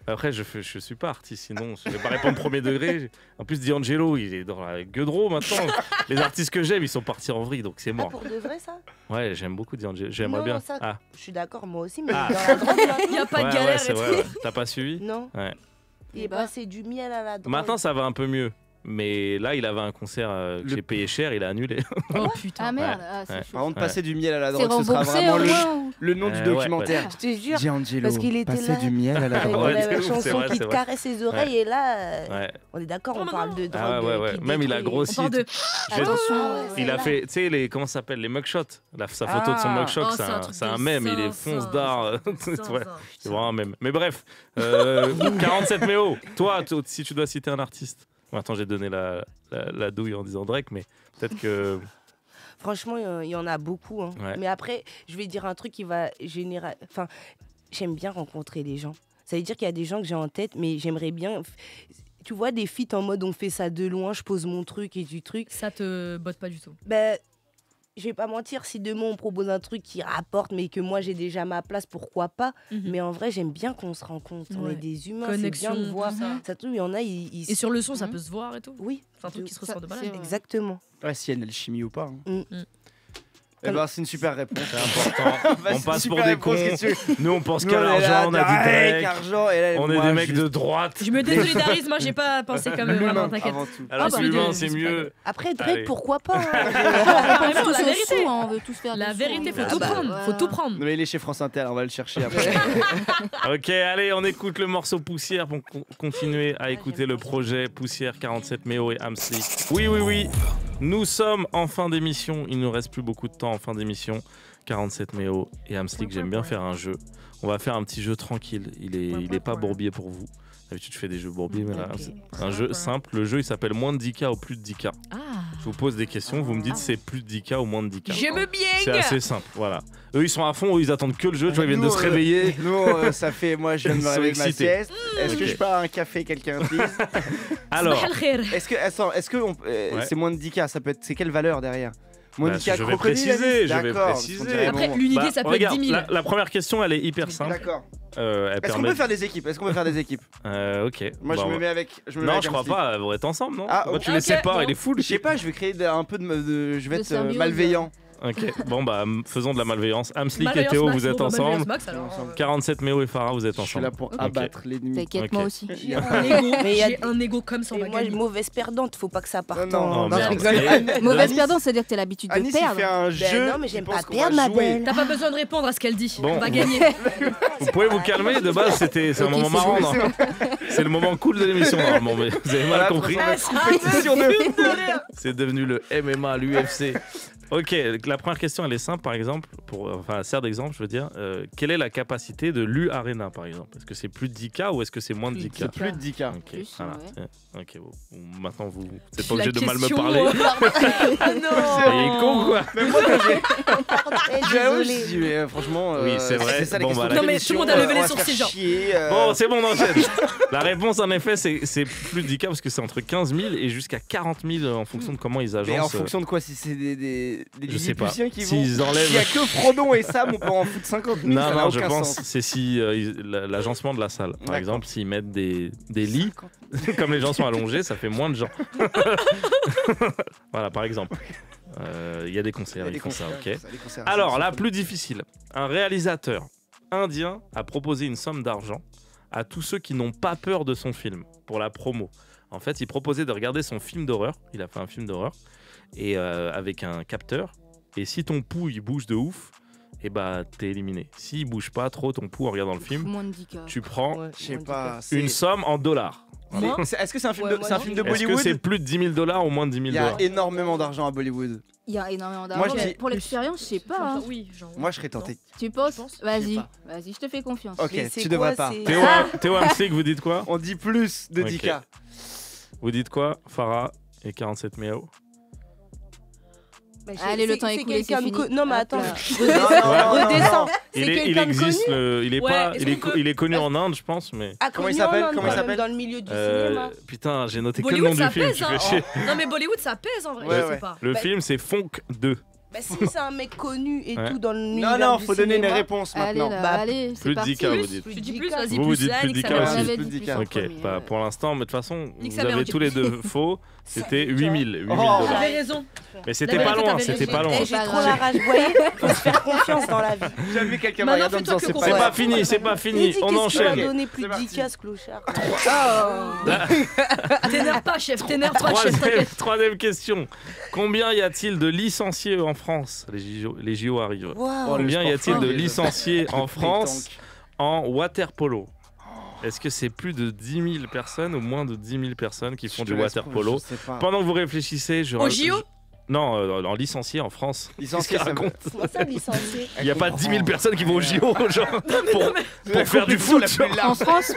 Après, je suis pas artiste, sinon je vais pas répondre premier degré. En plus, D'Angelo, il est dans la Gueudreau maintenant. Les artistes que j'aime, ils sont partis en vrille, donc c'est mort. Pour de vrai, ça? Ouais, j'aime beaucoup D'Angelo. J'aimerais Non, bien. ça, Ah. je suis d'accord, moi aussi, mais dans la drogue, là. Il n'y a pas de Ouais, galère c'est et vrai, tout. ouais. T'as pas suivi? Non. Ouais. Il est passé du miel à la drogue. Maintenant, ça va un peu mieux. Mais là, il avait un concert que j'ai payé cher, il a annulé. Oh putain. Ah merde, Ouais. ah, c'est Ouais. chaud. Par contre, passer du miel à la C'est drogue, ce sera remboursé vraiment au moins, ou... le nom du Ouais, documentaire. Je te jure, D'Angelo, parce qu'il était passer là du miel à la avec drogue. la c'est ouf, c'est chanson vrai, qui c'est te vrai. caresse ses oreilles et là, Ouais. on est d'accord, on Oh, parle non. de drogue. Ah ouais. qui Même il a détruit. grossi. On parle de. Attention. Il a fait, tu sais, comment ça s'appelle, les mugshots. Sa photo de son Ah. mugshot, Oh, c'est c'est un un, truc c'est un de mème, il est ça, fonce d'art. ça, Ouais, ça. c'est vraiment un mème. Mais bref, 47 méo. Toi, si tu dois citer un artiste. Bon, attends, j'ai donné la douille en disant Drake, mais peut-être que. Franchement, il y en a beaucoup. Hein. Ouais. Mais après, je vais dire un truc qui va générer. Enfin, j'aime bien rencontrer les gens. Ça veut dire qu'il y a des gens que j'ai en tête, mais j'aimerais bien. Tu vois, des feats en mode on fait ça de loin, je pose mon truc et du truc. Ça te botte pas du tout. Ben, je vais pas mentir, si demain on propose un truc qui rapporte, mais que moi j'ai déjà ma place, pourquoi pas. Mais en vrai, j'aime bien qu'on se rencontre. On Ouais. est des humains, Connexion, c'est bien de voir. tout ça. Ça trouve, il y en a, ils Et sur le son, ça peut se voir et tout. Oui. C'est un truc qui se ressort de Ça, malade. c'est- Exactement. Ouais, si elle a l'alchimie ou pas. Hein. Mm. Eh ben, c'est une super réponse. C'est important. Bah, On c'est passe une pour super des réponse, cons. qu'est-ce que tu- Nous, on pense Nous, qu'à on est là, l'argent, on a dit Drake, Drake. argent, et là, On est moi, des mecs juste de droite. Je me désolidarise, moi j'ai pas pensé comme l'humain, vraiment, t'inquiète. avant tout. Alors, Ah bah, l'humain, je c'est sais mieux. Après, Drake, Allez. pourquoi pas hein. Vraiment, Tous la au vérité. sous, hein, on veut tous faire La du vérité, sous, faut hein. tout bah, prendre. voilà. Faut tout prendre. Non, mais il est chez France Inter, on va le chercher après. Ok, allez, on écoute le morceau Poussière pour continuer à écouter le projet Poussière 47 Méo et Amsli. Oui, nous sommes en fin d'émission. Il ne nous reste plus beaucoup de temps en fin d'émission. 47 Méo et Amsli, j'aime bien faire un jeu. On va faire un petit jeu tranquille. Il est pas bourbier pour vous. D'habitude, je fais des jeux bourbiers, mais là, c'est un jeu simple. Le jeu, il s'appelle moins de 10K ou plus de 10K. Ah. Je vous pose des questions, vous me dites c'est plus de 10K ou moins de 10K. J'aime C'est bien. assez simple, voilà. Eux, ils sont à fond, eux, ils attendent que le jeu. Tu vois, ils viennent de se réveiller. Nous, ça fait. Moi, je viens de Ils me sont réveiller de ma excités. sieste. Est-ce que Ok. je peux avoir un café, quelqu'un, please? Alors, Sabah al-khair. Est-ce que Ouais. c'est moins de 10K? Ça peut être. C'est quelle valeur derrière? Moins de bah, 10K je vais crocodile, préciser, Alice. je vais D'accord, préciser. on dirait Après, bon. l'unité, ça peut regarde, être 10 000. la première question, elle est hyper simple. D'accord. Elle Est-ce qu'on permet. peut faire des équipes? Ok. Moi, Bon, je me mets avec. Non, je crois pas. Vous êtes ensemble, non? Ah, Moi, tu ok, les sépares, bon. il est full. Je sais pas, je vais créer un peu de. Je vais De être symbiose. malveillant. Ok. Bon, bah, faisons de la malveillance. Amslik et Malveillance Théo, max, vous êtes bon, bah, malveillance ensemble. max, alors. 47 Méo et Farah, vous êtes Je suis là ensemble. pour Ok. abattre l'ennemi. T'inquiète, Ok. moi aussi. J'ai un ego, Mais il y a- j'ai un ego comme ça, on Et va moi, gagner. mauvaise perdante, faut pas que ça parte Non, en. Oh, dans merde. un rigole. Et- Mauvaise Anis- perdante, c'est-à-dire que t'as l'habitude de Anis, il perdre. fait un jeu. non, mais j'aime il pense pas qu'on va perdre, ma jouer. belle. T'as pas besoin de répondre à ce qu'elle dit. Bon. On va gagner. Vous pouvez vous calmer, de base, c'est un Ok, moment c'est marrant, bon, non? C'est le moment cool de l'émission, normalement, mais vous avez mal Voilà, compris. compétition de C'est devenu le MMA, l'UFC. Ok, la première question, elle est simple, par exemple. Enfin, elle sert d'exemple, je veux dire. Quelle est la capacité de l'U Arena, par exemple? Est-ce que c'est plus de 10K ou est-ce que c'est moins de 10K? C'est plus de 10K. Ok, Plus, voilà. ouais. Ok, bon. Maintenant, vous n'êtes pas La obligé de mal me question, parler. Ah non. Il est con, quoi. Mais moi, quand j'ai. Désolée. J'avoue, mais franchement. Oui, c'est vrai. C'est ça la Bon, question bah, de là- Non, mais l'émission, tout le monde a levé on les va se sourcils, faire genre. chier, Bon, c'est bon, on enchaîne. La réponse, en effet, c'est plus de 10K parce que c'est entre 15 000 et jusqu'à 40 000 en fonction de comment ils agencent. Mais en fonction de quoi? Si c'est des Je sais pas. Lilliputiens qui vont. S'ils enlèvent. S'il y a que Frodon et Sam, on peut en foutre 50 000. ça Non, n'a non, je aucun pense sens. c'est si l'agencement de la salle. Par D'accord. exemple, s'ils mettent des lits, comme les gens sont allongés, ça fait moins de gens. Voilà, par exemple. Il y a des concerts, ils font ça, ok. Alors, la plus difficile. Un réalisateur indien a proposé une somme d'argent à tous ceux qui n'ont pas peur de son film pour la promo. En fait, il proposait de regarder son film d'horreur. Il a fait un film d'horreur et avec un capteur. Et si ton pouls il bouge de ouf, et bah t'es éliminé. S'il bouge pas trop ton pouls en regardant le film, Moins de 10K. tu prends Je sais pas. une somme en dollars. Est-ce que c'est un film de Est-ce Bollywood? que c'est plus de 10 000 $ ou moins de 10 000 Il y a $? énormément d'argent à Bollywood. Il y a énormément Moi, d'argent. je mais dis pour l'expérience, je sais pas. hein. Oui, genre. Moi, je serais tenté. Tu penses? Vas-y, pas. vas-y, je te fais confiance. Ok, Mais c'est tu quoi, devrais pas. c'est- Théo Hamsik, vous dites quoi? On dit plus de 10K. Vous dites quoi, Farah et 47 Miao? Bah, Allez, le c'est- temps c'est écoulé, c'est quelqu'un de fini. Non, mais Hop attends. là. Redescends. Il C'est quelqu'un de existe, connu. il est Ouais, pas, est-ce qu'on peut- il est connu en Inde, je pense, mais. Ah, Comment il connu en s'appelle Inde, Comment il quand même, s'appelle dans le milieu du cinéma. Putain, j'ai noté que le Bollywood, nom du ça film, pèse, tu hein. fais chier. Non, mais Bollywood, ça pèse en vrai. Ouais, Je ouais. sais pas. Le Bah- film, c'est Fonk 2. Bah, si c'est un mec connu et Ouais. tout dans le milieu Non, du faut donner les cinéma. réponses Allez, maintenant. là, Bah, allez, c'est plus de parti. 10K, vous dites. Tu dis plus, Vous, vas-y, vous plus dites ça, plus de nique 10K sa mère. aussi. On avait plus dit de plus 10K. en Ok, premier, bah, ouais. pour l'instant, mais de toute façon, Nique vous sa mère, avez dis tous les plus. deux faux. C'était 8 000 Oh. T'avais $. raison. Mais c'était La pas vérité, loin, t'avais c'était raison. pas loin. Eh, C'est j'ai pas trop grave. la rage, vous voyez. Faut se faire confiance dans la vie. Jamais quelqu'un Maintenant, m'a regardé en fais-toi disant que c'est qu'on pas C'est Ouais. pas vrai. fini, c'est pas Il fini. dit On qu'est-ce qu'il a enchaîne. donné plus C'est de parti. 10K ce clochard. T'énerve pas, chef. T'énerve pas, chef. T'inquiète. Troisième question. Combien y a-t-il de licenciés en France? Les JO arrivent. Waouh. Combien y a-t-il de fort. licenciés en France tanks. en water polo? Est-ce que c'est plus de 10 000 personnes ou moins de 10 000 personnes qui font Je du te laisse water pour- polo? je sais pas. Pendant que vous réfléchissez, Au JO? Non, en licencié en France. Licencié, Qu'est-ce qu'il ça veut- raconte? Comment ça, licencié? Il n'y a pas 10 000 personnes qui vont au JO, genre, pour faire du compétition foot. la plus genre. En large. France,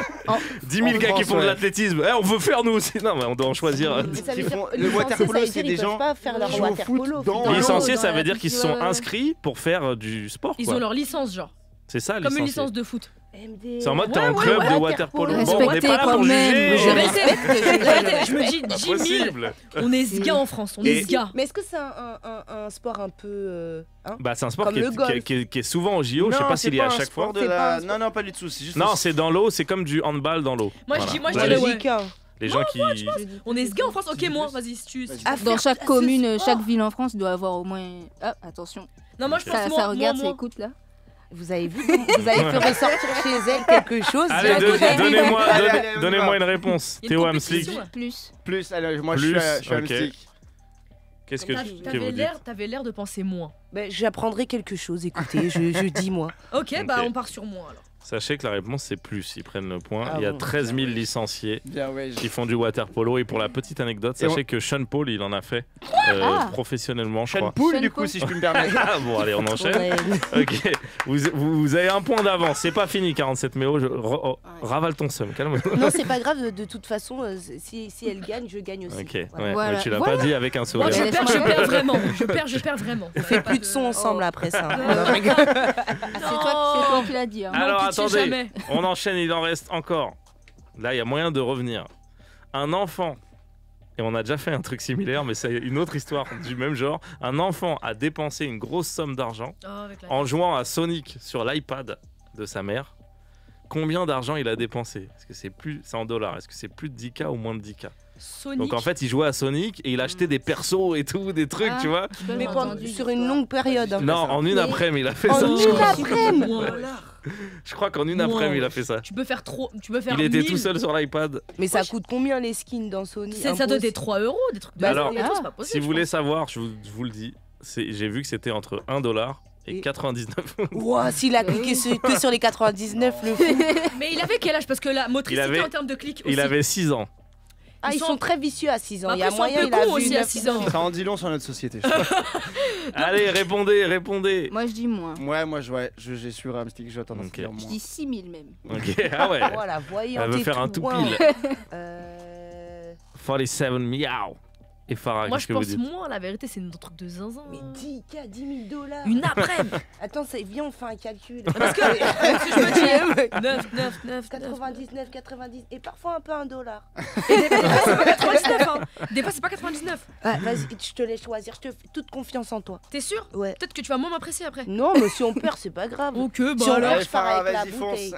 10 000 En gars qui France, font de ouais. l'athlétisme. Eh, on veut faire nous aussi. Non, mais on doit en choisir. Mais ça Qui veut dire font- que le licenciés, water ça polo, veut c'est dire des ils peuvent gens pas faire leur qui jouent au water foot polo. dans finalement. l'eau. Licenciés, dans ça la veut dire qu'ils se sont piscine, ouais. inscrits pour faire du sport. Ils quoi. ont leur licence, genre. C'est ça, Comme une licencié. licence de foot. MD. C'est en mode t'es Ouais, en ouais, club ouais, de water water polo. polo. Bon, on n'est Respectez pas là quand pour même. juger. Je Mais respecte. Arrêtez, je me dis Pas 10 000. possible. On est sga en France. On Et- est sga. Mais est-ce que c'est un sport un peu. Hein Bah, c'est un sport Comme qui le golf. est souvent au JO. Je sais Non, pas c'est s'il est à un chaque sport fois. de C'est la- pas un sport. Non, non, pas du tout. C'est juste. Non, c'est dans l'eau. C'est comme du handball dans l'eau. Moi, je Voilà. dis, moi, je Là, dirais les- ouais. Logique, hein. Les gens qui. On est sga en France. Ok, moi, vas-y, si tu. À Dans faire chaque ça, commune, ce chaque sport. ville en France doit avoir au moins. Ah, attention. Non, moi, je pense Ça moi, regarde, ça moi. écoute là. Vous avez vu, vous avez fait ressortir chez elle quelque chose. Allez, j'ai écouté. donnez-moi Allez, allez, on y donnez-moi va. une réponse. Il y a une Théo compétition, Hamslik. là. Plus. Plus, alors moi Plus, je suis un ok. mystique. Qu'est-ce que T'avais vous l'air, dites? t'avais l'air de penser moins. Ben, j'apprendrai quelque chose, écoutez, je dis moi. Ok, bah Ok. on part sur moi alors. Sachez que la réponse c'est plus. Ils prennent le point. Ah Il y a bon. 13 000 licenciés Bien, ouais. qui font du water polo. Et pour la petite anecdote, Et sachez que Sean Paul, il en a fait Ah. professionnellement, je Sean crois. Pool, Sean du coup, Paul. si je puis me permettre. Ah, bon, allez, on enchaîne. Ouais. Ok, vous avez un point d'avance. C'est pas fini, 47 Méo. Ravale ton seum, calme-toi. Non, c'est pas grave, de toute façon, si elle gagne, je gagne aussi. Ok, ouais, Voilà. Voilà. mais tu l'as pas dit avec un Moi, sourire. je Ouais, perds, laisse-moi- je perds vraiment. Je perds vraiment. On fait plus de son ensemble Oh. après ça. Non. Non, je rigole. C'est toi qui l'as dit. hein. Alors Non, pitié, attendez, jamais. on enchaîne, il en reste encore. Là, il y a moyen de revenir. Un enfant, et on a déjà fait un truc similaire, mais c'est une autre histoire du même genre. Un enfant a dépensé une grosse somme d'argent Oh, avec la- en jouant à Sonic sur l'iPad de sa mère. Combien d'argent il a dépensé? Est-ce que c'est en dollars? Est-ce que c'est plus de 10K ou moins de 10K? Sonic. Donc en fait, il jouait à Sonic et il achetait des persos et tout, des trucs, Ah. tu vois. Je sais pas, Mais j'ai pendant- entendu sur l'histoire. une longue période. hein. Non, en une Mais- après-midi, il a fait En ça. une après-midi. Je crois qu'en une Wow. après-midi, il a fait ça. Tu peux faire trop. Tu peux faire. Il était 1000. tout seul sur l'iPad. Mais ça coûte combien les skins dans Sony? Ça doit être 3 €, des trucs de. Bah, alors, et tout, c'est pas possible, Si vous je voulez pense. savoir, je vous le dis, j'ai vu que c'était entre 1 dollar et Et- 99. Ouah, s'il a cliqué que sur les 99, le fou. Mais il avait quel âge? Parce que la motricité Il avait- en termes de clics. Il aussi. avait 6 ans. Ah, ils sont très vicieux à 6 ans. Il y a Après, ils sont un moyen, peu il a cons vu aussi à 9. 6 ans. Ça en dit long sur notre société, je trouve. Allez, répondez. Moi je dis moins. Ouais, moi, j'ai su Ramstick, j'ai tendance Ok. à dire Je moins. dis 6 000 même. Ok, ah ouais. Voilà, voyons. Elle veut faire un tout pile. 47 miaou. Et Farah, Moi, qu'est-ce je que vous pense dites? moins, la vérité, c'est un truc de zinzin. Mais 10K, 10 000 $. Une après-midi. Attends, viens, on fait un calcul. Parce que je me dis 9. 99, 90 et parfois un peu $1. Et des fois, c'est pas 99. Hein. Des fois, c'est pas 99. Ouais, vas-y, je te laisse choisir. Je te fais toute confiance en toi. T'es sûr? Ouais. Peut-être que tu vas moins m'apprécier après. Non, mais si on perd, c'est pas grave. Ok, Si bah on alors. perd, je pars Farah, avec la vas-y, bouteille.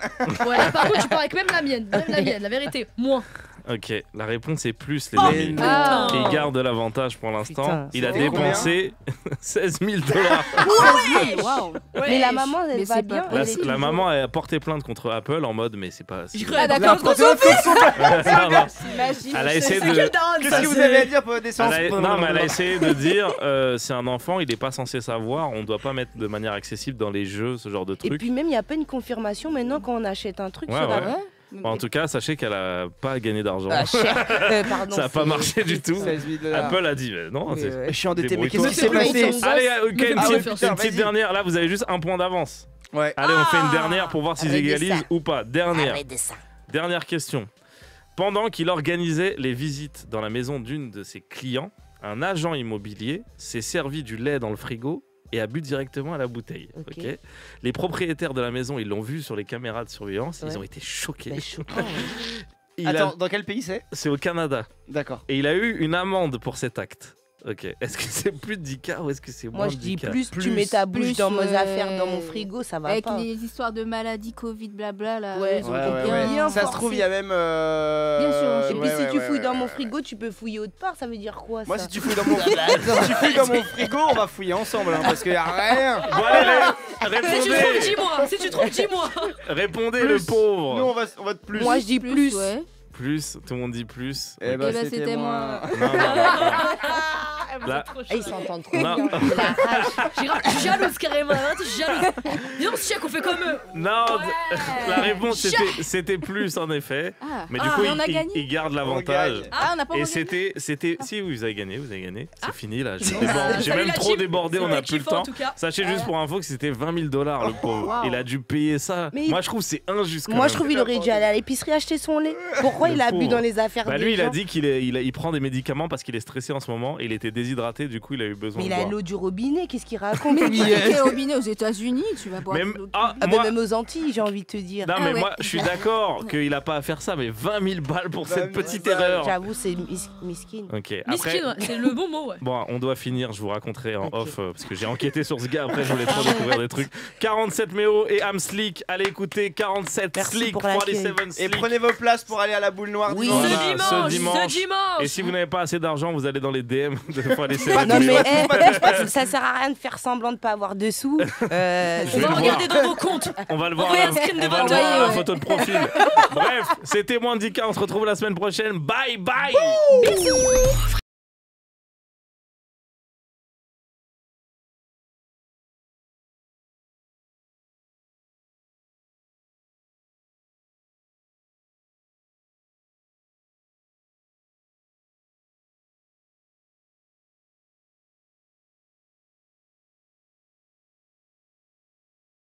Ouais, par contre, tu pars avec même la mienne. Même la mienne, la vérité. Moins. Ok, la réponse est plus, les Oh, amis. putain. Et il garde l'avantage pour l'instant. Putain, Il a c'était dépensé 16 000 $. Waouh. Mais la maman, elle Mais va c'est bien. pas La, elle est la toujours- maman a porté plainte contre Apple en mode, mais c'est pas. Je c'est- croyais Ah, que d'accord. t'étais en train de Non, non. Imagine. Elle a essayé C'est de. quelle daronne, Qu'est-ce ça, que vous c'est- avez à dire pour votre naissance Non, mais elle a essayé de dire c'est un enfant, il n'est pas censé savoir, on ne doit pas mettre de manière accessible dans les jeux ce genre de Et truc. puis même, il n'y a pas une confirmation maintenant quand on achète un truc Ouais, sur ouais. Apple. Bon, en tout cas, sachez qu'elle a pas gagné d'argent. Ah, cher. Pardon, Ça n'a pas c'est- marché du tout. 16 000 $. Apple a dit non. Mais c'est- ouais. Je suis endetté, mais Débrouille-toi. qu'est-ce qui s'est Mais c'est passé plus Allez, Me fais une pas petite, confiance. une petite Vas-y. dernière. Là, vous avez juste un point d'avance. Ouais. Allez, on fait une dernière pour voir s'ils Arrête de égalisent ça. ou pas. Dernière. Arrête de ça. Dernière question. Pendant qu'il organisait les visites dans la maison d'une de ses clients, un agent immobilier s'est servi du lait dans le frigo et a bu directement à la bouteille. Ok. Ok. Les propriétaires de la maison, ils l'ont vu sur les caméras de surveillance, ils Ouais. ont été choqués. Mais choquant, ouais. Il a- Attends, dans quel pays c'est? C'est au Canada. D'accord. Et il a eu une amende pour cet acte. Ok. Est-ce que c'est plus de 10K ou est-ce que c'est moins Moi, de je dis 10K? plus, tu mets ta bouche Plus, dans mes ouais. affaires, dans mon frigo, ça va Avec pas. les histoires de maladies, Covid, blabla, là. Ouais. ils ont Ouais, ouais, bien ouais. Ça se trouve, il y a même. Bien sûr. Et puis ouais, si ouais, tu ouais, fouilles ouais, dans ouais, mon ouais. frigo, tu peux fouiller autre part, ça veut dire quoi Moi, ça si tu fouilles dans mon, si tu fouilles dans mon frigo, on va fouiller ensemble, hein, parce qu'il y a rien. Bon, allez, Si tu trouves, répondez. dis-moi. Si tu trouves, dis-moi. Répondez Plus. le pauvre. Nous, on va de plus. Moi, je dis plus. Ouais. Plus, tout le monde dit plus. Eh Eh ben, c'était moi. Non, non, non. Là- Ah, ils s'entendent trop Non. bien. La rage. Je suis jalouse carrément. Arrête, je suis jalouse. Viens, on se check, on fait comme eux. Non, Ouais. la réponse c'était plus en effet. Ah, Mais du Ah, coup, mais on a gagné. il garde On l'avantage. gagne. Ah, on n'a pas Et encore gagné. c'était. Si, oui, vous avez gagné, vous avez gagné. C'est fini là. J'ai Bon, débordé- bah, j'ai salut même la trop team. débordé, on C'était n'a plus le kiffant, en temps. tout cas. Sachez juste pour info que c'était 20 000 $, le pauvre. Wow. Il a dû payer ça. Mais Moi, je trouve que c'est injuste. quand Moi, même. je trouve qu'il aurait dû aller à l'épicerie acheter son lait. Pourquoi Le il a bu pauvre. dans les affaires Bah des lui, il a gens dit qu'il prend des médicaments parce qu'il est stressé en ce moment et il était déshydraté, du coup il a eu besoin Mais de il a boire. l'eau du robinet, qu'est-ce qu'il raconte Mais lui quel robinet aux États-Unis, tu vas boire. Même, de l'eau. ah, Ah, moi, mais même aux Antilles, j'ai envie de te dire. non Ah mais ouais. moi je suis d'accord qu'il a pas à faire ça, mais 20 000 balles pour 20 cette 000 petite balles. erreur. J'avoue, c'est miskin. Ok. Après, Miskin, ouais, c'est le bon mot, ouais. bon, on doit finir. Je vous raconterai en Ok. off parce que j'ai enquêté sur ce gars. Après, je voulais trop découvrir des trucs. 47 Méo et Amslick. Allez écouter 47 Merci Slick, pour l'accueil. 47 Et Slick. prenez vos places pour aller à la boule noire. Oui. dimanche. Voilà, Ce dimanche. Et si vous n'avez pas assez d'argent, vous allez dans les DM de 47 Non mais Méo. ça sert à rien de faire semblant de pas avoir de sous. On vais va le regarder voir. dans vos comptes. On va le voir, Envoyez à un la- screen de on va le votre voir à la ouais. photo de profil. Bref, c'était moins de 10K. On se retrouve la semaine prochaine. Bye bye. Bisous.